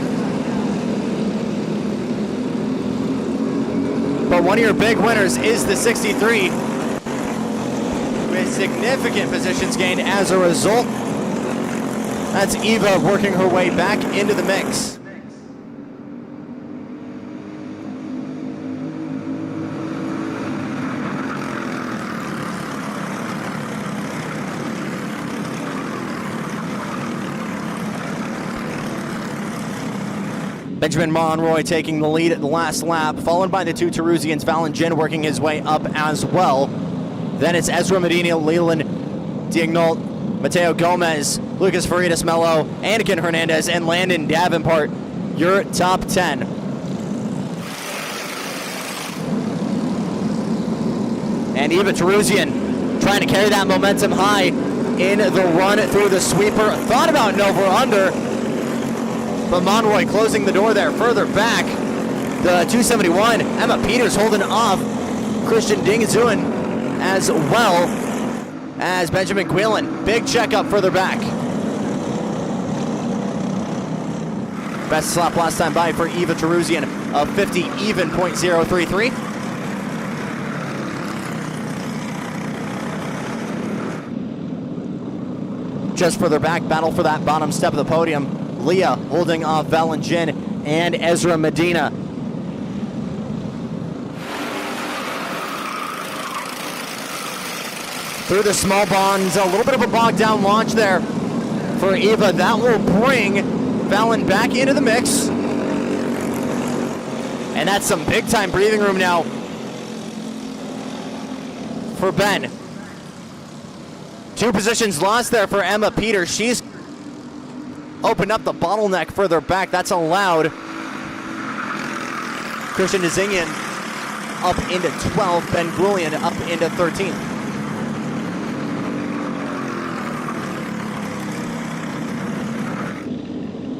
Speaker 1: But one of your big winners is the 63 with significant positions gained as a result. That's Eva working her way back into the mix. Benjamin Monroy taking the lead at the last lap, followed by the two Terusians, Valentijn working his way up as well. Then it's Ezra Medina, Leland Diagnault, Mateo Gomez, Lucas Faritas Mello, Anakin Hernandez, and Landon Davenport, your top 10. And Eva Terusian trying to carry that momentum high in the run through the sweeper. Thought about an over-under, but Monroy closing the door there. Further back, the 271, Emma Peters holding off Christian Dingazuin, as well as Benjamin Quillen. Big checkup further back. Best lap last time by for Eva Terusian of 50 even .033. Just further back, battle for that bottom step of the podium. Leah holding off Valentijn and Ezra Medina. Through the small bonds, a little bit of a bogged down launch there for Eva. That will bring Valen back into the mix. And that's some big time breathing room now for Ben. 2 positions lost there for Emma Peters. She's opened up the bottleneck further back. That's allowed Christian Dzingin up into 12, Ben Gwillian up into 13th.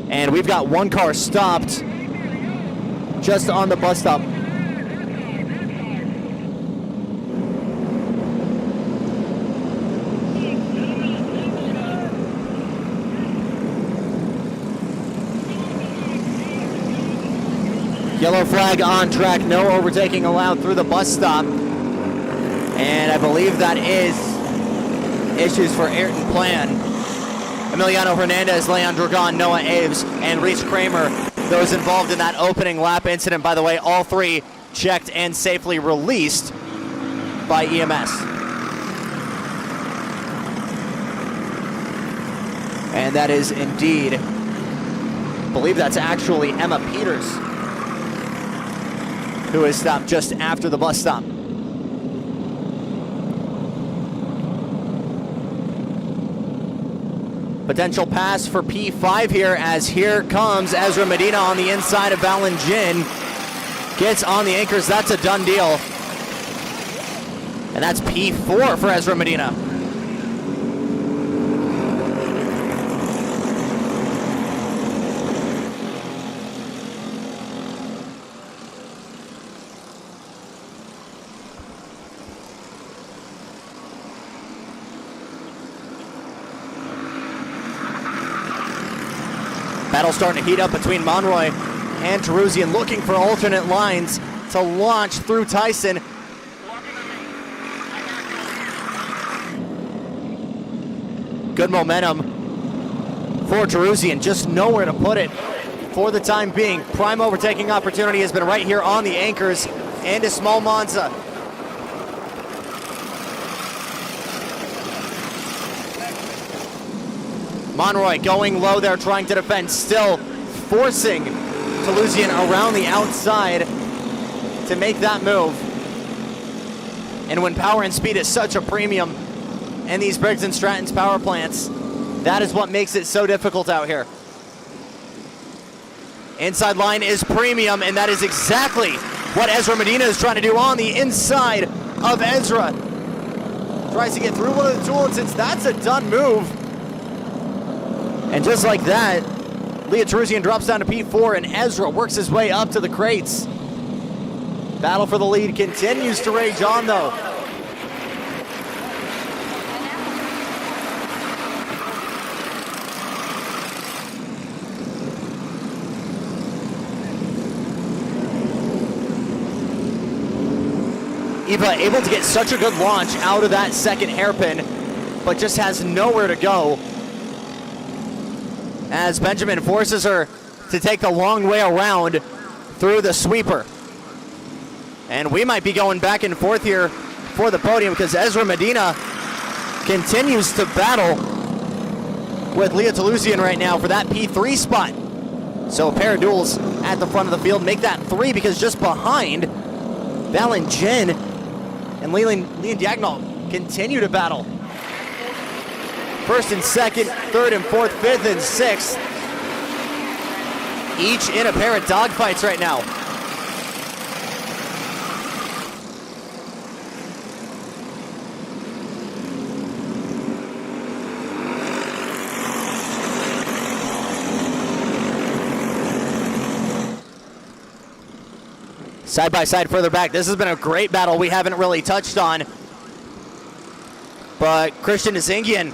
Speaker 1: And we've got one car stopped just on the bus stop. Yellow flag on track, no overtaking allowed through the bus stop. And I believe that is issues for Ayrton Plan. Emiliano Hernandez, Leon Dragon, Noah Aves, and Reese Kramer, those involved in that opening lap incident. By the way, all 3 checked and safely released by EMS. And that is indeed, I believe that's actually Emma Peters, who is stopped just after the bus stop. Potential pass for P5 here, as here comes Ezra Medina on the inside of Valentijn. Gets on the anchors, that's a done deal. And that's P4 for Ezra Medina. Battle starting to heat up between Monroy and Teruzzian, looking for alternate lines to launch through Tyson. Good momentum for Teruzzian, just nowhere to put it for the time being. Prime overtaking opportunity has been right here on the anchors and a small Monza. Monroy going low there, trying to defend, still forcing Teruzzian around the outside to make that move. And when power and speed is such a premium in these Briggs & Stratton's power plants, that is what makes it so difficult out here. Inside line is premium, and that is exactly what Ezra Medina is trying to do on the inside of Ezra. Tries to get through one of the tools, and since that's a done move, and just like that, Leah Teruzzian drops down to P4, and Ezra works his way up to the crates. Battle for the lead continues to rage on, though. Eva able to get such a good launch out of that second hairpin, but just has nowhere to go, as Benjamin forces her to take the long way around through the sweeper. And we might be going back and forth here for the podium, because Ezra Medina continues to battle with Leah Teruzzian right now for that P3 spot. So a pair of duels at the front of the field make that 3, because just behind, Valentine and Leland Diagonal continue to battle. First and second, third and fourth, fifth and sixth. Each in a pair of dogfights right now. Side by side further back. This has been a great battle we haven't really touched on. But Christian Nzingian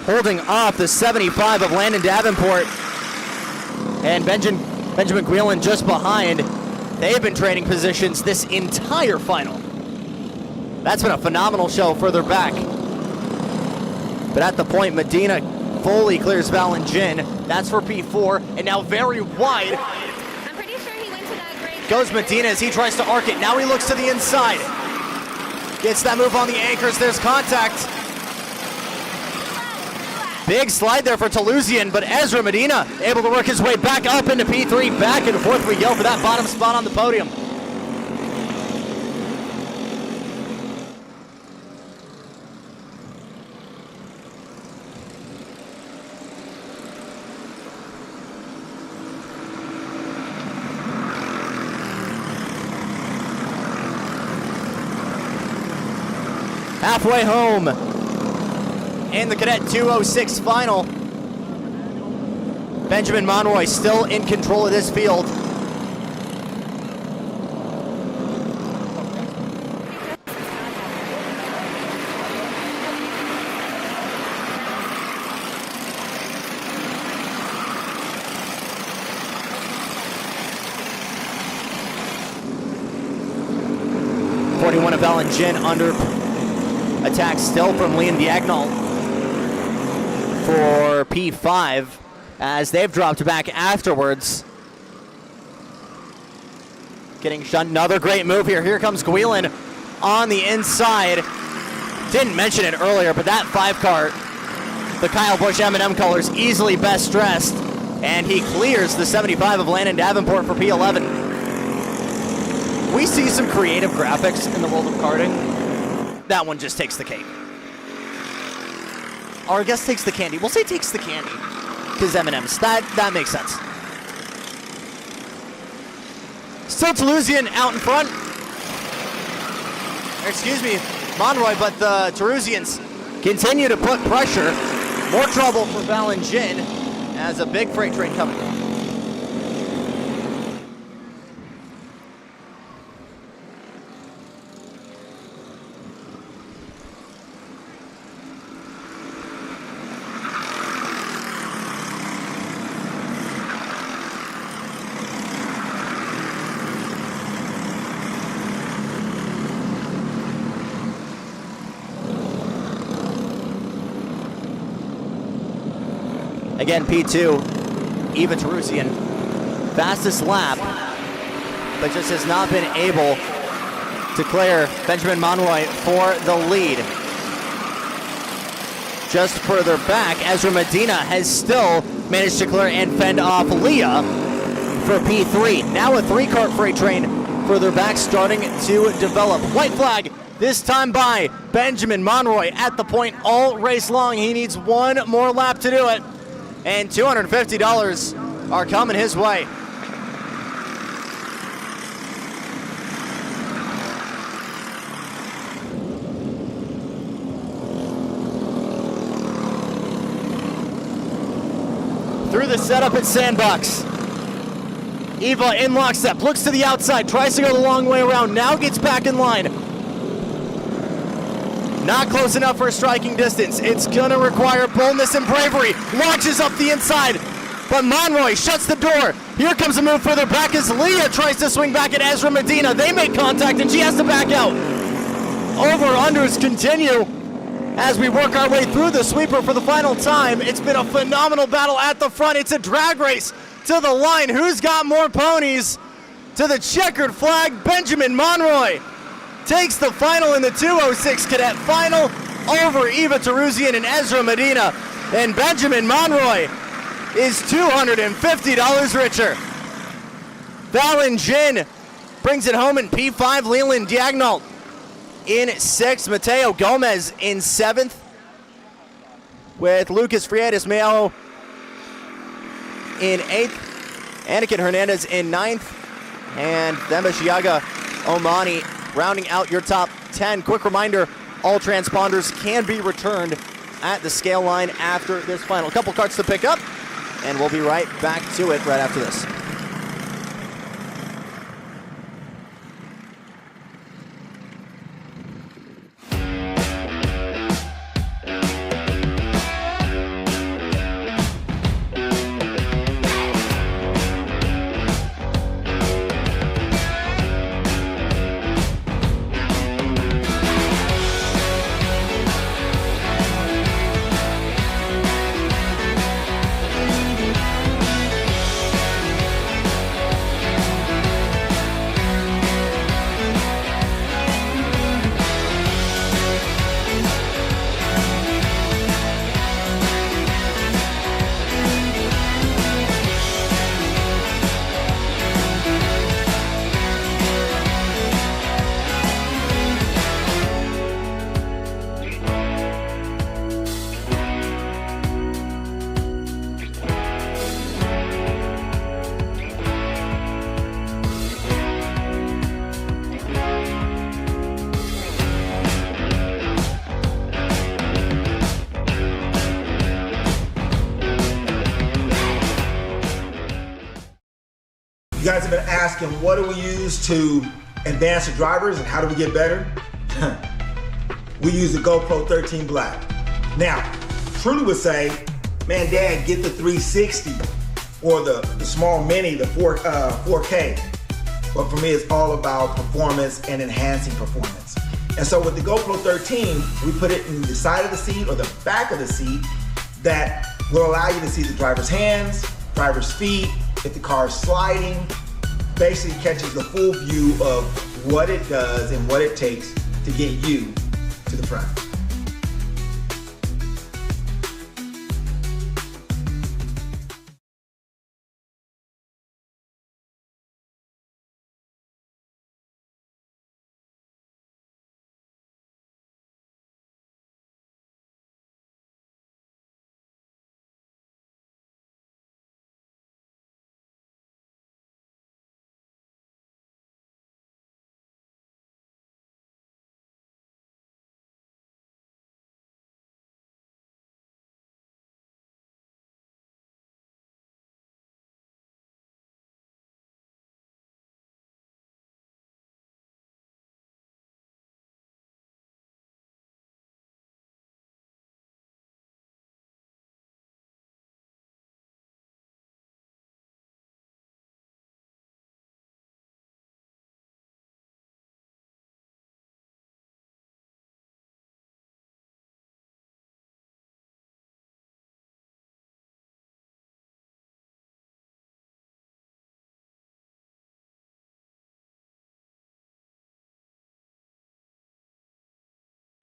Speaker 1: holding off the 75 of Landon Davenport. And Benjamin Guilin just behind. They've been trading positions this entire final. That's been a phenomenal show further back. But at the point, Medina fully clears Valentine. That's for P4, and now very wide.
Speaker 3: I'm pretty sure he went to that great.
Speaker 1: Goes Medina as he tries to arc it. Now he looks to the inside. Gets that move on the anchors. There's contact. Big slide there for Teruzzian, but Ezra Medina able to work his way back up into P3. Back and forth we go for that bottom spot on the podium. Halfway home in the Cadet 206 final. Benjamin Monroy still in control of this field. .41 of Valentine under attack still from Leon Diagonal for P5 as they've dropped back afterwards. Getting shot. Another great move here. Here comes Guilin on the inside. Didn't mention it earlier, but that 5 car, the Kyle Busch M&M colors, easily best dressed, and he clears the 75 of Landon Davenport for P11. We see some creative graphics in the world of karting. That one just takes the cake. Or I guess takes the candy. We'll say takes the candy, because M&M's. That makes sense. Still Teruzzian out in front. Excuse me. Monroy, but the Terusians continue to put pressure. More trouble for Valengin as a big freight train coming. Again, P2, Eva Terusian, fastest lap, but just has not been able to clear Benjamin Monroy for the lead. Just further back, Ezra Medina has still managed to clear and fend off Leah for P3. Now a 3-cart freight train further back starting to develop. White flag, this time by Benjamin Monroy at the point all race long. He needs one more lap to do it. And $250 are coming his way. Through the setup at Sandbox. Eva in lockstep, looks to the outside, tries to go the long way around, now gets back in line. Not close enough for a striking distance. It's gonna require boldness and bravery. Launches up the inside, but Monroy shuts the door. Here comes a move further back as Leah tries to swing back at Ezra Medina. They make contact and she has to back out. Over-unders continue as we work our way through the sweeper for the final time. It's been a phenomenal battle at the front. It's a drag race to the line. Who's got more ponies? To the checkered flag, Benjamin Monroy takes the final in the 206 Cadet Final over Eva Terusian and Ezra Medina. And Benjamin Monroy is $250 richer. Valengin brings it home in P5. Leland Diagonal in 6th. Mateo Gomez in 7th. With Lucas Friedas Mayo in 8th. Anakin Hernandez in 9th. And Thembashiaga Omani rounding out your top 10. Quick reminder, all transponders can be returned at the scale line after this final. A couple carts to pick up, and we'll be right back to it right after this.
Speaker 4: You guys have been asking, what do we use to advance the drivers and how do we get better? We use the GoPro 13 Black. Now, Trudy would say, man, Dad, get the 360 or the small mini, the 4K. But for me, it's all about performance and enhancing performance. And so with the GoPro 13, we put it in the side of the seat or the back of the seat that will allow you to see the driver's hands, driver's feet, if the car is sliding, basically catches the full view of what it does and what it takes to get you to the front.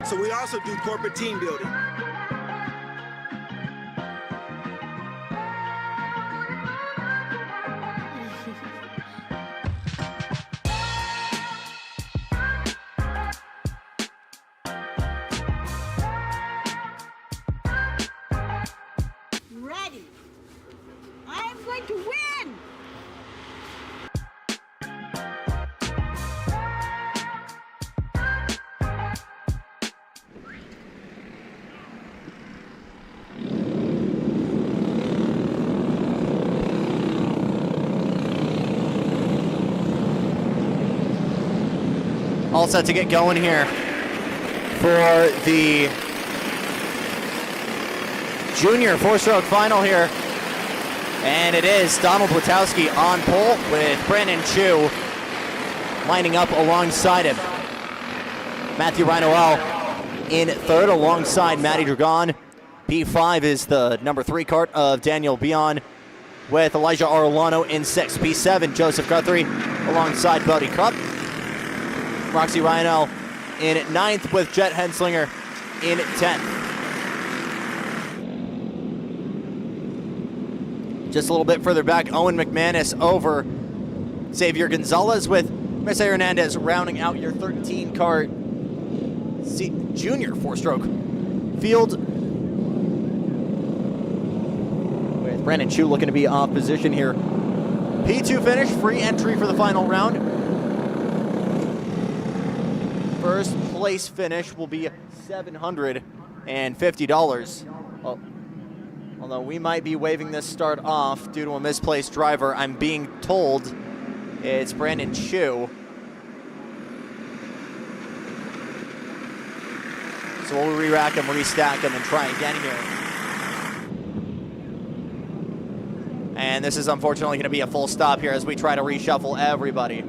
Speaker 4: So we also do corporate team building.
Speaker 3: Ready. I'm going to win.
Speaker 1: All set to get going here for the junior four-stroke final here. And it is Donald Witowski on pole with Brandon Chu lining up alongside him. Matthew Rinoel in third alongside Matty Dragon. P5 is the number 3 kart of Daniel Bion with Elijah Arellano in 6th. P7, Joseph Guthrie alongside Bodie Krupp. Roxy Rionel in 9th with Jet Henslinger in 10th. Just a little bit further back, Owen McManus over Xavier Gonzalez with Mercedes Hernandez rounding out your 13 kart junior four-stroke field. With Brandon Chu looking to be off position here. P2 finish, free entry for the final round. First place finish will be $750. Although we might be waiving this start off due to a misplaced driver. I'm being told it's Brandon Chu. So we'll re-rack him, restack him, and try again here. And this is unfortunately going to be a full stop here as we try to reshuffle everybody.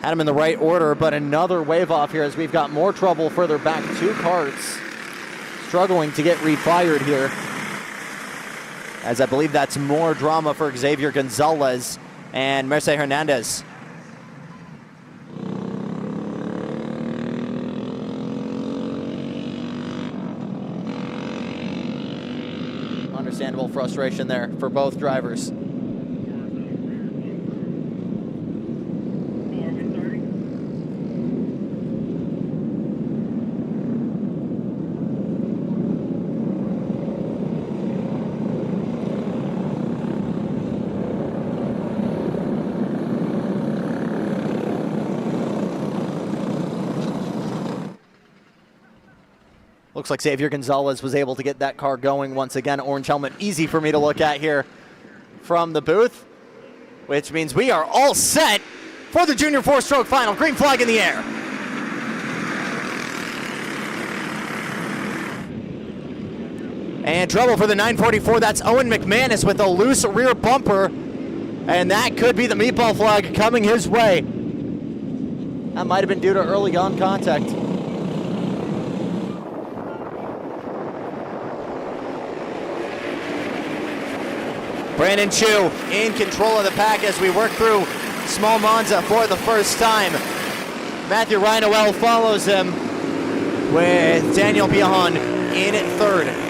Speaker 1: Had him in the right order, but another wave off here as we've got more trouble further back. 2 karts struggling to get refired here. As I believe that's more drama for Xavier Gonzalez and Mercedes Hernandez. Understandable frustration there for both drivers. Looks like Xavier Gonzalez was able to get that car going once again. Orange helmet, easy for me to look at here from the booth, which means we are all set for the junior four-stroke final. Green flag in the air. And trouble for the 944. That's Owen McManus with a loose rear bumper. And that could be the meatball flag coming his way. That might have been due to early gun contact. Brandon Chu in control of the pack as we work through Small Monza for the first time. Matthew Rinoel follows him with Daniel Biahon in 3rd.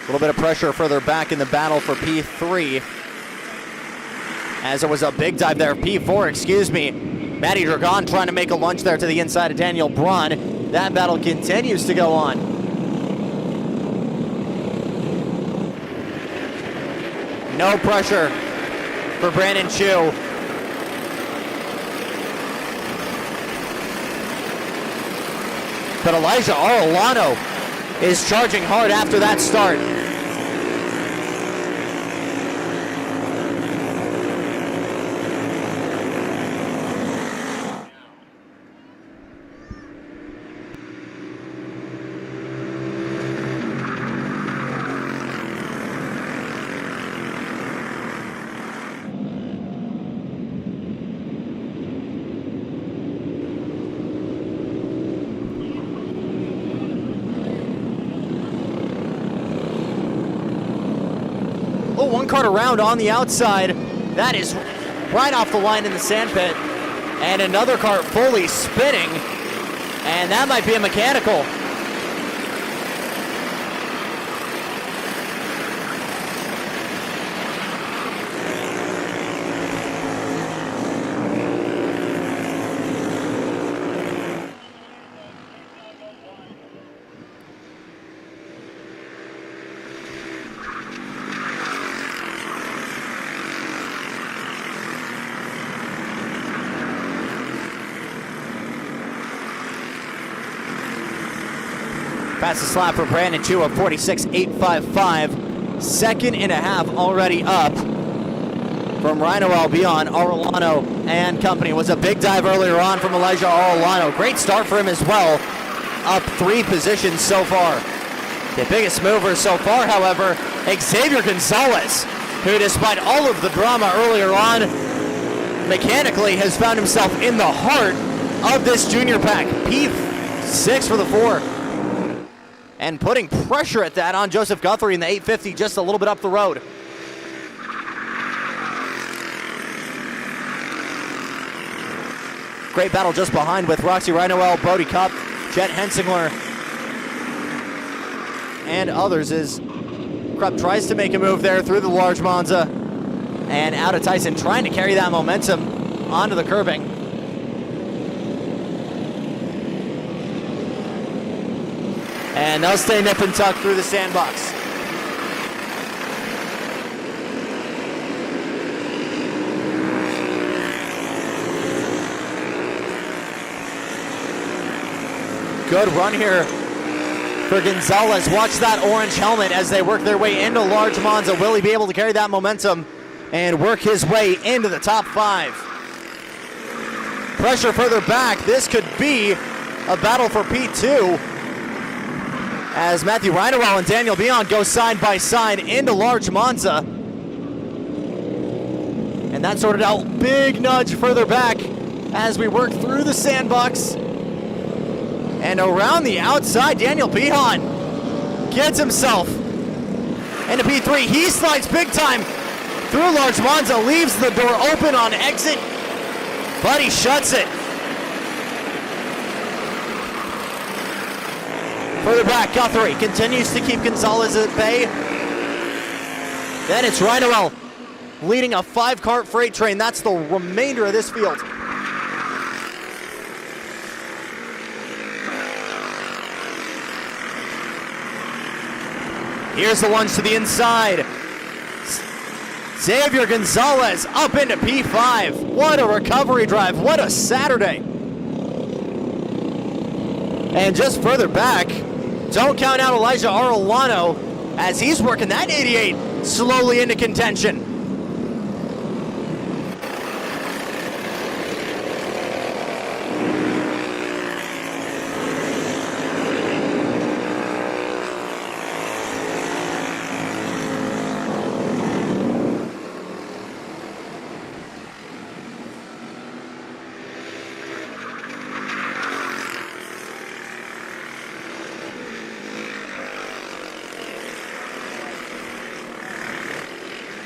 Speaker 1: A little bit of pressure further back in the battle for P3. As it was a big dive there, P4, excuse me. Matty Dragon trying to make a lunge there to the inside of Daniel Braun. That battle continues to go on. No pressure for Brandon Chu. But Elijah Arellano is charging hard after that start. One cart around on the outside. That is right off the line in the sandpit. And another cart fully spinning. And that might be a mechanical. Fastest lap for Brandon Chu of 46.855. Second and a half already up from Rhino Albion. Arellano and company was a big dive earlier on from Elijah Arellano. Great start for him as well. Up 3 positions so far. The biggest mover so far, however, Xavier Gonzalez, who despite all of the drama earlier on, mechanically has found himself in the heart of this junior pack. P6 for the 4. And putting pressure at that on Joseph Guthrie in the 850 just a little bit up the road. Great battle just behind with Roxy Rhinoel, Brody Cup, Jet Hensingler, and others as Krupp tries to make a move there through the large Monza and out of Tyson, trying to carry that momentum onto the curbing. And they'll stay nip and tuck through the sandbox. Good run here for Gonzalez. Watch that orange helmet as they work their way into large Monza. Will he be able to carry that momentum and work his way into the top 5? Pressure further back. This could be a battle for P2. As Matthew Rhinoel and Daniel Bion go side by side into large Monza. And that sorted out. Big nudge further back as we work through the sandbox. And around the outside, Daniel Bion gets himself into P3. He slides big time through large Monza, leaves the door open on exit, but he shuts it. Further back, Guthrie continues to keep Gonzalez at bay. Then it's Rhinoel leading a 5-cart freight train. That's the remainder of this field. Here's the ones to the inside. Xavier Gonzalez up into P5. What a recovery drive. What a Saturday. And just further back, don't count out Elijah Arellano as he's working that 88 slowly into contention.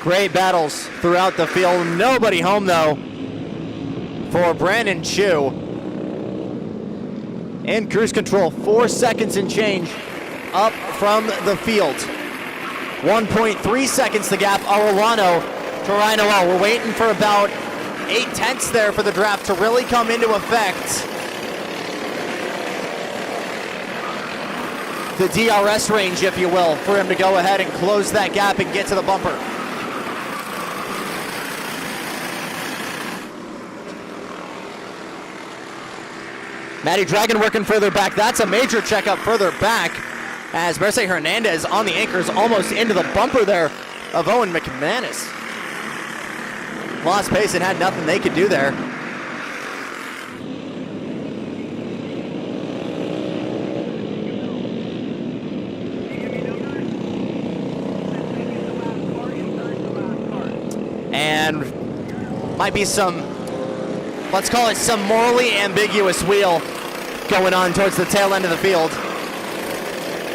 Speaker 1: Great battles throughout the field. Nobody home, though, for Brandon Chu. In cruise control, 4 seconds and change up from the field. 1.3 seconds the gap, Arellano to Rhinoel. We're waiting for about 8/10 there for the draft to really come into effect. The DRS range, if you will, for him to go ahead and close that gap and get to the bumper. Matty Dragon working further back. That's a major checkup further back as Merce Hernandez on the anchors almost into the bumper there of Owen McManus. Lost pace and had nothing they could do there. And might be some, let's call it some morally ambiguous wheel going on towards the tail end of the field.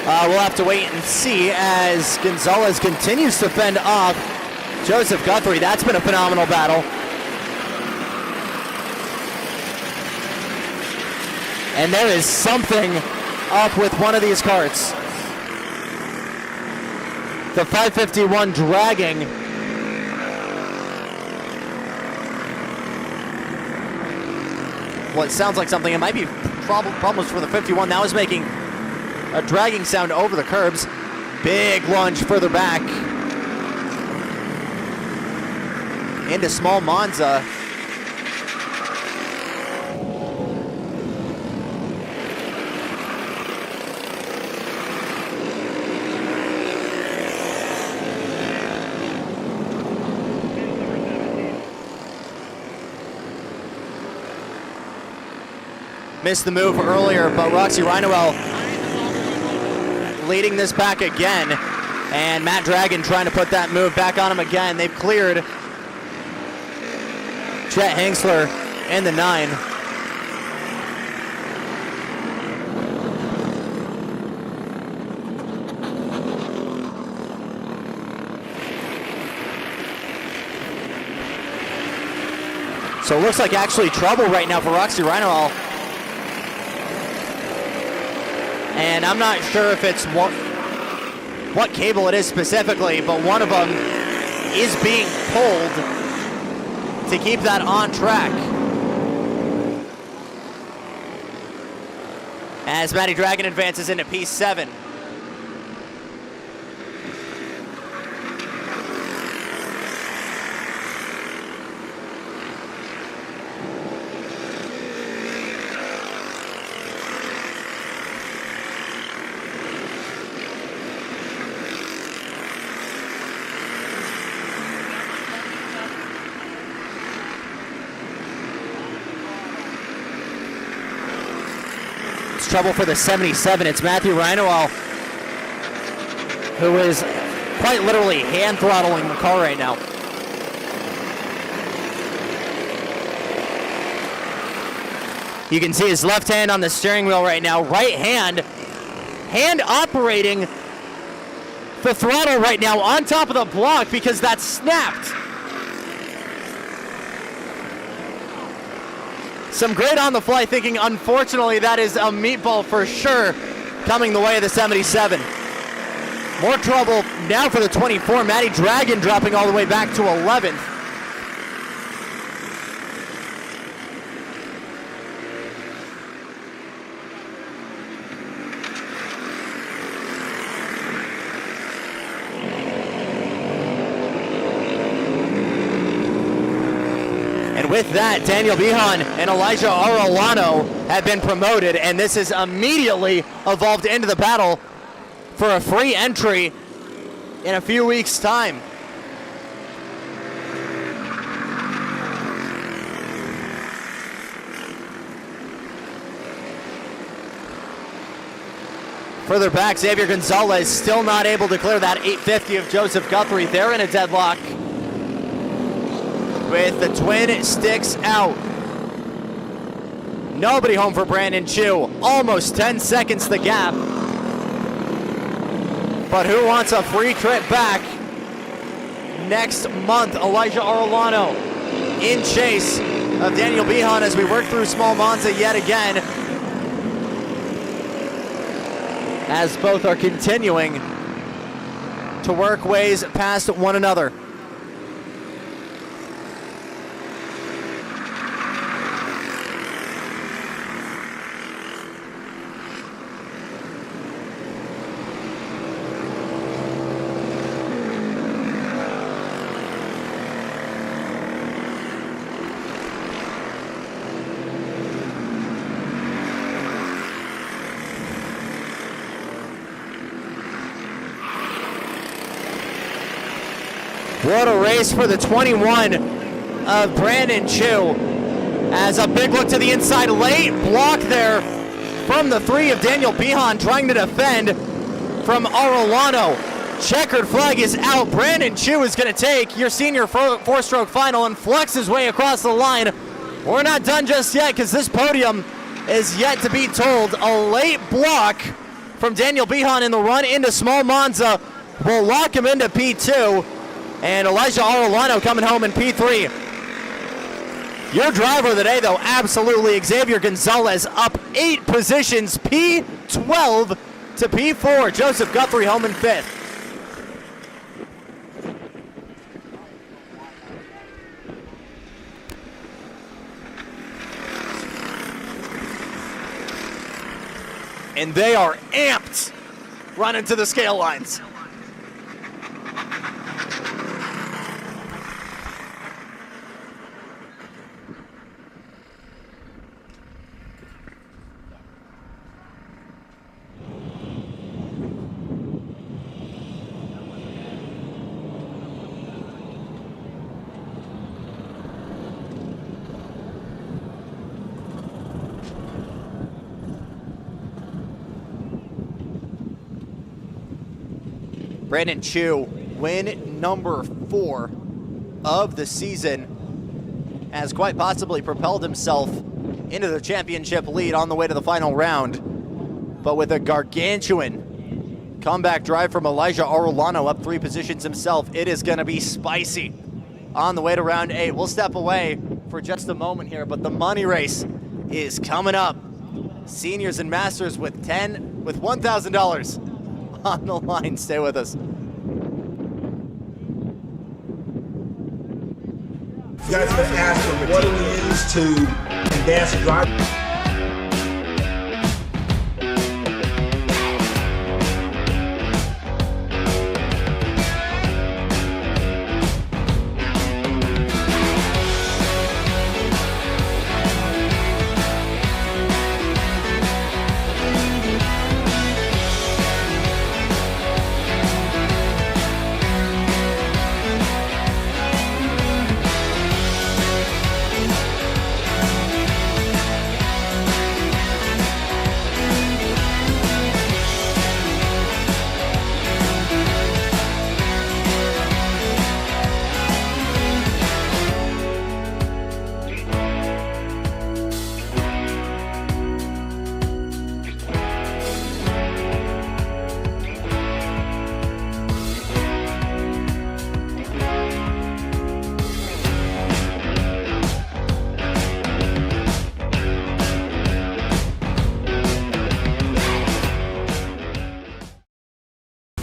Speaker 1: We'll have to wait and see as Gonzalez continues to fend off Joseph Guthrie. That's been a phenomenal battle. And there is something up with one of these carts. The 551 dragging. What sounds like something, it might be problems for the 51. That was making a dragging sound over the curbs. Big lunge further back into small Monza. Missed the move earlier, but Roxy Rhinowell leading this back again. And Matt Dragon trying to put that move back on him again. They've cleared Chet Hangsler in the 9. So it looks like actually trouble right now for Roxy Rhinowell. And I'm not sure if it's what cable it is specifically, but one of them is being pulled to keep that on track. As Matty Dragon advances into P7. Trouble for the 77. It's Matthew Rhinowell, who is quite literally hand throttling the car right now. You can see his left hand on the steering wheel right now. Right hand operating the throttle right now on top of the block because that's snapped. Some great on-the-fly thinking. Unfortunately, that is a meatball for sure coming the way of the 77. More trouble now for the 24. Matty Dragon dropping all the way back to 11th. With that, Daniel Bihan and Elijah Arolano have been promoted, and this has immediately evolved into the battle for a free entry in a few weeks' time. Further back, Xavier Gonzalez still not able to clear that 850 of Joseph Guthrie. They're in a deadlock with the twin sticks out. Nobody home for Brandon Chu. Almost 10 seconds the gap. But who wants a free trip back next month? Elijah Arolano in chase of Daniel Bihan as we work through small Monza yet again, as both are continuing to work ways past one another. What a race for the 21 of Brandon Chu. As a big look to the inside, late block there from the 3 of Daniel Behan trying to defend from Arellano. Checkered flag is out. Brandon Chu is going to take your senior four-stroke final and flex his way across the line. We're not done just yet because this podium is yet to be told. A late block from Daniel Behan in the run into Small Monza will lock him into P2. And Elijah Arellano coming home in P3. Your driver of the day, though, absolutely Xavier Gonzalez, up 8 positions, P12 to P4. Joseph Guthrie home in 5th. And they are amped running to the scale lines. Brandon Chu, win number 4 of the season, has quite possibly propelled himself into the championship lead on the way to the final round. But with a gargantuan comeback drive from Elijah Arellano, up 3 positions himself, it is going to be spicy on the way to round 8. We'll step away for just a moment here, but the money race is coming up. Seniors and masters with $1,000 on the line. Stay with us.
Speaker 4: You guys have been asking, what do we use to advance the driver?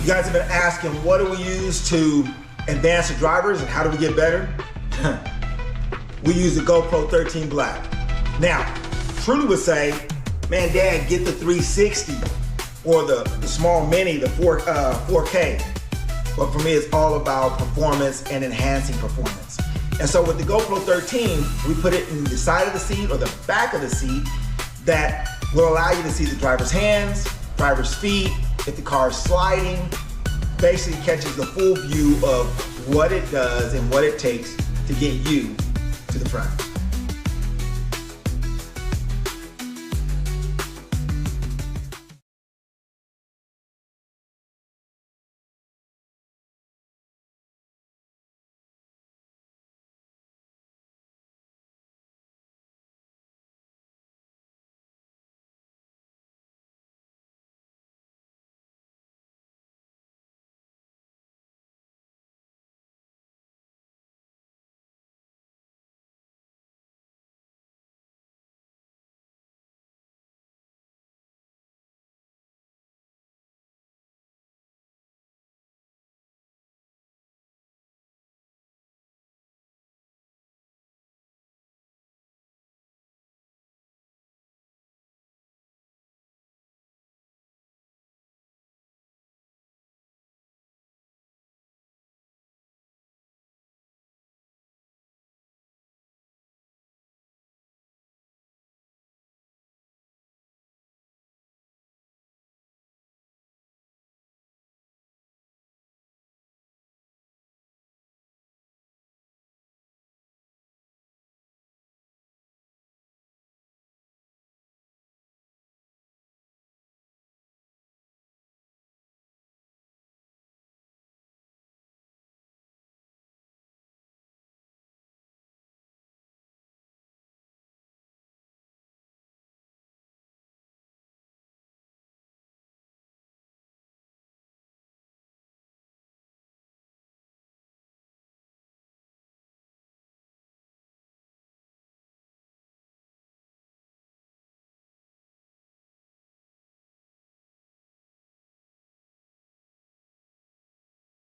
Speaker 4: You guys have been asking, what do we use to advance the drivers and how do we get better? We use the GoPro 13 Black. Now, Trudy would say, man, Dad, get the 360 or the small mini, the 4K. But for me, it's all about performance and enhancing performance. And so with the GoPro 13, we put it in the side of the seat or the back of the seat that will allow you to see the driver's hands, driver's feet, if the car is sliding, basically catches the full view of what it does and what it takes to get you to the front.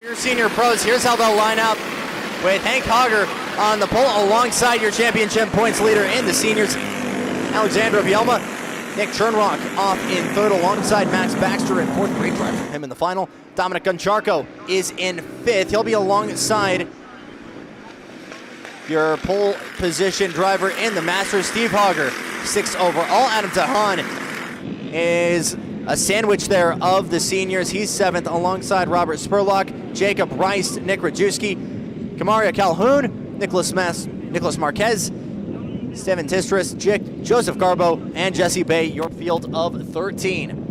Speaker 1: Your senior pros, here's how they'll line up with Hank Hogger on the pole alongside your championship points leader in the seniors, Alexandra Vielma. Nick Chernrock off in third alongside Max Baxter in fourth. Great drive from him in the final. Dominic Goncharko is in fifth. He'll be alongside your pole position driver in the Masters, Steve Hogger, sixth overall. Adam Tahan is a sandwich there of the seniors. He's seventh alongside Robert Spurlock, Jacob Rice, Nick Rajewski, Kamaria Calhoun, Nicholas Marquez, Steven Tistris, Joseph Garbo, and Jesse Bay, your field of 13.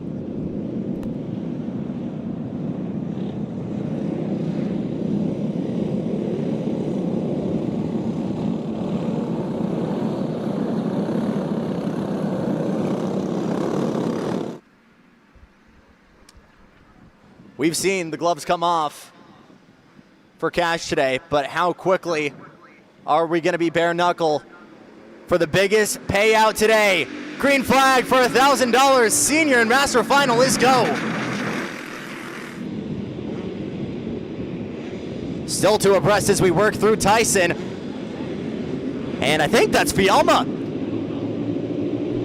Speaker 1: We've seen the gloves come off for cash today, but how quickly are we going to be bare knuckle for the biggest payout today? Green flag for $1,000, senior and master final. Let's go. Still two abreast as we work through Tyson. And I think that's Vielma,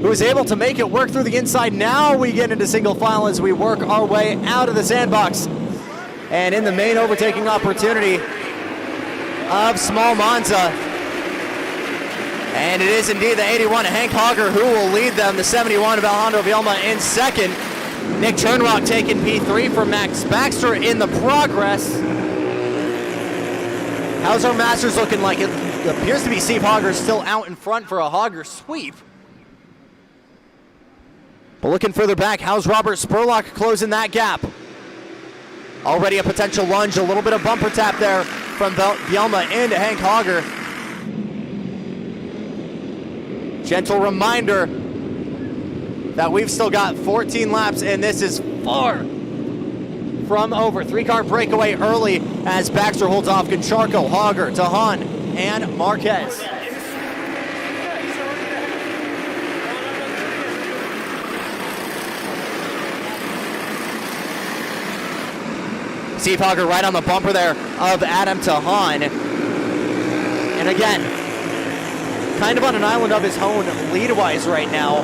Speaker 1: who is able to make it work through the inside. Now we get into single file as we work our way out of the sandbox. And in the main overtaking opportunity of Small Monza. And it is indeed the 81 Hank Hogger who will lead them. The 71 of Alejandro Vielma in second. Nick Chernrock taking P3 for Max Baxter in the progress. How's our Masters looking like? It appears to be Steve Hogger still out in front for a Hogger sweep. But looking further back, how's Robert Spurlock closing that gap? Already a potential lunge, a little bit of bumper tap there from Vielma into Hank Hogger. Gentle reminder that we've still got 14 laps, and this is far from over. Three-car breakaway early as Baxter holds off Goncharko, Hogger, Tahan, and Marquez. Steve Hogger right on the bumper there of Adam Tahan. And again, kind of on an island of his own lead-wise right now,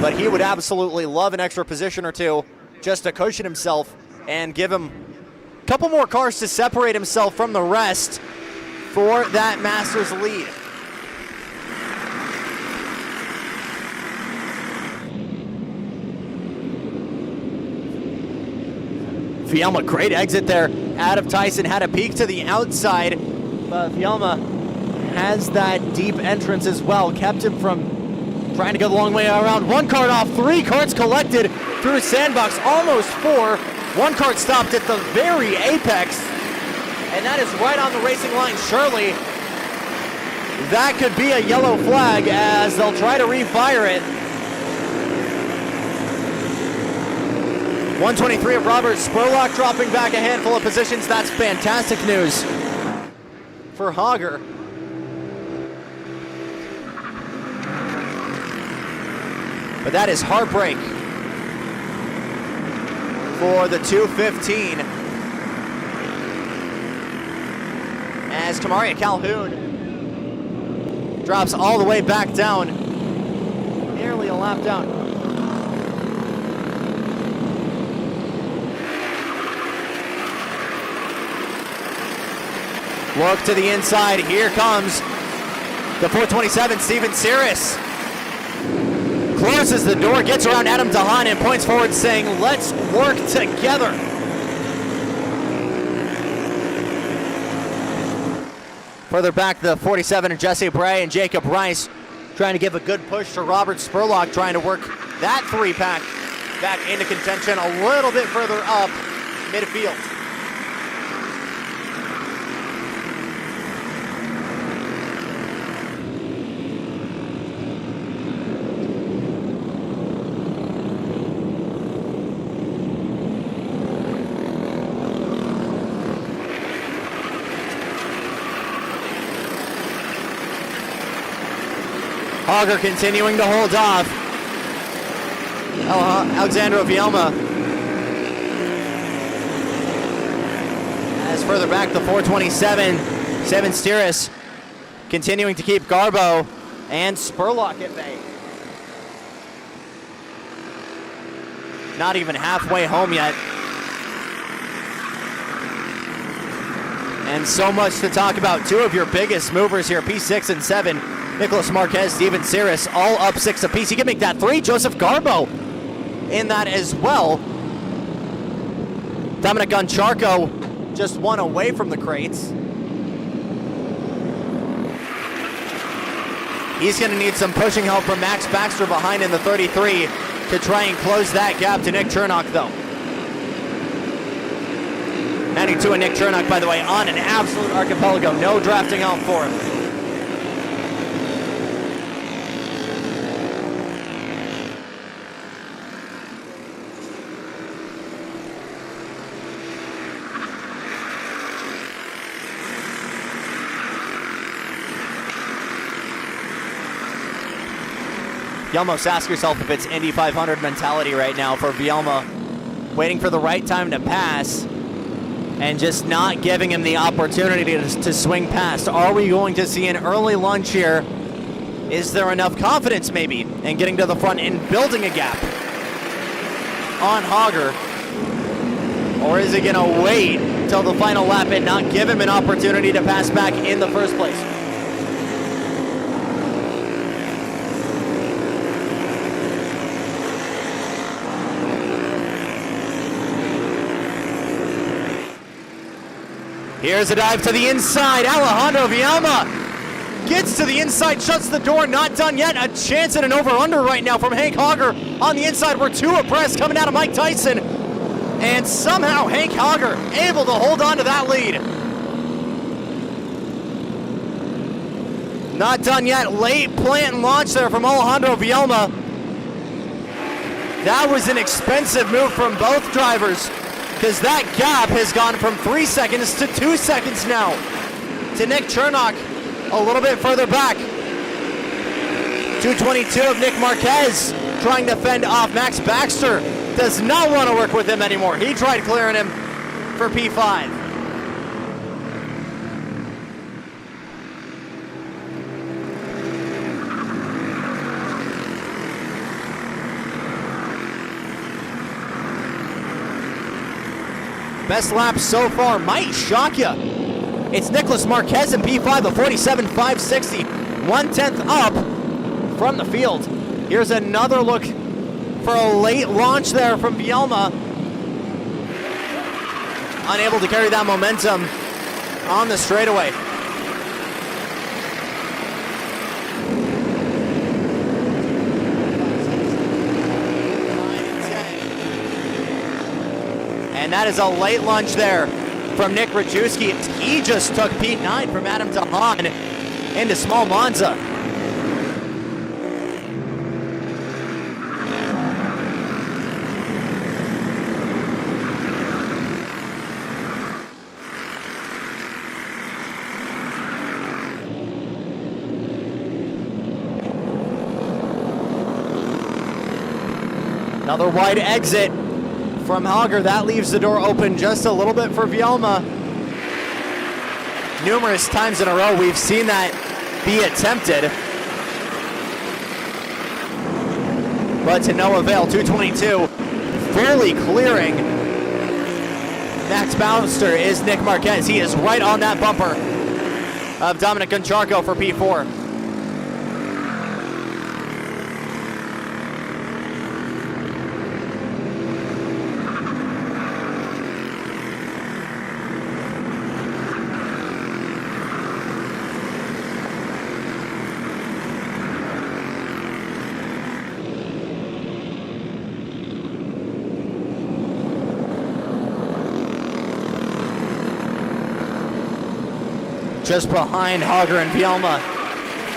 Speaker 1: but he would absolutely love an extra position or two just to cushion himself and give him a couple more cars to separate himself from the rest for that Masters lead. Vielma, great exit there out of Tyson, had a peek to the outside, but Vielma has that deep entrance as well, kept him from trying to go the long way around. One cart off, three carts collected through sandbox, almost four. One cart stopped at the very apex, and that is right on the racing line. Surely that could be a yellow flag as they'll try to refire it. 123 of Robert Spurlock dropping back a handful of positions. That's fantastic news for Hogger. But that is heartbreak for the 215 as Kamaria Calhoun drops all the way back down, nearly a lap down. Look to the inside. Here comes the 427, Steven Siris. Closes the door, gets around Adam Tahan, and points forward saying, let's work together. Further back, the 47 of Jesse Bray and Jacob Rice trying to give a good push to Robert Spurlock, trying to work that three-pack back into contention a little bit further up midfield. Hogger continuing to hold off. Alexandro Vielma As further back, the 427, Seven Steeris continuing to keep Garbo and Spurlock at bay. Not even halfway home yet. And so much to talk about. Two of your biggest movers here, P6 and 7. Nicholas Marquez, Steven Steeris, all up 6 apiece. He can make that 3. Joseph Garbo in that as well. Dominic Goncharko just 1 away from the crates. He's going to need some pushing help from Max Baxter behind in the 33 to try and close that gap to Nick Chernock, though. 92 and Nick Chernock, by the way, on an absolute archipelago. No drafting help for him. You almost ask yourself if it's Indy 500 mentality right now for Vielma, waiting for the right time to pass and just not giving him the opportunity to swing past. Are we going to see an early lunge here? Is there enough confidence maybe in getting to the front and building a gap on Hogger? Or is it going to wait till the final lap and not give him an opportunity to pass back in the first place? Here's a dive to the inside. Alejandro Vielma gets to the inside, shuts the door, not done yet. A chance at an over-under right now from Hank Hogger on the inside. We're 2 abreast coming out of Mike Tyson. And somehow Hank Hogger able to hold on to that lead. Not done yet. Late plant and launch there from Alejandro Vielma. That was an expensive move from both drivers, because that gap has gone from 3 seconds to 2 seconds now. To Nick Chernock, a little bit further back. 222 of Nick Marquez trying to fend off Max Baxter. Does not want to work with him anymore. He tried clearing him for P5. Best lap so far might shock you. It's Nicholas Marquez in P5, the 47.560, 1/10 up from the field. Here's another look for a late launch there from Vielma. Unable to carry that momentum on the straightaway. And that is a late lunge there from Nick Rajewski. He just took P9 from Adam DeHaan into Small Monza. Another wide exit from Hogger. That leaves the door open just a little bit for Vielma. Numerous times in a row we've seen that be attempted, but to no avail. 222 fully clearing Max Baxter is Nick Marquez. He is right on that bumper of Dominic Goncharko for P4. Just behind Hogger and Vielma,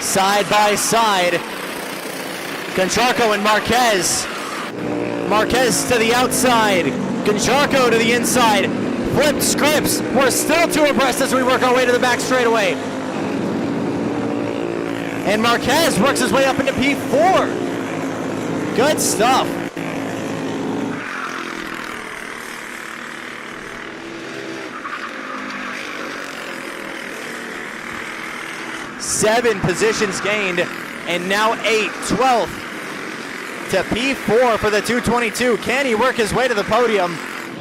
Speaker 1: side by side. Goncharko and Marquez. Marquez to the outside. Goncharko to the inside. Flipped scripts. We're still 2 abreast as we work our way to the back straightaway. And Marquez works his way up into P4. Good stuff. 7 positions gained, and now 8, 12th to P4 for the 222. Can he work his way to the podium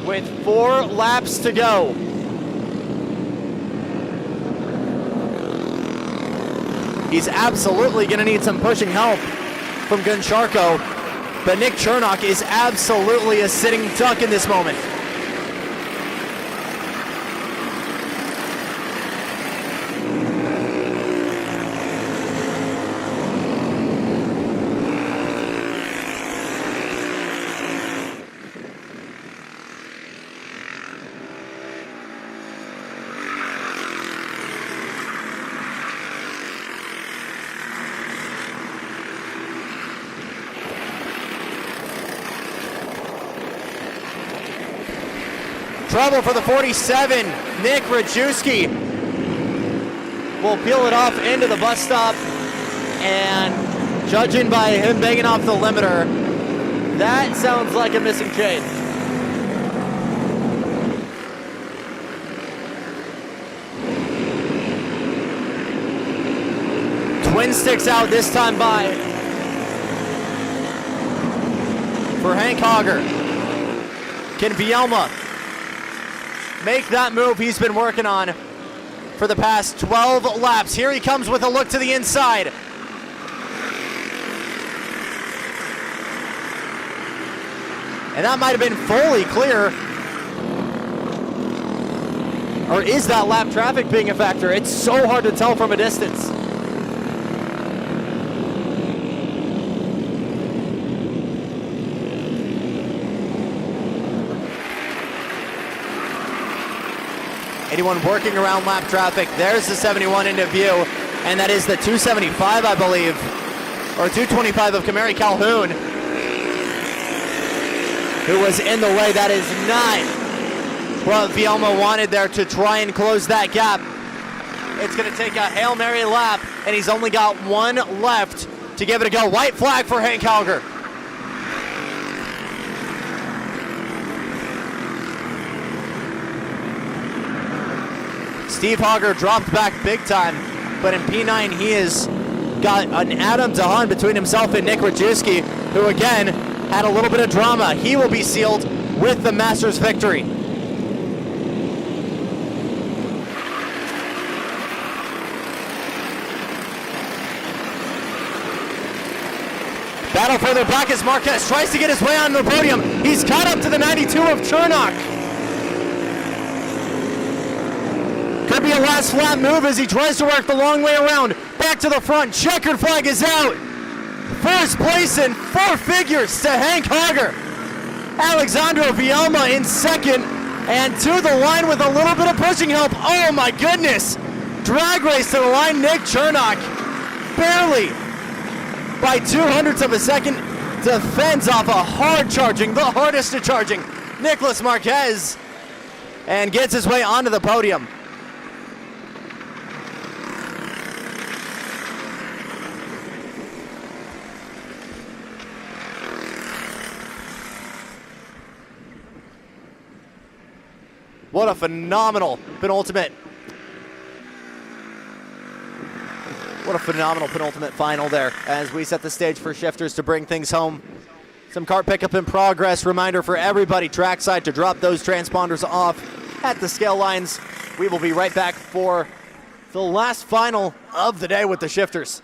Speaker 1: with 4 laps to go? He's absolutely going to need some pushing help from Guncharko, but Nick Chernock is absolutely a sitting duck in this moment. Trouble for the 47, Nick Rajewski will peel it off into the bus stop, and judging by him banging off the limiter, that sounds like a missing chain. Twin sticks out this time by for Hank Hogger. Can Vielma make that move he's been working on for the past 12 laps? Here he comes with a look to the inside. And that might have been fully clear. Or is that lap traffic being a factor? It's so hard to tell from a distance. Anyone working around lap traffic? There's the 71 into view, and that is the 275, I believe, or 225 of Kamari Calhoun, who was in the way. That is not what Vielma wanted there to try and close that gap. It's going to take a Hail Mary lap, and he's only got 1 left to give it a go. White flag for Hank Hauger. Steve Hogger dropped back big time, but in P9 he has got an Adam DeHaan between himself and Nick Rajewski, who again had a little bit of drama. He will be sealed with the Masters victory. Battle further back as Marquez tries to get his way on the podium. He's caught up to the 92 of Chernock. Could be a last flat move as he tries to work the long way around. Back to the front. Checkered flag is out. First place in 4 figures to Hank Hogger. Alexandro Vielma in second. And to the line with a little bit of pushing help. Oh my goodness. Drag race to the line. Nick Chernock barely by 0.02 of a second defends off a hard charging, the hardest of charging, Nicholas Marquez, and gets his way onto the podium. What a phenomenal penultimate. What a phenomenal penultimate final there as we set the stage for shifters to bring things home. Some kart pickup in progress. Reminder for everybody trackside to drop those transponders off at the scale lines. We will be right back for the last final of the day with the shifters.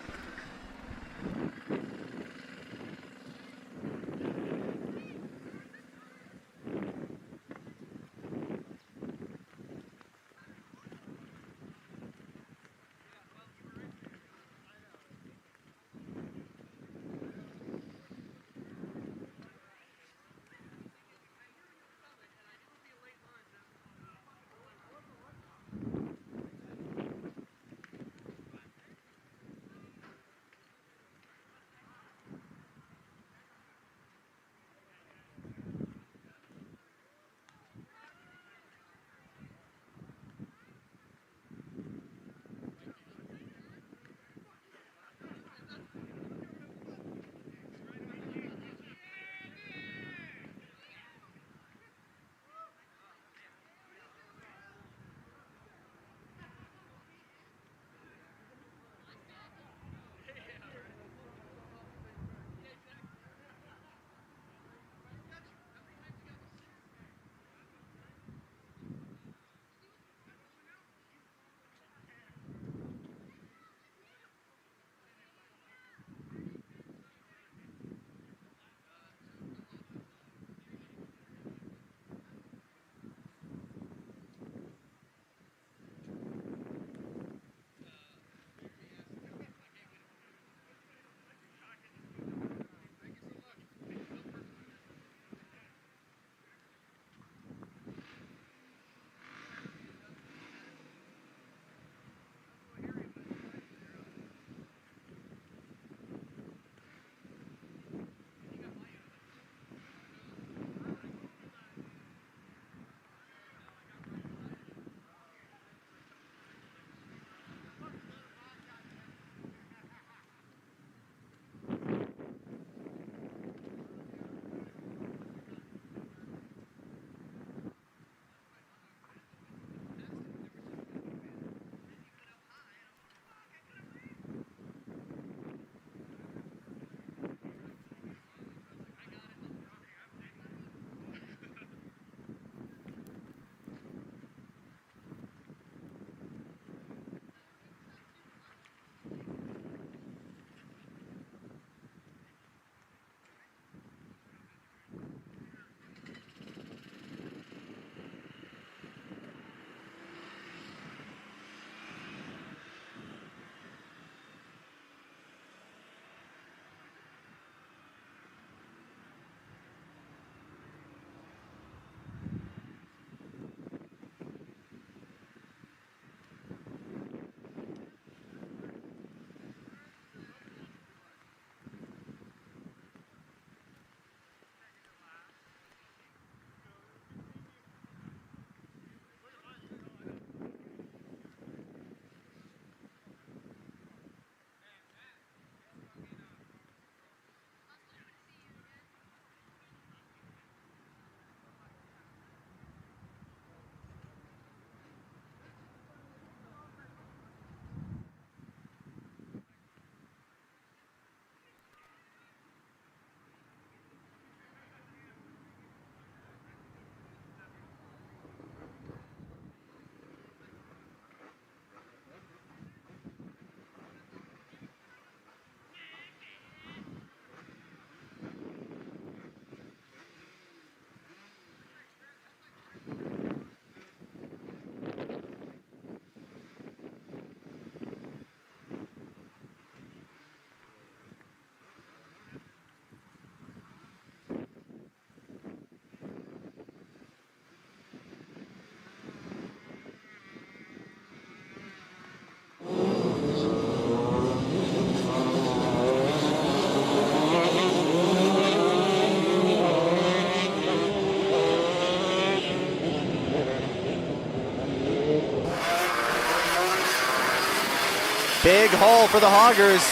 Speaker 1: Big hole for the Hoggers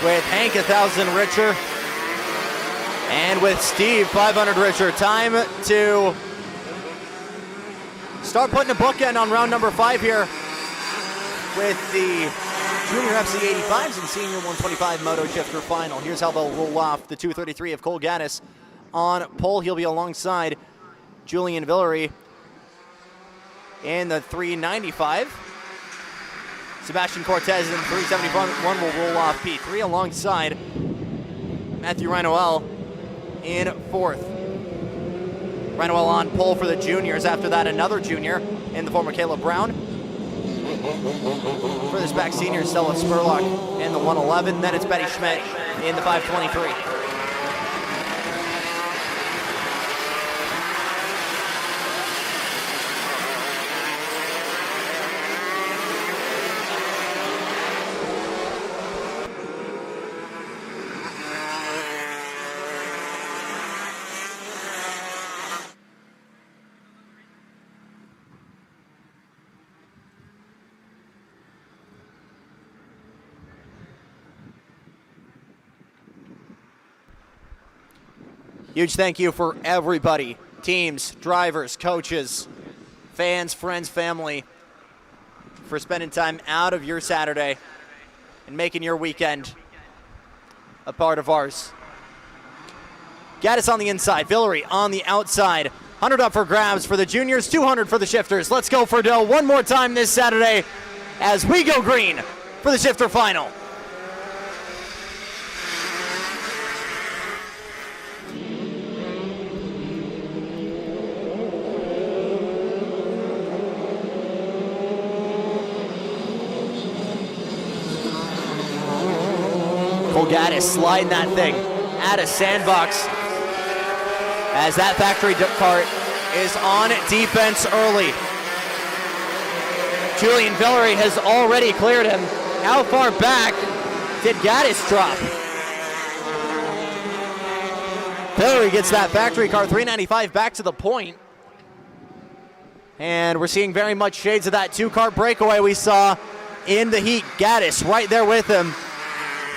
Speaker 1: with Hank 1,000 richer and with Steve 500 richer. Time to start putting a bookend on round number 5 here with the Junior FC 85s and Senior 125 Moto Shifter Final. Here's how they'll roll off. The 233 of Cole Gaddis on pole. He'll be alongside Julian Villery in the 395. Sebastian Cortez in the 371 will roll off P3 alongside Matthew Rinoel in 4th. Rinoel on pole for the juniors. After that, another junior in the form of Caleb Brown. For this back senior, Stella Spurlock in the 111. Then it's Betty Schmidt in the 523. Huge thank you for everybody, teams, drivers, coaches, fans, friends, family, for spending time out of your Saturday and making your weekend a part of ours. Gaddis on the inside, Villery on the outside. 100 up for grabs for the juniors, 200 for the shifters. Let's go for Dell one more time this Saturday as we go green for the shifter final. Cole Gaddis sliding that thing out of sandbox as that factory cart is on defense early. Julian Villery has already cleared him. How far back did Gaddis drop? Villery gets that factory car 395 back to the point. And we're seeing very much shades of that 2-car breakaway we saw in the heat. Gaddis right there with him,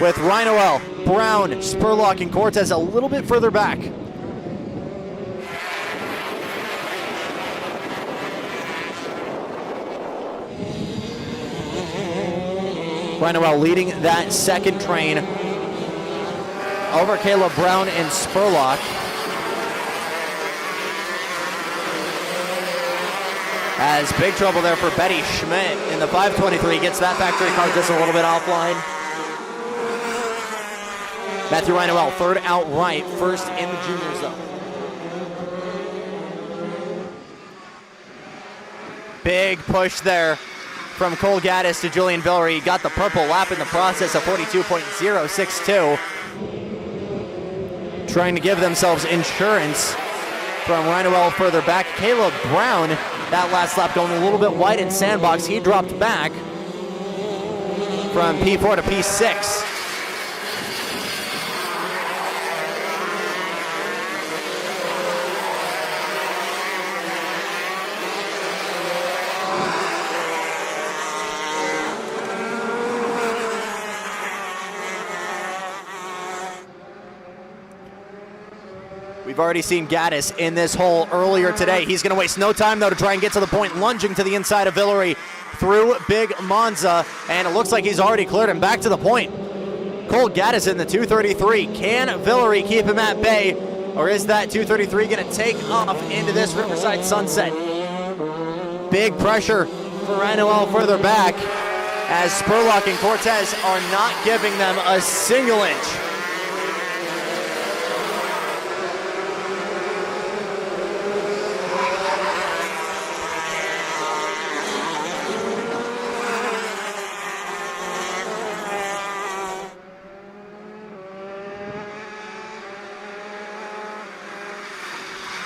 Speaker 1: with Rinoel, Brown, Spurlock, and Cortez a little bit further back. Rinoel leading that second train over Caleb Brown and Spurlock. As big trouble there for Betty Schmidt in the 523. Gets that factory car just a little bit offline. Matthew Rinoel, third outright, first in the juniors though. Big push there from Cole Gaddis to Julian Villery. He got the purple lap in the process of 42.062. Trying to give themselves insurance from Rinoel further back. Caleb Brown, that last lap going a little bit wide in sandbox. He dropped back from P4 to P6. We've already seen Gaddis in this hole earlier today. He's going to waste no time, though, to try and get to the point, lunging to the inside of Villery through Big Monza, and it looks like he's already cleared him back to the point. Cole Gaddis in the 233. Can Villery keep him at bay, or is that 233 going to take off into this Riverside sunset? Big pressure for Rinoel further back, as Spurlock and Cortez are not giving them a single inch.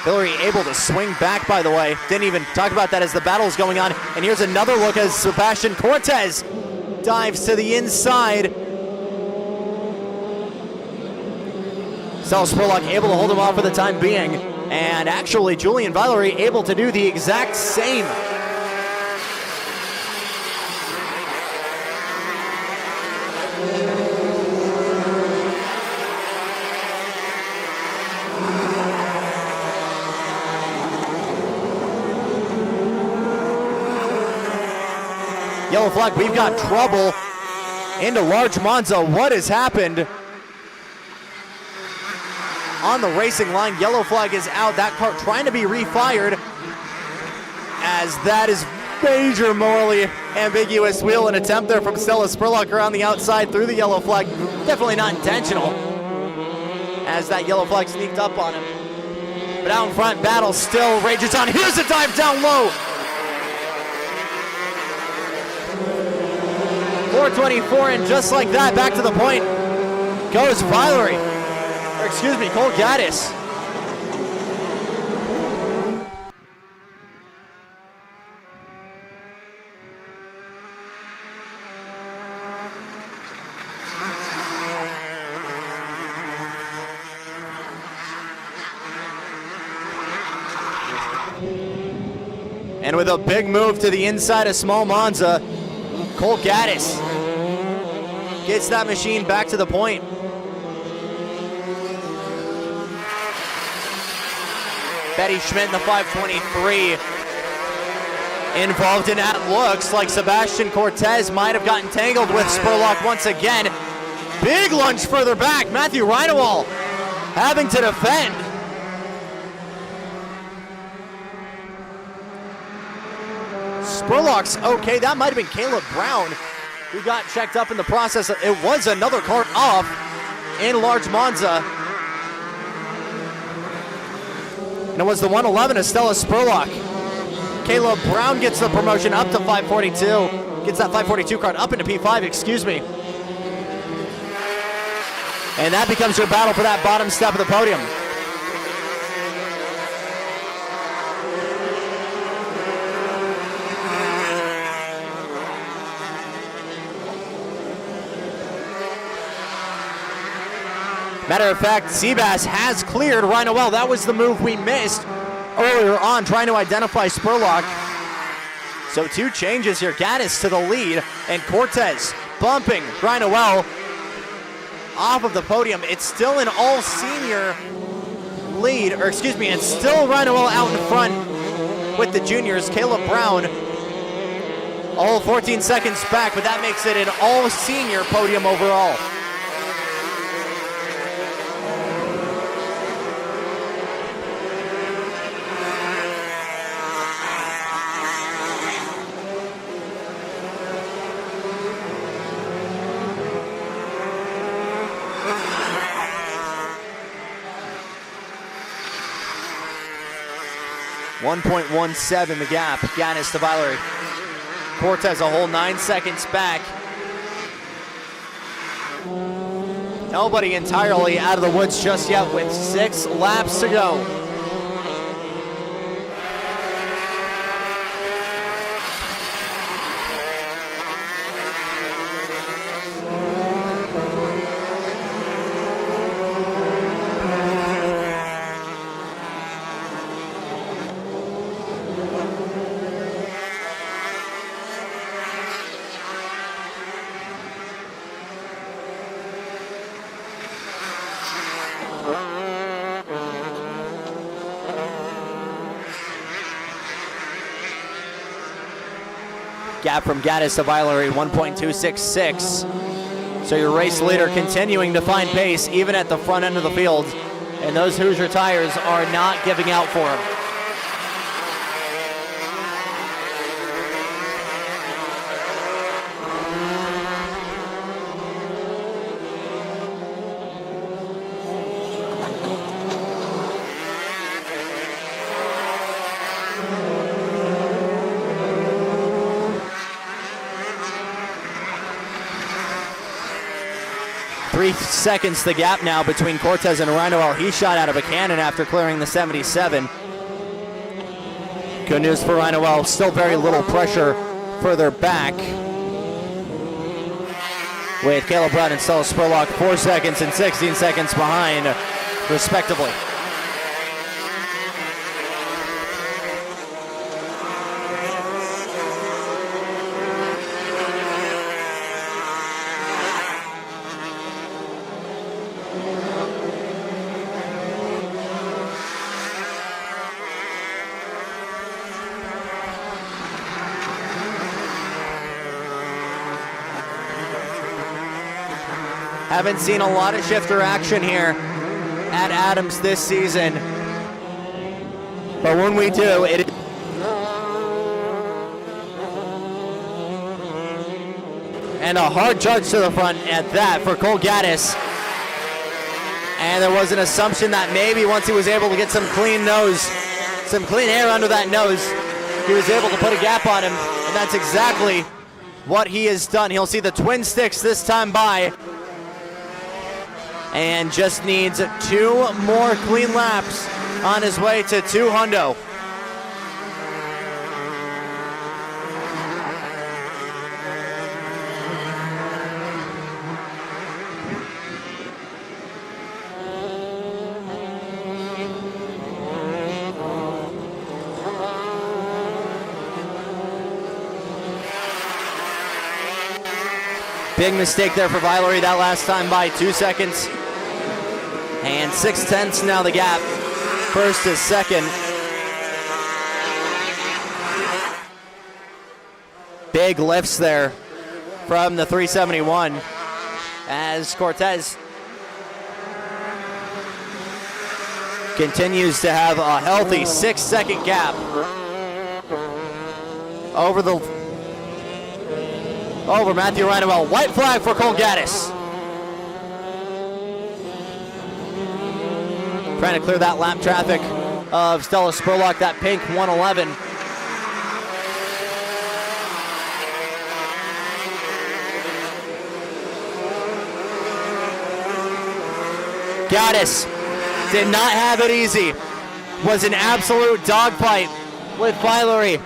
Speaker 1: Villery able to swing back, by the way. Didn't even talk about that as the battle is going on. And here's another look as Sebastian Cortez dives to the inside. Stella Spurlock able to hold him off for the time being. And actually, Julian Villery able to do the exact same. Yellow flag, we've got trouble into large Monza. What has happened? On the racing line, yellow flag is out. That kart trying to be refired, as that is major morally ambiguous wheel and attempt there from Stella Spurlock around the outside through the yellow flag. Definitely not intentional, as that yellow flag sneaked up on him. But out in front, battle still rages on. Here's a dive down low. 424, and just like that, back to the point goes Cole Gaddis. And with a big move to the inside of small Monza, Cole Gaddis gets that machine back to the point. Betty Schmidt in the 523 involved in that. Looks like Sebastian Cortez might have gotten tangled with Spurlock once again. Big lunge further back. Matthew Reinewall having to defend. Spurlock's okay. That might have been Caleb Brown who got checked up in the process. It was another kart off in large Monza. And it was the 111 of Stella Spurlock. Caleb Brown gets the promotion up to 542. Gets that 542 kart up into P5, excuse me. And that becomes your battle for that bottom step of the podium. Matter of fact, Seabass has cleared Reinowell. That was the move we missed earlier on, trying to identify Spurlock. So two changes here. Gaddis to the lead, and Cortez bumping Reinowell off of the podium. It's still an all-senior lead, or excuse me, it's still Reinowell out in front with the juniors. Caleb Brown all 14 seconds back, but that makes it an all-senior podium overall. .17 the gap. Gaddis to Valerie. Cortez a whole 9 seconds back. Nobody entirely out of the woods just yet with 6 laps to go. Gap from Gaddis to Valerie, 1.266. So your race leader continuing to find pace even at the front end of the field. And those Hoosier tires are not giving out for him. Seconds the gap now between Cortez and Reinowell. He shot out of a cannon after clearing the 77. Good news for Reinowell, still very little pressure further back, with Caleb Brown and Stella Spurlock 4 seconds and 16 seconds behind, respectively. Haven't seen a lot of shifter action here at Adams this season. But when we do, it is and a hard charge to the front at that for Cole Gaddis. And there was an assumption that maybe once he was able to get some clean air under that nose, he was able to put a gap on him, and that's exactly what he has done. He'll see the twin sticks this time by, and just needs 2 more clean laps on his way to 2 hundo. Big mistake there for Valerie that last time by 2 seconds. And 6/10 now the gap, first to second. Big lifts there from the 371 as Cortez continues to have a healthy 6-second gap over Matthew Reinewell. White flag for Cole Gaddis. Trying to clear that lap traffic of Stella Spurlock, that pink 111. Gaddis did not have it easy. Was an absolute dogfight with Valerie.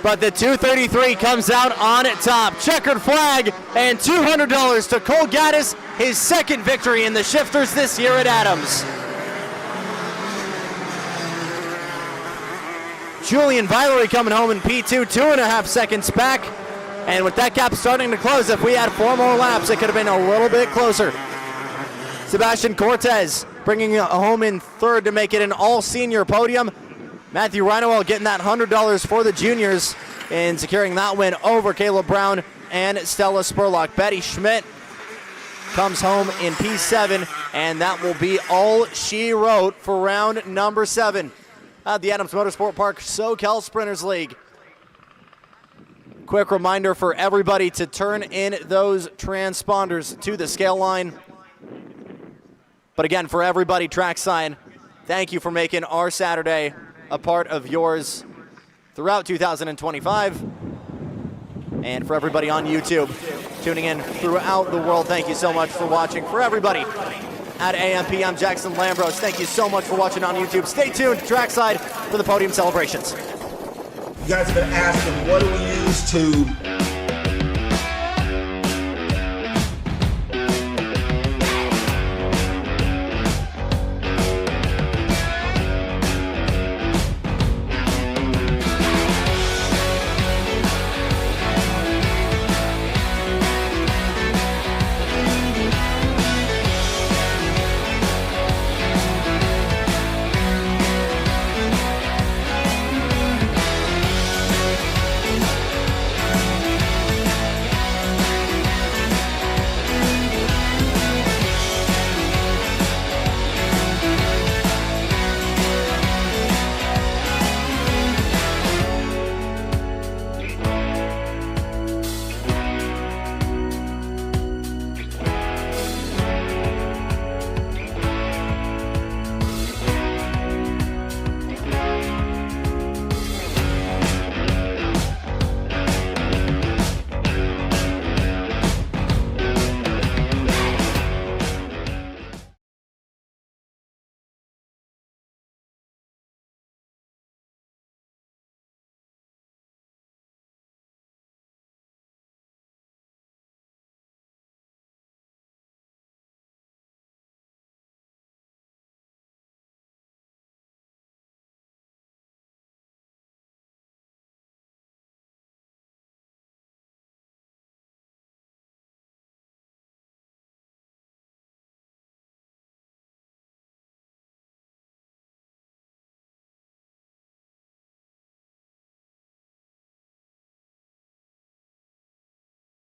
Speaker 1: But the 233 comes out on top. Checkered flag and $200 to Cole Gaddis, his second victory in the shifters this year at Adams. Julian Valerie coming home in P2, 2.5 seconds back. And with that gap starting to close, if we had 4 more laps, it could have been a little bit closer. Sebastian Cortez bringing it home in third to make it an all-senior podium. Matthew Reinewell getting that $100 for the juniors and securing that win over Caleb Brown and Stella Spurlock. Betty Schmidt comes home in P7, and that will be all she wrote for round number 7 at the Adams Motorsport Park SoCal Sprinters League. Quick reminder for everybody to turn in those transponders to the scale line. But again, for everybody trackside, thank you for making our Saturday a part of yours throughout 2025. And for everybody on YouTube tuning in throughout the world, thank you so much for watching. For everybody at AMP, I'm Jackson Lambros. Thank you so much for watching on YouTube. Stay tuned to trackside for the podium celebrations.
Speaker 4: You guys have been asking, what do we use to